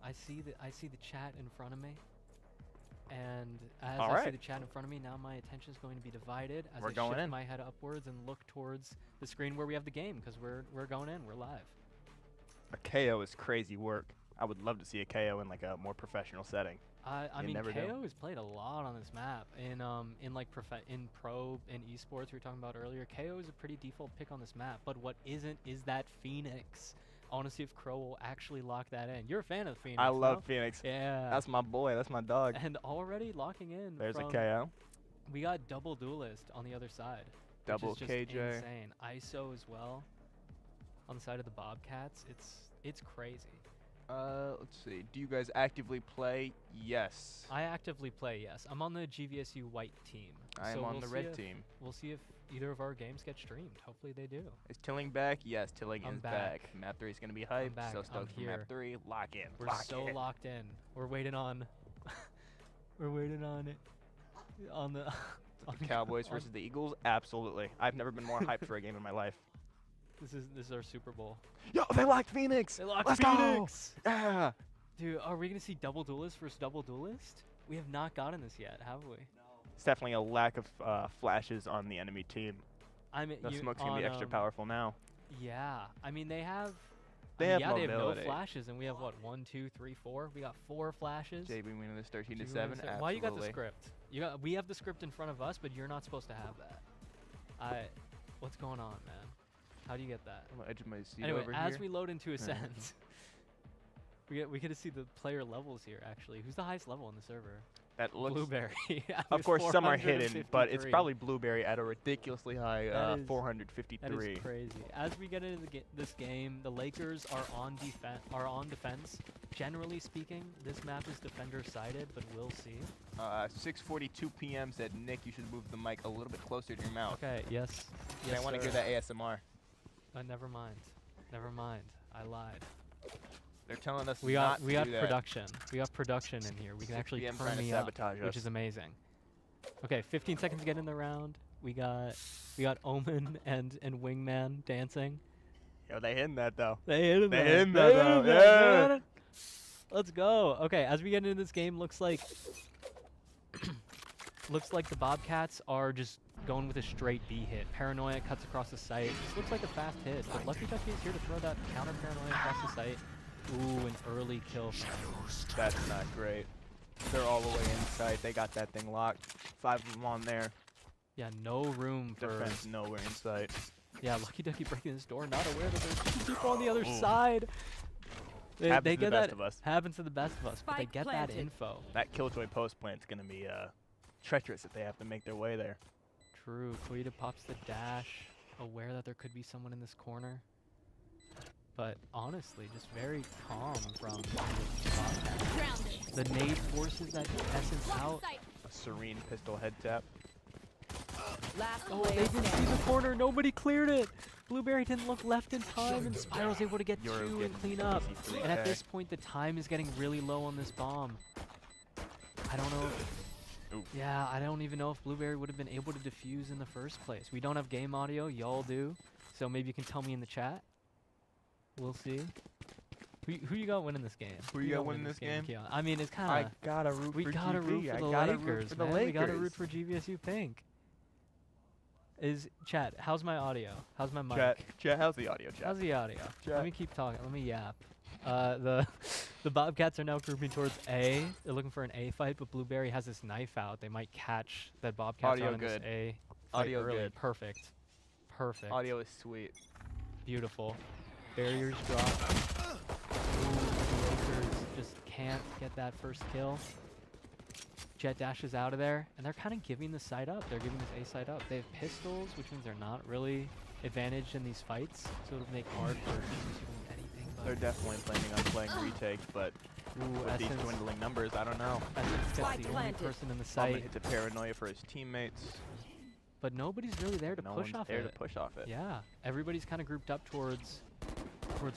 I see the chat in front of me. And as All I see right. the chat in front of me, now my attention is going to be divided as We're I going shift in. my head upwards and look towards the screen where we have the game because we're going in. We're live. A KO is crazy work. I would love to see a KO in like a more professional setting. I You mean, never do. KO has played a lot on this map. In pro in esports we were talking about earlier, KO is a pretty default pick on this map. But what isn't is that Phoenix. I want to see if Crow will actually lock that in. You're a fan of Phoenix. I love no? Phoenix. Yeah. That's my boy. That's my dog. And already locking in. There's a from- KO. We got double duelist on the other side. Double which is just KJ. insane. ISO as well. On the side of the Bobcats, it's crazy. Let's see. Do you guys actively play? Yes. I actively play, yes. I'm on the GVSU white team. I am so on we'll the see red if- team. We'll see if either of our games get streamed. Hopefully they do. Is Tilling back? Yes, Tilling I'm is back. back. Map 3 is going to be hyped. back. So I'm stoked for here. Map 3. Lock in. We're Lock so in. locked in. We're waiting on. We're waiting on it. On the. on The Cowboys versus the Eagles? Absolutely. I've never been more hyped for a game in my life. This is our Super Bowl. Yo, they locked Phoenix! They locked Let's Phoenix! go! Yeah! Dude, are we gonna see double duelist versus double duelist? We have not gotten this yet, have we? It's definitely a lack of flashes on the enemy team. I mean, The smoke's going to be extra on, powerful now. Yeah, I mean they have. They I mean, have yeah, they have no mobility. flashes, and we have what 1, 2, 3, 4. We got 4 flashes. JB winning this 13 to JB 7. wins it. Absolutely. Why you got the script? We have the script in front of us, but you're not supposed to have that. What's going on, man? How do you get that? On the edge of my seat Anyway, over as here. we load into Ascent, we get to see the player levels here. Actually, who's the highest level on the server? That looks. Blueberry. Of course, some are hidden, but it's 453. probably Blueberry at a ridiculously high That is- 453. That is crazy. As we get into this game, the Lakers are on defense. Generally speaking, this map is defender-sided, but we'll see. 6:42 p.m. said Nick, you should move the mic a little bit closer to your mouth. Okay. Yes. I want to hear that ASMR. Never mind. Never mind. I lied. They're telling us We not got to do that. production. We got production in here. We can 6 actually PM turn trying to me up, sabotage which us. is amazing. Okay, 15 seconds to get in the round. We got Omen and Wingman dancing. Yo, they hitting that though. They hit him. They man. hit him They though, hit him, yeah. man. Let's go. Okay, as we get into this game, looks like the Bobcats are just going with a straight B hit. Paranoia cuts across the site. This looks like a fast hit, but Lucky Ducky is here to throw that counter Paranoia across the site. Ooh, an early kill. That's not great. They're all the way inside. They got that thing locked. 5 of them on there. Yeah, no room for. Defense nowhere in sight. Yeah, Lucky Ducky breaking this door, not aware that there's 2 people on the other side. They Happens to get the that. best of us. Happens to the best of us, but they Spike get planted. that info. That Killjoy post plant's gonna be treacherous if they have to make their way there. True. Koida pops the dash, aware that there could be someone in this corner. But honestly, just very calm from the Bobcats. The nade forces that essence out. A serene pistol head tap. Last Oh, player they didn't see standing. the corner. Nobody cleared it. Blueberry didn't look left in time, and Spiral's able to get You're 2 and getting clean up. easy And at 3K. this point, the time is getting really low on this bomb. I don't know. Oof. Yeah, I don't even know if Blueberry would have been able to defuse in the first place. We don't have game audio. Y'all do. So maybe you can tell me in the chat. We'll see. Who you got winning this game? Who you got winning this game? Keon? I mean, it's I kind of. gotta root We for gotta GV. root for I the gotta Lakers, root for the man. Lakers. We gotta root for GVSU Pink. Chat, how's my audio? How's my mic? Chat, how's the audio, chat? How's the audio? Chat. Let me keep talking. Let me yap. The Bobcats are now grouping towards A. They're looking for an A fight, but Blueberry has this knife out. They might catch that Bobcats Audio on in this good. A fight Audio early. good. Perfect. Perfect. Audio is sweet. Beautiful. Barriers drop. Ooh, the Lakers just can't get that first kill. Jet dashes out of there, and they're kind of giving the side up. They're giving this A side up. They have pistols, which means they're not really advantaged in these fights, so it'll make hard for GVSU to win anything. But They're definitely planning on playing retake, but with these dwindling numbers, I don't know. Essence gets Spike the only planted. person in the Bowman site, hits a paranoia for his teammates. but nobody's really there to No push one's off there it. to push off it. Yeah, everybody's kind of grouped up towards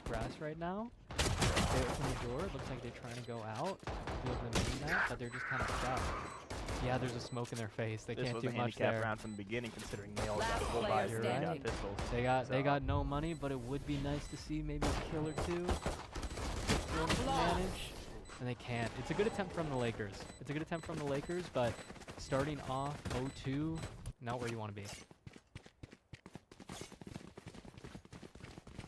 grass right now. They open the door. It looks like they're trying to go out. Feel them doing that, but they're just kind of stuck. Yeah, there's a smoke in their face. They This can't was do a much handicap there. round from the beginning, considering they all got Last full player bodies and they got standing. pistols. They So- got no money, but it would be nice to see maybe a kill or two. Still to manage, and they can't. It's a good attempt from the Lakers. It's a good attempt from the Lakers, but starting off 0-2, not where you want to be.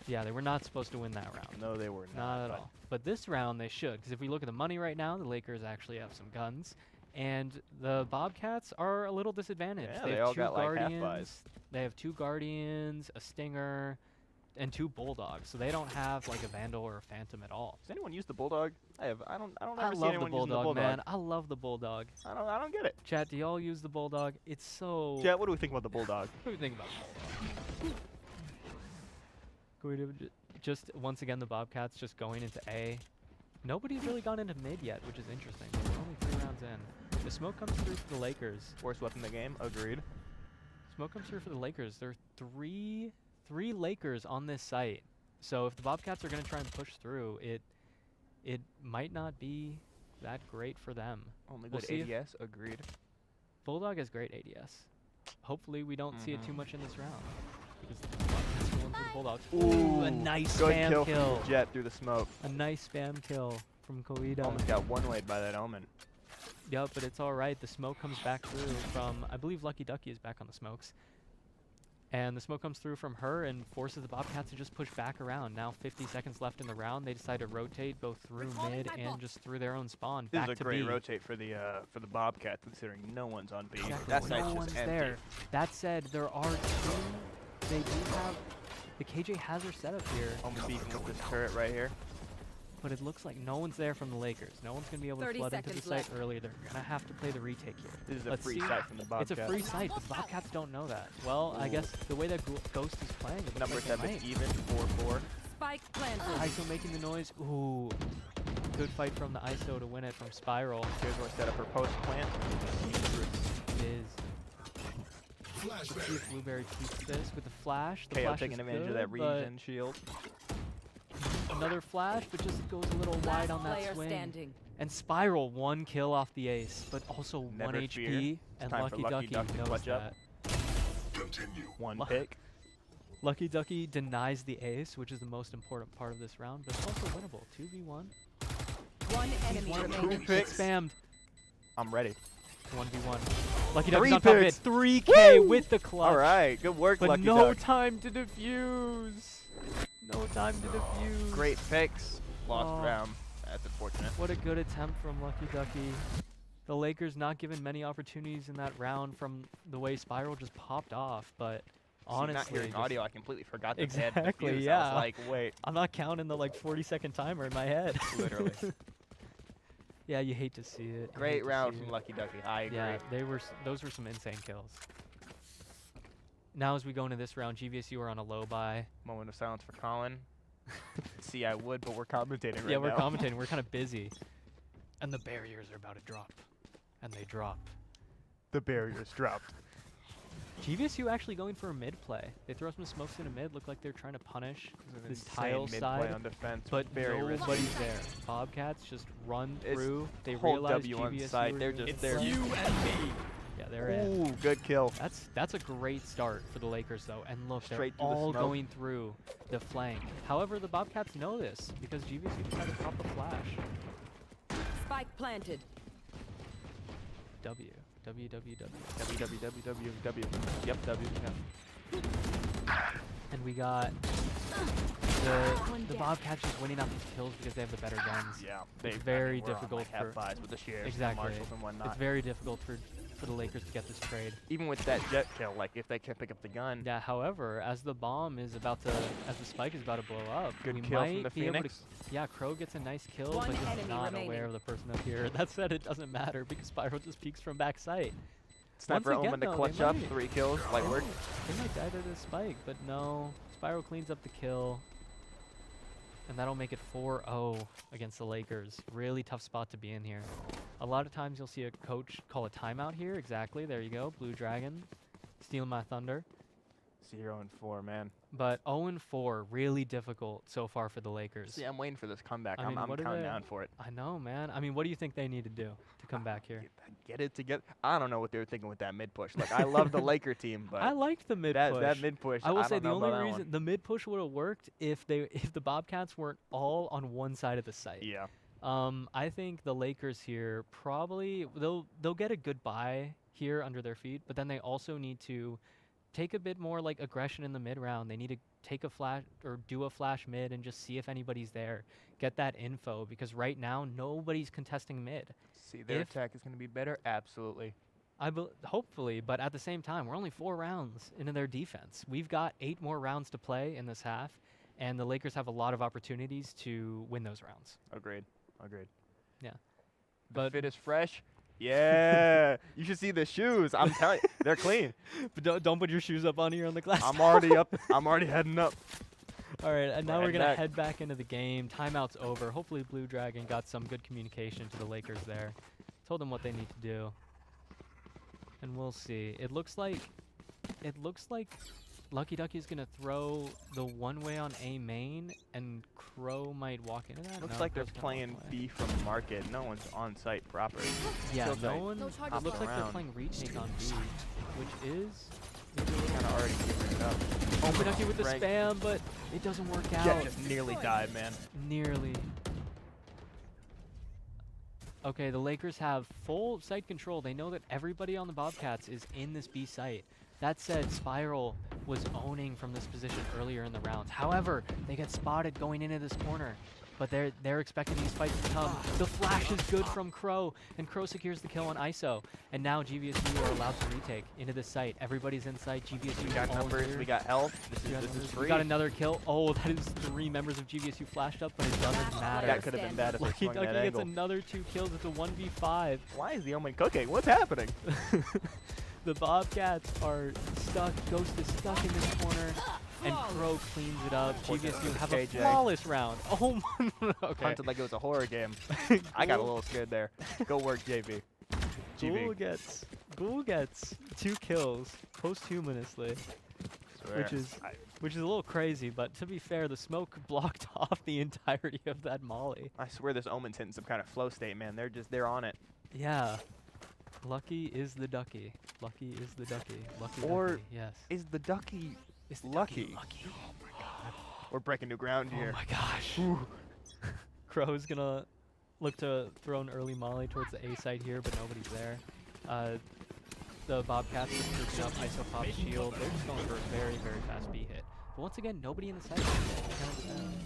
Yeah, they were not supposed to win that round. No, they were not. Not at but all. But this round they should, because if we look at the money right now, the Lakers actually have some guns, and the Bobcats are a little disadvantaged. Yeah, they they have all two got, like, half guardians. buys. They have 2 guardians, a stinger, and 2 bulldogs. So they don't have like a vandal or a phantom at all. Does anyone use the bulldog? I don't I ever see love the anyone using the bulldog, bulldog. man. I love the bulldog. I don't get it. Chat, do y'all use the bulldog? It's so. Jet, what do we think about the bulldog? What do you think about the bulldog? Going to just once again the Bobcats just going into A. Nobody's really gone into mid yet, which is interesting. We're only 3 rounds in. The smoke comes through for the Lakers. Worst weapon in the game. Agreed. Smoke comes through for the Lakers. There are three Lakers on this site. So if the Bobcats are going to try and push through, it might not be that great for them. Only We'll good see if- ADS. Agreed. Bulldog has great ADS. Hopefully we don't see it too much in this round. Because the Bobcats are going for the Bulldogs. Ooh, a nice Good spam kill kill. from the Jet through the smoke. A nice spam kill from Koida. Almost got one-wayed by that Omen. Yup, but it's all right. The smoke comes back through from, I believe Lucky Ducky is back on the smokes. And the smoke comes through from her and forces the Bobcats to just push back around. Now 50 seconds left in the round. They decide to rotate both through mid and just through their own spawn. This back is a to great B. rotate for the Bobcats, considering no one's on B. Exactly. That site's No just one's empty. there. That said, there are 2. They do have the KJ has her setup here, Almost beefing with this turret right here. but it looks like no one's there from the Lakers. No one's gonna be able to 30 flood into the seconds site left. early. They're gonna have to play the retake here. This is a Let's free see. site from the Bobcats. It's a free site, but the Bobcats don't know that. Well, I guess the way that Ghost is playing, it looks Number like they 7 might. even, 4-4. Spike planted. ISO making the noise. Ooh, good fight from the ISO to win it from Spiral. Here's where I set up her post plant. It is. Let's see if Blueberry keeps this with the flash. The KO flash taking is advantage good, of that but regen shield. another flash, but just goes a little wide Last on that player swing. standing. And Spiral 1 kill off the ace, but also 1 Never HP. fear. And time for Lucky Lucky Ducky Duck to knows clutch that. up. One Lu- pick. Lucky Ducky denies the ace, which is the most important part of this round, but it's also winnable. 2v1. One enemy One remaining. picks. spammed. I'm ready. 1v1. Lucky Three Ducky's on top of it. picks. 3K with the clutch. All right, good work, But Lucky no Duck. time to defuse. No time to defuse. Great picks. Lost Oh. round. That's unfortunate. What a good attempt from Lucky Ducky. The Lakers not given many opportunities in that round from the way Spiral just popped off, but honestly, not hearing just- audio, I completely forgot that they had Exactly, defuse. I yeah. was like, wait, I'm not counting the like 40-second timer in my head. literally. Yeah, you hate to see it. You hate Great to round see from it. Lucky Ducky. I agree. Yeah, those were some insane kills. Now as we go into this round, GVSU are on a low buy. Moment of silence for Colin. See, I would, but we're commentating right now. Yeah, we're commentating. We're kind of busy. And the barriers are about to drop. And they drop. The barriers dropped. GVSU actually going for a mid play. They throw some smokes in a mid, look like they're trying to punish this Insane tile mid-play side, on defense. but very risky. nobody's there. Bobcats just run It's through. They whole realize W on GVSU side. are They're doing just good there. play. You and me. Yeah, they're in. Ooh, good kill. That's a great start for the Lakers though. And look, Straight they're through the all smoke. going through the flank. However, the Bobcats know this because GVSU decided to pop the flash. Spike planted. W. WWW. WWWW. Yep, W. Yep. And we got The Bobcats just winning out these kills because they have the better guns. Yeah, It's very we're on, difficult like, for F5s with the shares, exactly. the marshals, and whatnot. It's very difficult for the Lakers to get this trade. Even with that jet kill, like if they can't pick up the gun. Yeah. However, as the spike is about to blow up, Good we kill might from the be able to. Phoenix. Yeah, Crow gets a nice kill, One but just enemy not remaining. aware of the person up here. That said, it doesn't matter because Spiral just peeks from back sight. Sniper Once again, Omen to though, clutch they up, might- 3 kills, light work. They might die to this spike, but no. Spiral cleans up the kill. And that'll make it 4-0 against the Lakers. Really tough spot to be in here. A lot of times you'll see a coach call a timeout here. Exactly. There you go. Blue Dragon. Stealing my thunder. 0-4, man. But 0-4, really difficult so far for the Lakers. See, I'm waiting for this comeback. I mean, I'm what do counting they- down for it. I know, man. I mean, what do you think they need to do to come back here? Get it together. I don't know what they were thinking with that mid push. Like, I love the Laker team, but I liked the mid that, push. that mid push. I will say don't the know only about that reason one. the mid push would have worked if the Bobcats weren't all on one side of the site. Yeah. I think the Lakers here probably they'll get a good buy here under their feet, but then they also need to take a bit more like aggression in the mid round. They need to take a flash or do a flash mid and just see if anybody's there. Get that info because right now nobody's contesting mid. See, their if- attack is going to be better. Absolutely. Hopefully, but at the same time, we're only 4 rounds into their defense. We've got 8 more rounds to play in this half, and the Lakers have a lot of opportunities to win those rounds. Agreed. Agreed. Yeah. The But fit is fresh. Yeah. You should see the shoes. I'm telling you, they're clean. but don't put your shoes up on here on the glass. I'm already up. I'm already heading up. All right, and now We're we're heading gonna back. head back into the game. Timeout's over. Hopefully, Blue Dragon got some good communication to the Lakers there. Told them what they need to do, and we'll see. It looks like Lucky Ducky's gonna throw the one way on A main, and Crow might walk into that. Looks No, like they're Crow's gonna walk playing away. B from market. No one's on site proper. Yeah, Still no tight. one. No It targets looks like they're around. playing retake on B, which is Kind of already giving it up. Lucky Ducky with the Frank. spam, but it doesn't work out. Jet just nearly died, man. Nearly. Okay, the Lakers have full site control. They know that everybody on the Bobcats is in this B site. That said, Spiral was owning from this position earlier in the rounds. However, they get spotted going into this corner. But they're expecting these fights to come. The flash is good from Crow, and Crow secures the kill on ISO. And now GVSU are allowed to retake into the site. Everybody's in sight. GVSU We got all numbers. here. We got health. This We got is numbers. free. We got another kill. Oh, that is 3 members of GVSU flashed up, but it doesn't matter. That could have been bad if they Lucky swung Ducky that gets angle. another 2 kills. It's a 1v5. Why is the Omen cooking? What's happening? The Bobcats are stuck. Ghost is stuck in this corner, and Crow cleans it up. GVSU have a KJ. flawless round. Oh my. Okay. Hunted like it was a horror game. I got a little scared there. Go work, JV. Ghoul GV. gets 2 kills posthumously, Swear. which is a little crazy. But to be fair, the smoke blocked off the entirety of that molly. I swear this Omen's hitting some kind of flow state, man. They're on it. Yeah. Lucky is the ducky. Lucky is the ducky. Lucky Or ducky. Yes. Is the ducky Is the lucky? ducky lucky? Oh my god. We're breaking new ground here. Oh my gosh. Crow's gonna look to throw an early molly towards the A side here, but nobody's there. The Bobcats are picking up ISO Pop's shield. They're just going for a very, very fast B hit. But once again, nobody in the side.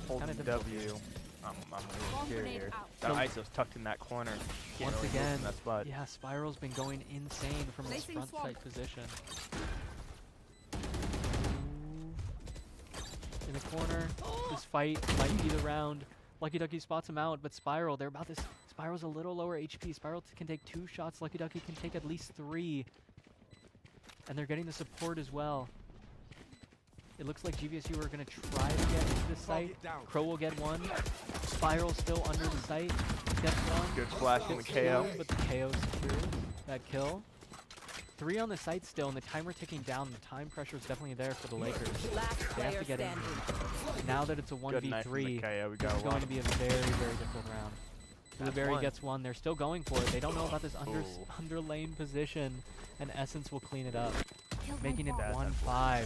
Holding Kind of difficult. W. I'm really scared here. So- That ISO's tucked in that corner. Can't Once really move again, from that spot. yeah, Spiral's been going insane from this Placing front swamp. side position. In the corner, this fight might be the round. Lucky Ducky spots him out, but Spiral, they're about this. Spiral's a little lower HP. Spiral can take 2 shots. Lucky Ducky can take at least 3. And they're getting the support as well. It looks like GVSU are going to try to get into the site. Crow will get 1. Spiral still under the site. Gets 1. Good splash from the Gets KO. 2, but the KO secures that kill. 3 on the site still, and the timer ticking down. The time pressure is definitely there for the Lakers. Last They have player to get in. standing. Now that it's a Good knife from the 1v3, KO. We this got is going one. to be a very, very difficult round. That's Blueberry one. gets 1. They're still going for it. They don't know about this Ooh. under lane position, and Essence will clean it up, making it That's 1-5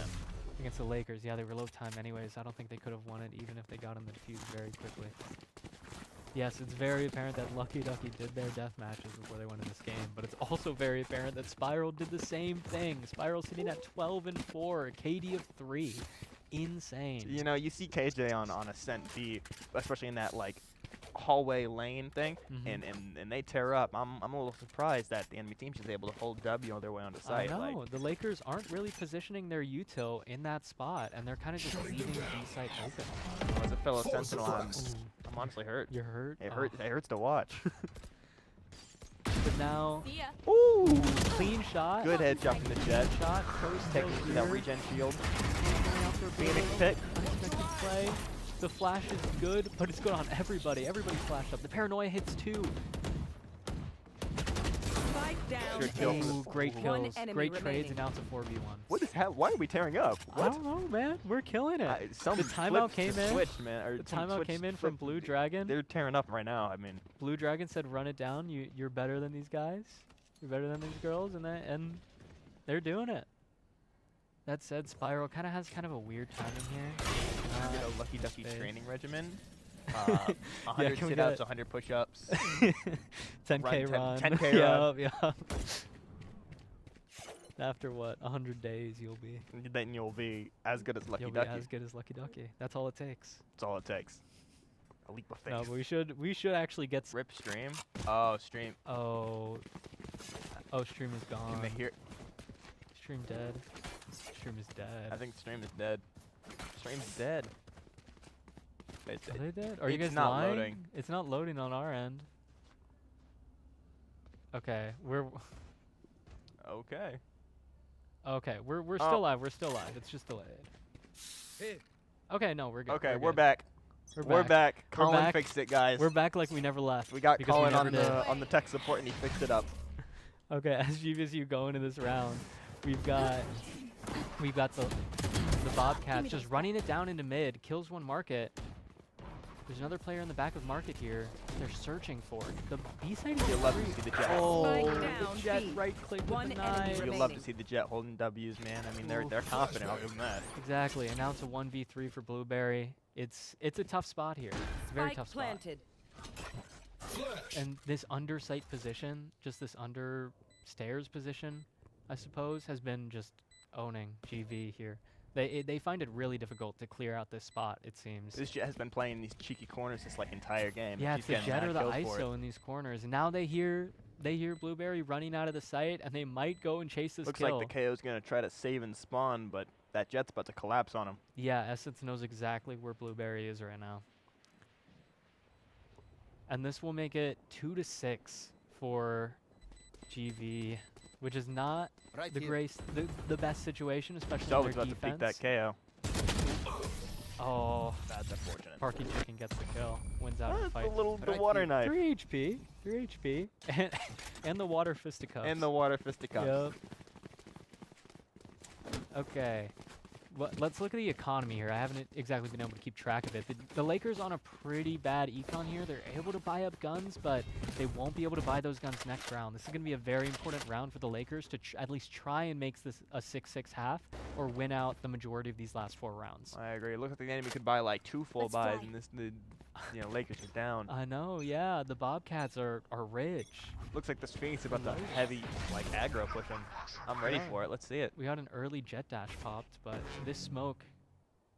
against the Lakers. Yeah, they were low time anyways. I don't think they could have won it even if they got on the defuse very quickly. Yes, it's very apparent that Lucky Ducky did their death matches before they went in this game, but it's also very apparent that Spiral did the same thing. Spiral sitting at 12-4, a KD of 3. insane. You know, you see KJ on Ascent B, especially in that like hallway lane thing, and they tear up. I'm a little surprised that the enemy team's just able to hold W on their way onto I site. know. Like, The Lakers aren't really positioning their util in that spot, and they're kind of just leaving B site open. as a fellow Sentinel, I'm honestly hurt. You're hurt? It hurts. It hurts to watch. But now, See ya. Ooh, clean shot. good headshot from the Jet. Shot, first Taking kill that here. regen shield. Going out for a Phoenix big pick. unexpected play. The flash is good, but it's good on everybody. Everybody's flashed up. The paranoia hits too. Spike down. Good kill. Ooh, great One kills, enemy great trades, remaining. and now it's a 4v1. What is happening? Why are we tearing up? I don't know, man. We're killing it. Some The timeout flips came to in. Switch, man. Or The some timeout switch came in flip- from Blue Dragon. They're tearing up right now. I mean, Blue Dragon said, "Run it down. You're better than these guys. You're better than these girls," and they're doing it. That said, Spiral kind of has kind of a weird timing here. get a Lucky Ducky space. training regimen. Yeah, 100 can we sit-ups, get- 100 push-ups. 10K run. 10K run. Yup. After what, 100 days, you'll be Then you'll be as good as Lucky you'll Ducky. be as good as Lucky Ducky. That's all it takes. That's all it takes. A leap of faith. No, but we should actually get. Rip stream. Oh, stream. Oh, stream is gone. You may hear. Stream dead. Stream is dead. I think stream is dead. Stream's dead. It's Are dead. they dead? Are you It's guys not lying? loading. It's not loading on our end. Okay, we're Oh. still live. We're still live. It's just delayed. Okay, no, we're good. Okay, we're we're good. back. We're back. We're Colin back. fixed it, guys. We're back like we never left. We got because Colin never on did. the tech support, and he fixed it up. Okay, as GVSU go into this round, we've got the Bobcats just running it down into mid, kills one market. There's another player in the back of market here. They're searching for it. The B side is You'll love to free. see the Jet. Oh, Spike the down Jet B. right click with One the enemy knife. You'll love to remaining. see the Jet holding W's, man. I mean, they're Oof. confident. I'll give them that. Exactly, and now it's a 1v3 for Blueberry. It's a tough spot here. It's a very Spike tough spot. planted. And this undersight position, just this under stairs position, I suppose, has been just owning GV here. They find it really difficult to clear out this spot, it seems. This Jet has been playing these cheeky corners this like entire game. Yeah, and it's she's the getting Jet or mad the kills for it. ISO in these corners. And now they hear Blueberry running out of the site, and they might go and chase this Looks kill. like the KO's gonna try to save and spawn, but that Jet's about to collapse on him. Yeah, Essence knows exactly where Blueberry is right now. And this will make it 2-6 for GV, which is not the best situation, especially So in was their about to peek defense. that KO. Oh, That's unfortunate. Parky Chicken gets the kill, wins out in the fight. The water knife. 3 HP, and the water fisticuffs. And the water fisticuffs. Yep. Okay. Well, let's look at the economy here. I haven't exactly been able to keep track of it. The Lakers on a pretty bad econ here. They're able to buy up guns, but they won't be able to buy those guns next round. This is going to be a very important round for the Lakers to at least try and make this a 6-6 half or win out the majority of these last 4 rounds. I agree. Looks like the enemy could buy like 2 full Let's buys, fly. and the Lakers are down. I know, yeah. The Bobcats are rich. Looks like this Phoenix is about to heavy like aggro push him. I'm ready Yeah. for it. Let's see it. We got an early jet dash popped, but this smoke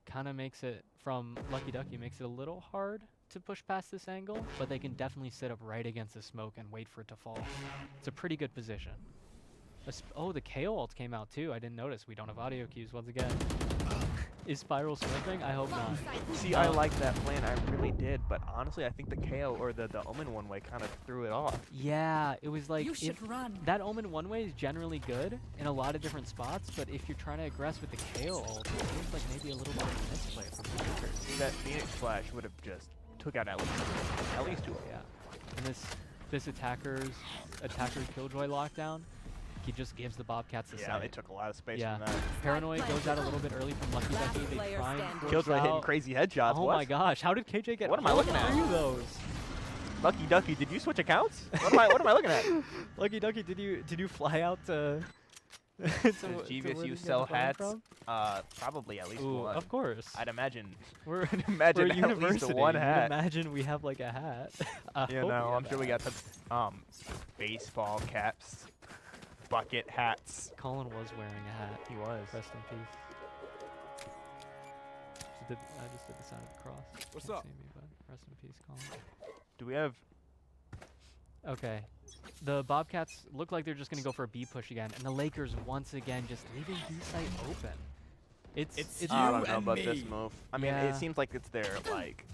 kind of makes it, from Lucky Ducky, makes it a little hard to push past this angle, but they can definitely sit up right against the smoke and wait for it to fall. It's a pretty good position. Oh, the KO ult came out too. I didn't notice. We don't have audio cues once again. Is Spiral smurfing? I hope not. See, I like that plan. I really did. But honestly, I think the KO or the Omen one way kind of threw it off. Yeah, it was like You should run. that Omen one way is generally good in a lot of different spots, but if you're trying to aggress with the KO ult, it seems like maybe a little bit of a misplay from the Lakers. That Phoenix flash would have just took out at least 2. Yeah, and this attacker's Killjoy lockdown, he just gives the Bobcats the Yeah, side. they took a lot of space Yeah. from that. Paranoid goes out a little bit early from Lucky Last Ducky. They player try and standing. force Killjoy hitting out. crazy headshots. Oh what? my gosh, how did KJ get What am I all looking at? 3 of those? Lucky Ducky, did you switch accounts? What am I looking at? Lucky Ducky, did you fly out to Does to where you GVSU get sell the phone hats? from? Probably at least Ooh, one. of course. I'd imagine. We're Imagine we're a at university. least one You'd hat. Imagine we have like a hat. I You hope know, we I'm have sure a we got hat. some baseball caps, bucket hats. Colin was wearing a hat. He was. Rest in peace. just did the sign of the cross. What's Can't up? see me, but rest in peace, Colin. Do we have? Okay. The Bobcats look like they're just going to go for a B push again, and the Lakers once again just leaving B site open. It's I don't know about this move. I mean, Yeah. it seems like it's their like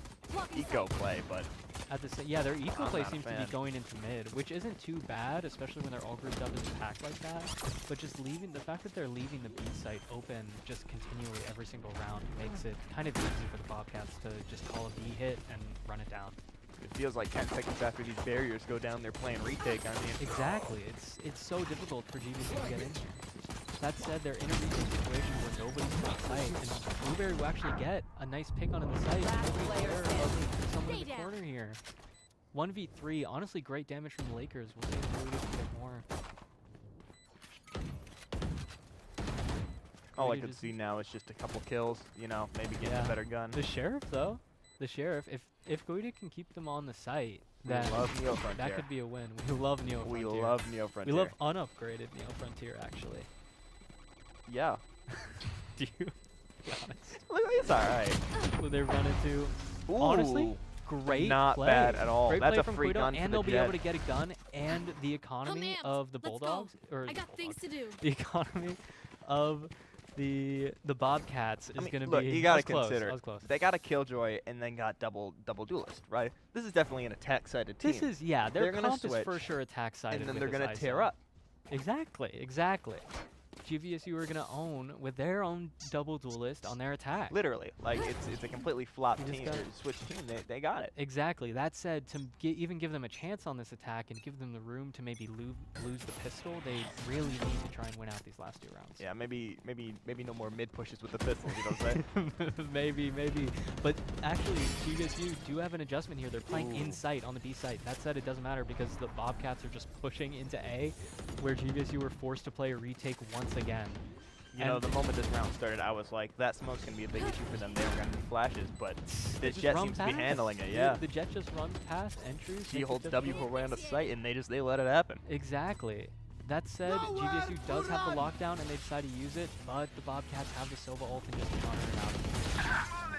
eco play, but at the yeah, their eco I'm play not a seems to be fan. going into mid, which isn't too bad, especially when they're all grouped up as a pack like that. But just leaving the fact that they're leaving the B site open just continually every single round makes it kind of easy for the Bobcats to just call a B hit and run it down. it feels like 10 seconds after these barriers go down, they're playing retake. I mean, Exactly. It's so difficult for GVSU to get in here. That said, they're in a recent situation where nobody's on site, and Blueberry will actually get a nice pick on in the site. Last Nobody's player aware standing. of someone in Stay the down. corner here. 1v3, honestly great damage from the Lakers. We'll see if Blueberry can get more. all I Brady can just- see now is just a couple kills. You know, maybe getting Yeah. a better gun. The Sheriff, though, the Sheriff, if Goita can keep them on the site, We then love Neo that Frontier. could be a win. We love Neo We Frontier. love Neo Frontier. We love unupgraded Neo Frontier, actually. Yeah. Do you? Be honest. Look, it's all right. Will they run into? Ooh, Honestly, great not play. bad at all. Great That's play a from free Guido, gun for and the they'll be Jet. able to get a gun, and the economy amped. of the Let's go. Bulldogs, or I got things to do. the economy of the Bobcats is I mean, going to look, be. you I gotta was close, consider I was close. they got a Killjoy and then got double duelist, right? This is definitely an attack-sided team. This is their They're gonna comp is for switch, sure attack sided, and then they're gonna tear up. Exactly. GVSU are going to own with their own double duelist on their attack. Literally, like it's a completely flop You just team, got- or switch team. They got it. Exactly. That said, to even give them a chance on this attack and give them the room to maybe lose the pistol, they really need to try and win out these last 2 rounds. Yeah, maybe no more mid pushes with the pistols. You know what I'm saying? maybe. But actually, GVSU do have an adjustment here. They're playing Ooh. in sight on the B site. That said, it doesn't matter because the Bobcats are just pushing into A, where GVSU were forced to play a retake once again. You know, And- the moment this round started, I was like, that smoke's gonna be a big issue for them. They don't got any flashes, but They the just Jet run seems to be past. handling it. The- Yeah, The Jet just runs past entries. she makes it holds W difficult. for way on the site, and they let it happen. Exactly. That said, GVSU does have the lockdown and they decide to use it, but the Bobcats have the Sova ult and just counter it out.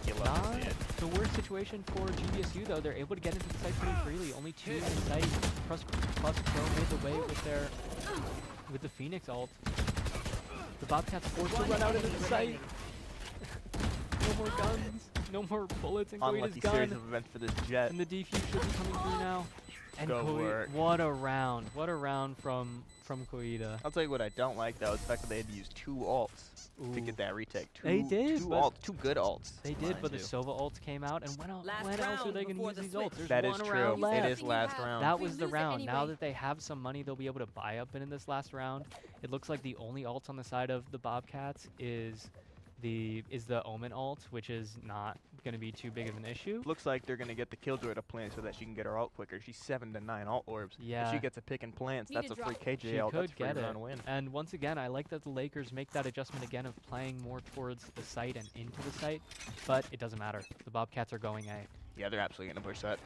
You love Not to see it. the worst situation for GVSU though. They're able to get into the site pretty freely. Only 2 in sight. Plus Pro made the way with the Phoenix ult. The Bobcats forced to run out into the site. No more guns. No more bullets in Koita's Unlucky series gun. of events for this Jet. And the defuse should be coming through now. And Go work. what a round. What a round from Koita. I'll tell you what I don't like though is the fact that they had to use 2 ults to Ooh. get that retake. They did, two but- ults, 2 good ults. They did, but the mind you. Sova ults came out, and when else Last are they round going to before use the these switch. ults? There's That is one true. round left. It is Everything you last have. round. That We was the lose it round. Now anyway. that they have some money, they'll be able to buy up in this last round. It looks like the only ult on the side of the Bobcats is the Omen ult, which is not going to be too big of an issue. Looks like they're gonna get the Killjoy to plant so that she can get her ult quicker. She's 7 to 9 ult orbs. If Yeah. she gets a pick and plants, Need that's to a free drop. KJ She ult. That's could a free get it. run win. And once again, I like that the Lakers make that adjustment again of playing more towards the site and into the site, but it doesn't matter. The Bobcats are going A. Yeah, they're absolutely gonna push that.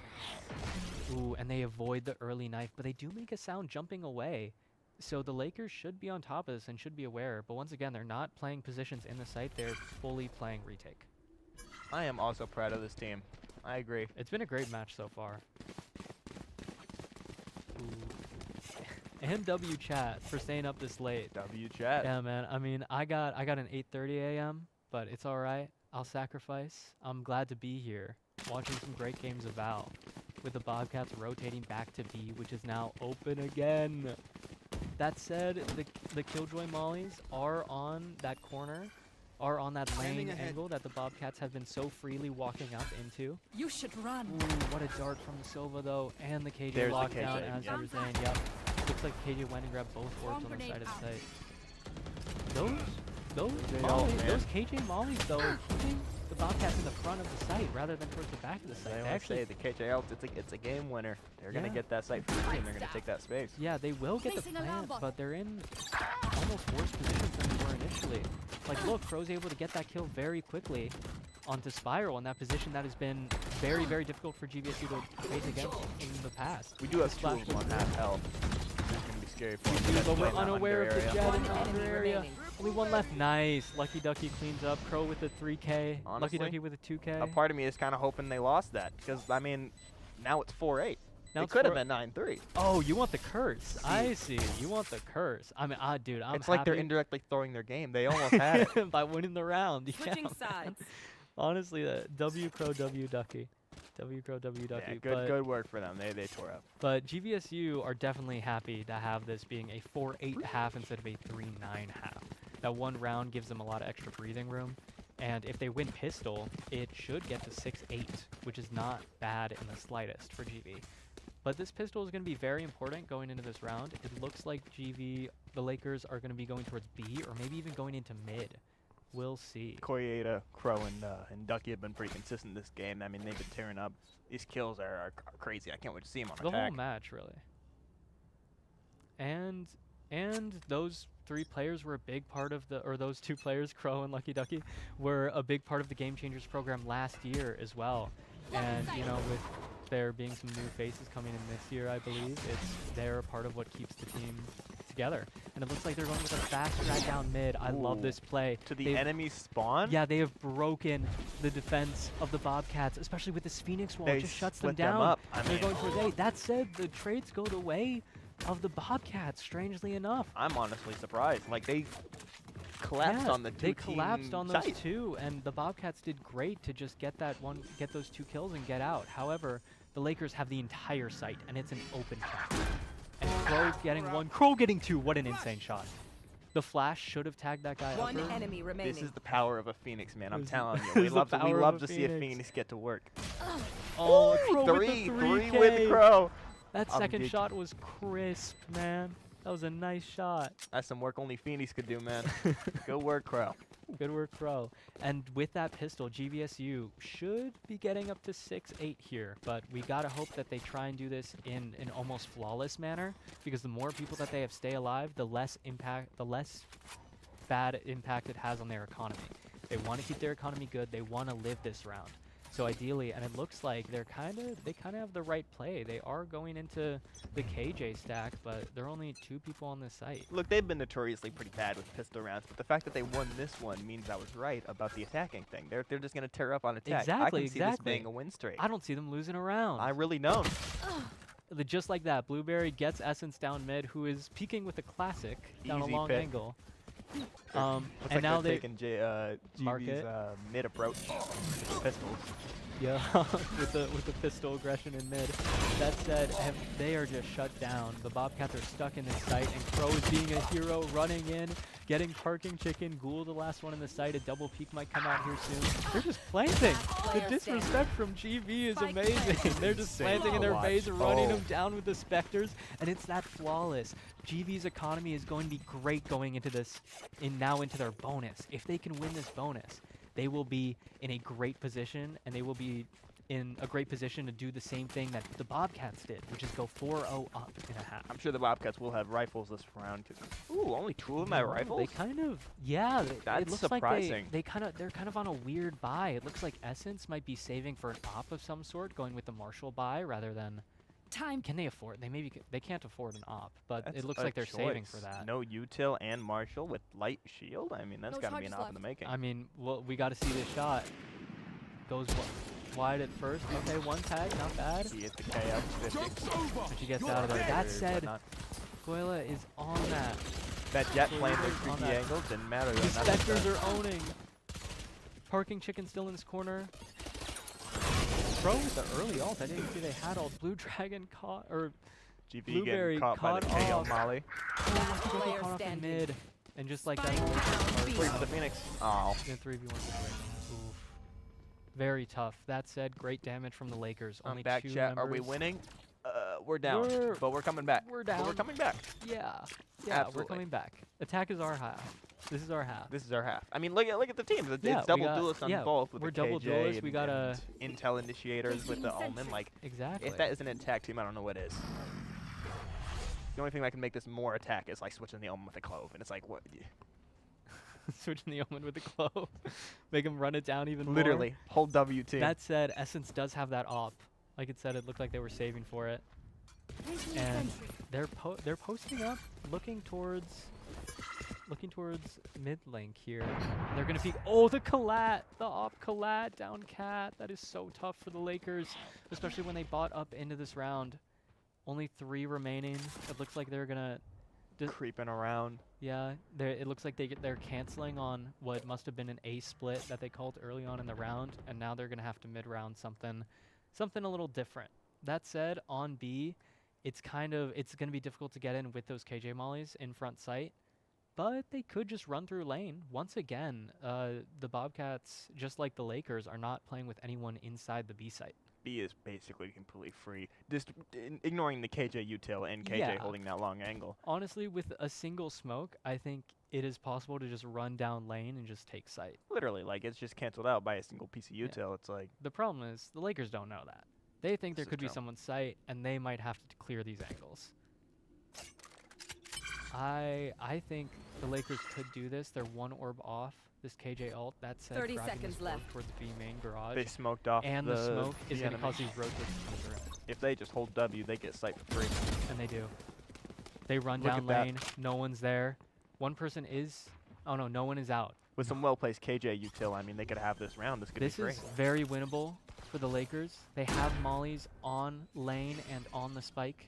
Ooh, and they avoid the early knife, but they do make a sound jumping away. So the Lakers should be on top of this and should be aware. But once again, they're not playing positions in the site. They're fully playing retake. I am also proud of this team. I agree. It's been a great match so far. Ooh. And W chat for staying up this late. W chat. Yeah, man. I mean, I got an 8:30 a.m., but it's all right. I'll sacrifice. I'm glad to be here, watching some great games of Val, with the Bobcats rotating back to B, which is now open again. That said, the Killjoy mollies are on that corner, are on that lane angle that the Bobcats have been so freely walking up into. You should run. Ooh, what a dart from the Sova though, and the KJ There's the lockdown KJ, as yeah. you were saying. Yep. Looks like KJ went and grabbed both orbs on the grenade side of out. the site. Those KJ mollies, ult, man. those KJ mollies though, are keeping the Bobcats in the front of the site rather than towards the back of the site. I They want to actually, say the KJ ult, it's a game winner. They're gonna Yeah. get that site for free and they're gonna take that space. yeah, they will get the Placing alarm plant, bot. but they're in almost worse positions than they were initially. Like, look, Crow's able to get that kill very quickly onto Spiral in that position that has been very, very difficult for GVSU to face against in the past. We do have This 2 of flash them was on half health. It's gonna be scary for We do, him. but we're unaware of the jet in One the under enemy area. remaining. Only one left. Nice. Lucky Ducky cleans up. Crow with a 3K. Honestly, Lucky Ducky with a 2K. A part of me is kind of hoping they lost that because I mean, now it's 4-8. Now It it's could have 4 been 9-3. Oh, you want the curse. I see. You want the curse. I mean, dude, I'm It's like they're happy indirectly throwing their game. They almost had it. by winning the round. Switching Yeah. sides. Honestly, W Crow, W Ducky. W Crow, W Ducky. Yeah, good work for them. They tore up. But GVSU are definitely happy to have this being a 4-8 half instead of a 3-9 half. That one round gives them a lot of extra breathing room. And if they win pistol, it should get to 6-8, which is not bad in the slightest for GV. But this pistol is going to be very important going into this round. It looks like the Lakers are going to be going towards B or maybe even going into mid. We'll see. Koyeda, Crow, and Ducky have been pretty consistent this game. I mean, they've been tearing up. These kills are crazy. I can't wait to see them on The attack. whole match, really. And those 3 players were a big part of those 2 players, Crow and Lucky Ducky, were a big part of the Game Changers program last year as well. And, you know, with there being some new faces coming in this year, I believe, they're a part of what keeps the team together. And it looks like they're going with a fast drag down mid. I love this play. To the enemy spawn? Yeah, they have broken the defense of the Bobcats, especially with this Phoenix wall. They It just shuts them split them down. up. I They're mean, going towards A. That said, the trades go the way of the Bobcats, strangely enough. I'm honestly surprised. Like, they collapsed on the two They collapsed on those site. 2, and the Bobcats did great to just get those 2 kills and get out. However, the Lakers have the entire site, and it's an open shot. And Crow getting 1, Crow getting 2. What an insane shot. The flash should have tagged that guy One upper. enemy remaining. This is the power of a Phoenix, man. I'm This is- telling you. this We is the love power of a to see a Phoenix. Phoenix get to work. Oh, Crow with Three the with 3K. Crow. That I'm second geeky. shot was crisp, man. That was a nice shot. That's some work only Phoenix could do, man. Good work, Crow. Good work, Crow. And with that pistol, GVSU should be getting up to 6-8 here, but we gotta hope that they try and do this in an almost flawless manner, because the more people that they have stay alive, the less bad impact it has on their economy. They want to keep their economy good. They want to live this round. So ideally, and it looks like they kind of have the right play. They are going into the KJ stack, but there are only 2 people on this site. Look, they've been notoriously pretty bad with pistol rounds, but the fact that they won this one means I was right about the attacking thing. They're just going to tear up on attack. Exactly, I can see this exactly. being a win streak. I don't see them losing a round. I really don't. Just like that, Blueberry gets Essence down mid, who is peeking with a classic down Easy a long pick. angle. Looks And like now they're they taking mark GV's it. mid approach with the pistols. Yeah, with the pistol aggression in mid. That said, they are just shut down. The Bobcats are stuck in this site, and Crow is being a hero, running in, getting parking chicken. Ghoul, the last one in the site. A double peek might come out here soon. They're just planting. The disrespect from GV is amazing. They're just planting in their face, running them down with the Spectres, and it's that flawless. GV's economy is going to be great going into this, now into their bonus. If they can win this bonus, they will be in a great position, and they will be in a great position to do the same thing that the Bobcats did, which is go 4-0 up in a half. I'm sure the Bobcats will have rifles this round too. Ooh, only 2 of them have No, rifles? They kind of, yeah. It That's looks surprising. like they're kind of on a weird buy. It looks like Essence might be saving for an op of some sort, going with the Marshall buy rather than. Time. Can they afford? They can't afford an op, but That's it looks a like they're saving for choice. that. No util and Marshall with light shield? I mean, that's No got to be an charges op in the making. I mean, well, we got to see this shot. Goes wide at first. Okay, 1 tag, not bad. He hit the KF 50. But she gets out of there. That said, Whatnot. Goyla is on that. That jet plane, the on creepy that. angle, didn't matter. The though, not like Spectres that. are owning. Parking chicken still in this corner. Crow with the early ult. I didn't see they had ult. Blue Dragon caught, or GV Blueberry getting caught by the caught KO off. Molly. Player caught off in standing. mid. And just like that, Spike Wait for the Phoenix. Oh. in 3v1 situation. Oof. Very tough. That said, great damage from the Lakers. I'm Only back, 2 chat. Are we members. winning? We're down, but we're coming back. We're But we're down. coming back. Yeah. Yeah, Absolutely. we're coming back. Attack is our half. This is our half. This is our half. I mean, look at the teams. It's Yeah, we double got- duelists on yeah, both. With we're the double KJ duelists. We and- got a- and Intel initiators with the Omen. Like, Exactly. if that isn't an attack team, I don't know what is. The only thing that can make this more attack is like switching the Omen with a clove, and it's like what? Switching the Omen with the clove. Make him run it down even more. Literally, whole W team. That said, Essence does have that op. Like it said, it looked like they were saving for it. and they're posting up, looking towards mid link here. And they're gonna peek. Oh, the collat, the op collat down cat. That is so tough for the Lakers, especially when they bought up into this round. Only 3 remaining. It looks like they're gonna Creeping around. yeah. It looks like they're canceling on what must have been an A split that they called early on in the round, and now they're gonna have to mid round something a little different. That said, on B, it's gonna be difficult to get in with those KJ mollies in front sight. But they could just run through lane. Once again, the Bobcats, just like the Lakers, are not playing with anyone inside the B site. B is basically completely free. Just ignoring the KJ util and KJ Yeah. holding that long angle. Honestly, with a single smoke, I think it is possible to just run down lane and just take site. Literally, like, it's just canceled out by a single piece of Yeah. util. It's like, The problem is the Lakers don't know that. They think there This is could be true. someone's site, and they might have to clear these angles. I think the Lakers could do this. They're 1 orb off this KJ ult. That said, 30 grabbing seconds this orb left. towards B main garage. they smoked off And the smoke is the going to cause enemy. these rotations to come through. If they just hold W, they get sight for free. And they do. They run Look down at that. lane. No one's there. One person is... Oh, no. No one is out. With some well-placed KJ util, I mean, they could have this round. This could This be great. is very winnable for the Lakers. They have mollies on lane and on the spike.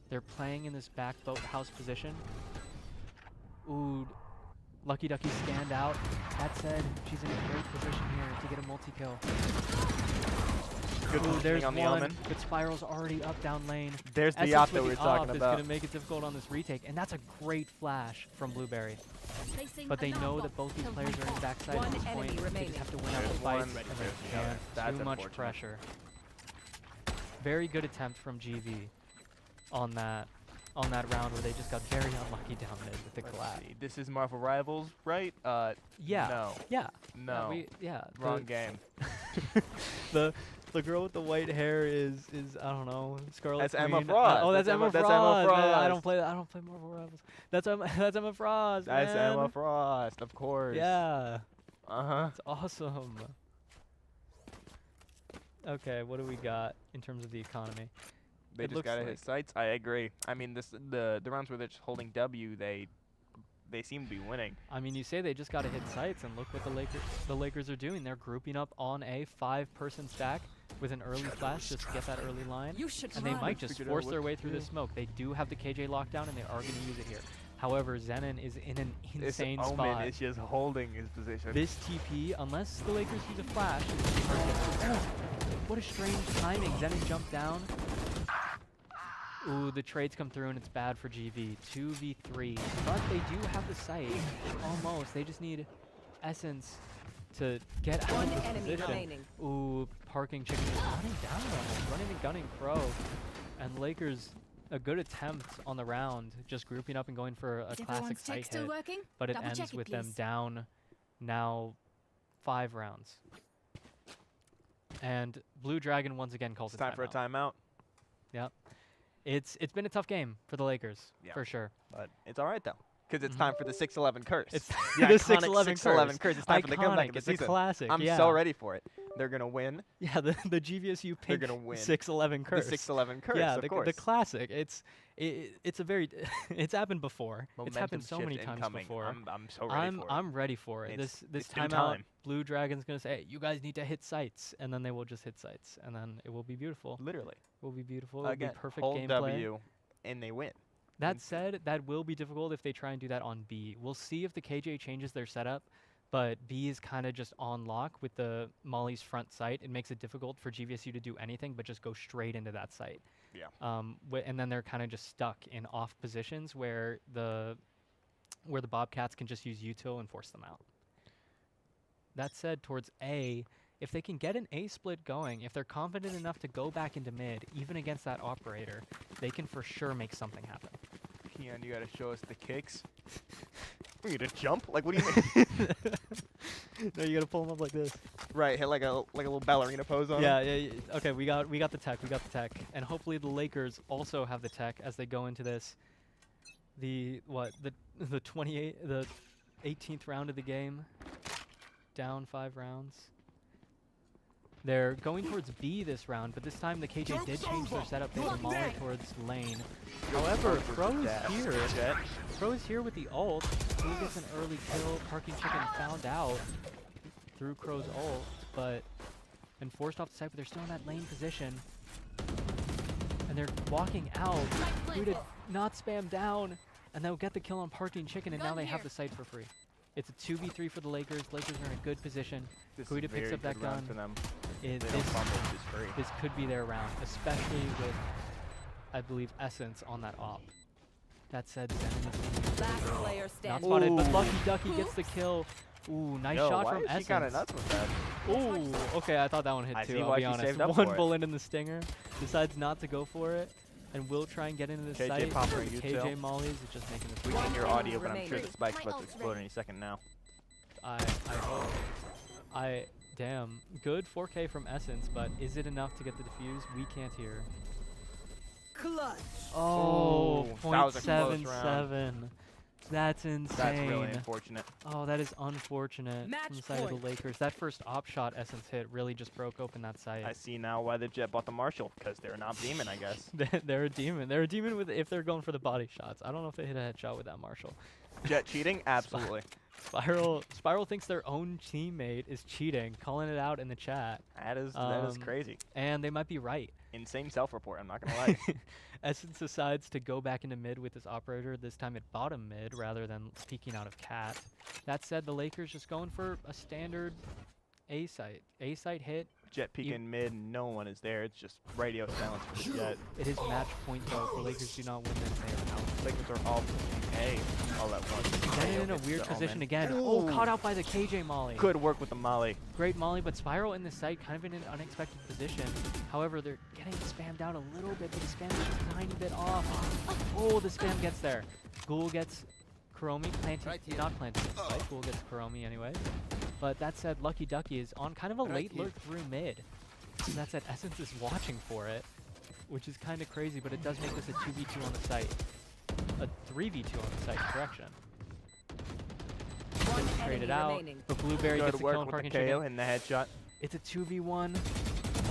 They're playing in this back boat house position. Ooh, Lucky Ducky scanned out. That said, she's in a great position here to get a multi-kill. Good Ooh, positioning there's on the one, Omen. but Spiral's already up down lane. There's the Essence op with that we the were talking op about. is going to make it difficult on this retake, and that's a great flash from Blueberry. Placing But they alarm know bot. that both these players are in backside One at this enemy point. They remaining. just have to win out the There's fights, one. and There's they the other. can't. That's Too much unfortunate. pressure. Very good attempt from GV on that round where they just got very unlucky down mid with the Let's collab. see. This is Marvel Rivals, right? Yeah. No. Yeah. No. Wrong game. The girl with the white hair is I don't know, Scarlet That's Emma Queen. Frost. Oh, that's Emma That's Frost. Emma Man, I don't Frost. play Marvel Rivals. That's Emma Frost. That's man. Emma Frost, of course. Yeah. Uh-huh. It's awesome. Okay, what do we got in terms of the economy? They It just looks gotta like- hit sights. I agree. I mean, the rounds where they're just holding W, they seem to be winning. I mean, you say they just got to hit sites, and look what the Lakers are doing. They're grouping up on a 5-person stack with an early flash just to get that early line. You should And they run. might just Figured out force what their to way through the do. smoke. They do have the KJ lockdown, and they are going to use it here. However, Zenon is in an insane This Omen spot. is just holding his position. This TP, unless the Lakers use a flash, is gonna be hard to get through. What a strange timing. Zenon jumped down. Ooh, the trades come through, and it's bad for GV. 2v3. But they do have the site. Almost. They just need Essence to get out One of this enemy position. remaining. Ooh, parking chicken is running down on him, running and gunning Crow. And Lakers, a good attempt on the round, just grouping up and going for a Is classic everyone's site tech still hit. working? But it Double ends check it, with them please. down now 5 rounds. And Blue Dragon once again calls It's it time for a timeout, Yep. It's been a tough game for the Lakers, Yeah. for sure. but it's all right though, because it's time for the 6-11 curse. It's the the iconic 6-11 6-11 curse. It's time for the comeback Iconic. of the It's a season. classic. I'm yeah. so ready for it. They're gonna win Yeah, the GVSU They're pink gonna win 6-11 curse. the 6-11 curse. yeah, of the course. classic. It's a very it's happened before. It's Momentum happened so shift many times incoming. this before. I'm so ready for it. I'm ready for it. It's- This it's due timeout, time. Blue Dragon's gonna say, hey, you guys need to hit sites, and then they will just hit sites, and then it will be beautiful. Literally. It will be beautiful. It will Again, be perfect hold gameplay. W, and they win. That said, that will be difficult if they try and do that on B. We'll see if the KJ changes their setup, but B is kind of just on lock with the Molly's front site. It makes it difficult for GVSU to do anything but just go straight into that site. Yeah. And then they're kind of just stuck in off positions where the Bobcats can just use util and force them out. That said, towards A, if they can get an A split going, if they're confident enough to go back into mid, even against that operator, they can for sure make something happen. Keon, you gotta show us the kicks. We need to jump? Like, what do you mean? No, you gotta pull them up like this. Right, hit like a little ballerina pose on Yeah, him? yeah. Okay, we got the tech. We got the tech, and hopefully the Lakers also have the tech as they go into this. The 18th round of the game. Down 5 rounds. They're going towards B this round, but this time the KJ did change their setup. They have a molly towards lane. However, Crow is here. Crow is here with the ult. Who gets an early kill? Parking Chicken found out through Crow's ult, and forced off the site, but they're still in that lane position. And they're walking out. Who did not spam down, and they'll get the kill on Parking Chicken, and now they have the site for free. It's a 2v3 for the Lakers. Lakers are in a good position. Kuida picks up that gun. For them. This could be their round, especially with, I believe, Essence on that op. That said, Last player not standing. spotted, but Lucky Ducky gets the kill. Ooh, nice shot from Essence. She kind of nuts with that. Ooh, okay, I thought that one hit too, see I'll why be she honest. saved up One for it. bullet in the stinger, decides not to go for it, and will try and get into the KJ site. popping a U-tail. KJ mollies is just making this We weak. can hear audio, but I'm sure remaining. the spike's about to explode any second now. I hope. Damn, good 4K from Essence, but is it enough to get the defuse? We can't hear. Clutch. Oh, that was a close round. .77. That's insane. That's really unfortunate. Oh, that is unfortunate Match from the side of point. the Lakers. That first op shot Essence hit really just broke open that site. I see now why the Jet bought the Marshall, because they're not demon, I guess. They're a demon. They're a demon with if they're going for the body shots. I don't know if they hit a headshot with that Marshall. Jet cheating? Absolutely. Spiral thinks their own teammate is cheating, calling it out in the chat. That is crazy. And they might be right. Insane self-report, I'm not going to lie. Essence decides to go back into mid with this operator, this time at bottom mid rather than peeking out of cat. That said, the Lakers just going for a standard A site. A site hit. Jet peeking mid, and no one is there. It's just radio silence for the Jet. It is match point though. If the Lakers do not win this, they are out. Lakers are all A all at once. Then in a weird position again. Oh, caught out by the KJ Molly. Good work with the Molly. Great Molly, but Spiral in the site kind of in an unexpected position. However, they're getting spammed out a little bit, but the spam is just a tiny bit off. Oh, the spam gets there. Ghoul gets Kuromi planting, not planting the site. Ghoul gets Kuromi anyway. But that said, Lucky Ducky is on kind of a late lurk through mid. So that said, Essence is watching for it, which is kind of crazy, but it does make this a 2v2 on the site. A 3v2 on the site, correction. One Trade enemy it out. remaining. But Blueberry Good gets the kill work on with Parking the KO Chicken. and the headshot. It's a 2v1. Last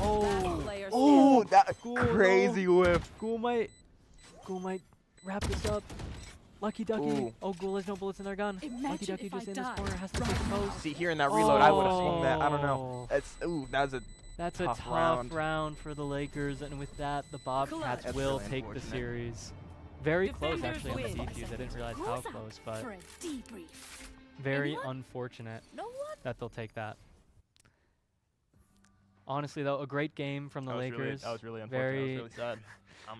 Oh! player Oh, standing. that Ghoul, crazy whiff. Ghoul might wrap this up. Lucky Ducky. Ooh. Oh, Ghoul has no bullets in their gun. Lucky Imagine Ducky if just I in this died corner has to right take the now. post. See, here in that reload, I would have swung that. I don't know. Oh. That was a That's a Tough tough round. round for the Lakers, and with that, the Bobcats That's will really take the unfortunate. series. Very close, Defenders actually, on the win. defuse. I didn't realize how Close out close, but for a debrief. very Anyone? unfortunate No one? that they'll take that. Honestly, though, a great game from the Lakers. That was really unfortunate. Very, I was really sad.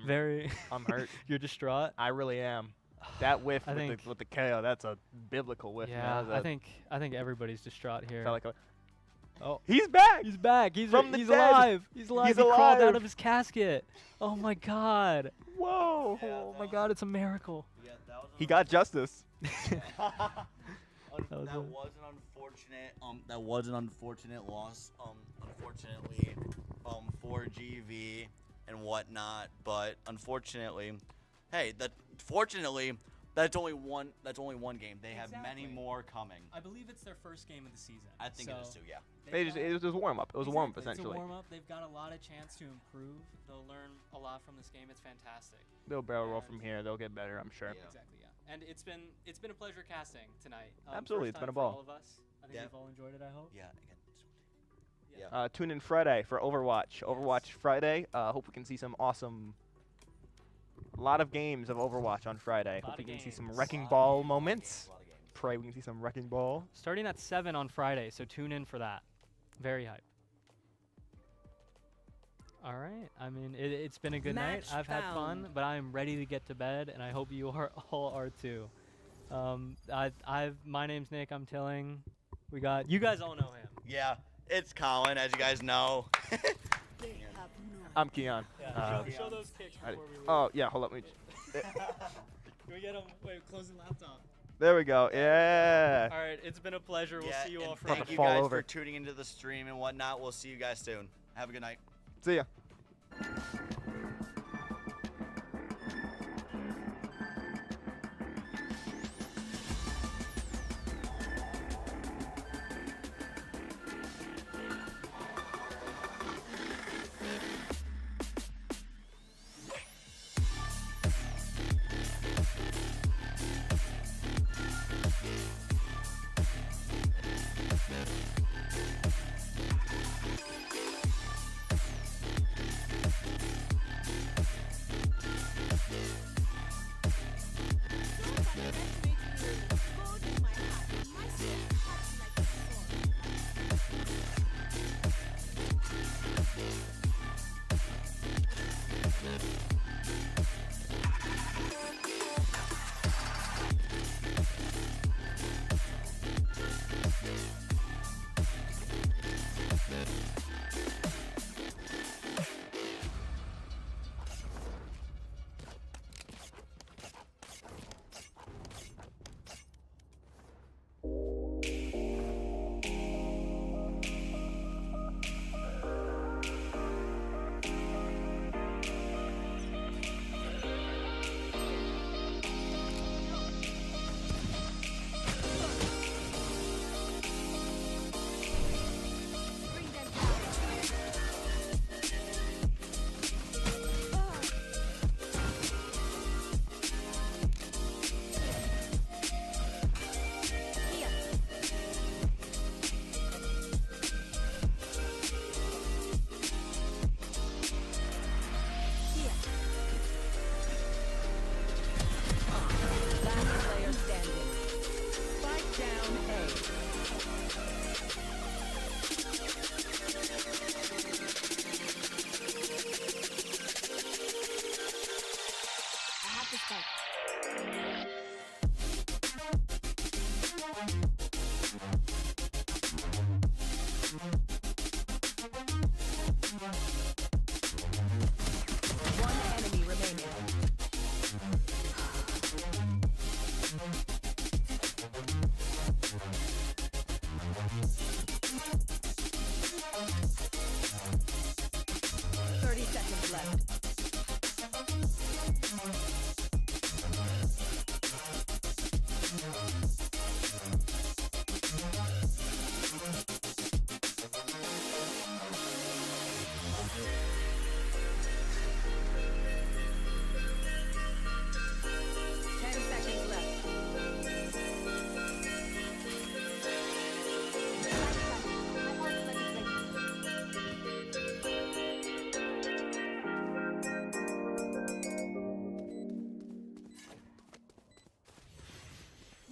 very. I'm hurt. You're distraught. I really am. That whiff I with think- the KO, that's a biblical whiff. Yeah, man. I think everybody's distraught here. Felt like Oh, he's back. he's back. He's From the he's dead. alive. He's alive. He's he crawled out alive. of his casket. Oh my God. Whoa. Oh my God. It's a miracle. Yeah, that was He got justice. that was a- was an unfortunate that was an unfortunate loss unfortunately for GV and whatnot, but unfortunately, fortunately that's only one game. They have many Exactly. more coming. I believe it's their first game of the season. I think it is so too, yeah. It was a warm up. It was a warm up Exactly, essentially. It's a warm up. They've got a lot of chance to improve. They'll learn a lot from this game. It's fantastic. They'll barrel roll from here. They'll get better, I'm sure. Yeah. Exactly, yeah. And it's been a pleasure casting tonight. Absolutely, First it's been time a for ball. all of us. I think Yeah. we've all enjoyed it. I hope. Yeah, again. Yeah. Tune in Friday for Overwatch. Overwatch Friday. Hope we can see some awesome. A lot of games of Overwatch on Friday. Lot Hope we of can see some games. wrecking ball moments. Pray we can see some wrecking ball. Starting at 7 on Friday, so tune in for that. Very hype. All right. I mean, it's been a good night. Match I've had fun, found. but I'm ready to get to bed, and I hope you all are too. My name's Nick. I'm Tilling. You guys all know him. Yeah, it's Colin, as you guys know. I'm Keon. Show those kicks I- before we leave. Oh yeah, hold up. Can we get him? Wait, close the laptop. There we go. Yeah. All right. It's been a pleasure. We'll see you all and Friday. thank you Fall guys over. for tuning into the stream and whatnot. We'll see you guys soon. Have a good night. See ya.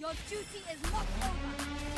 Your duty is not over.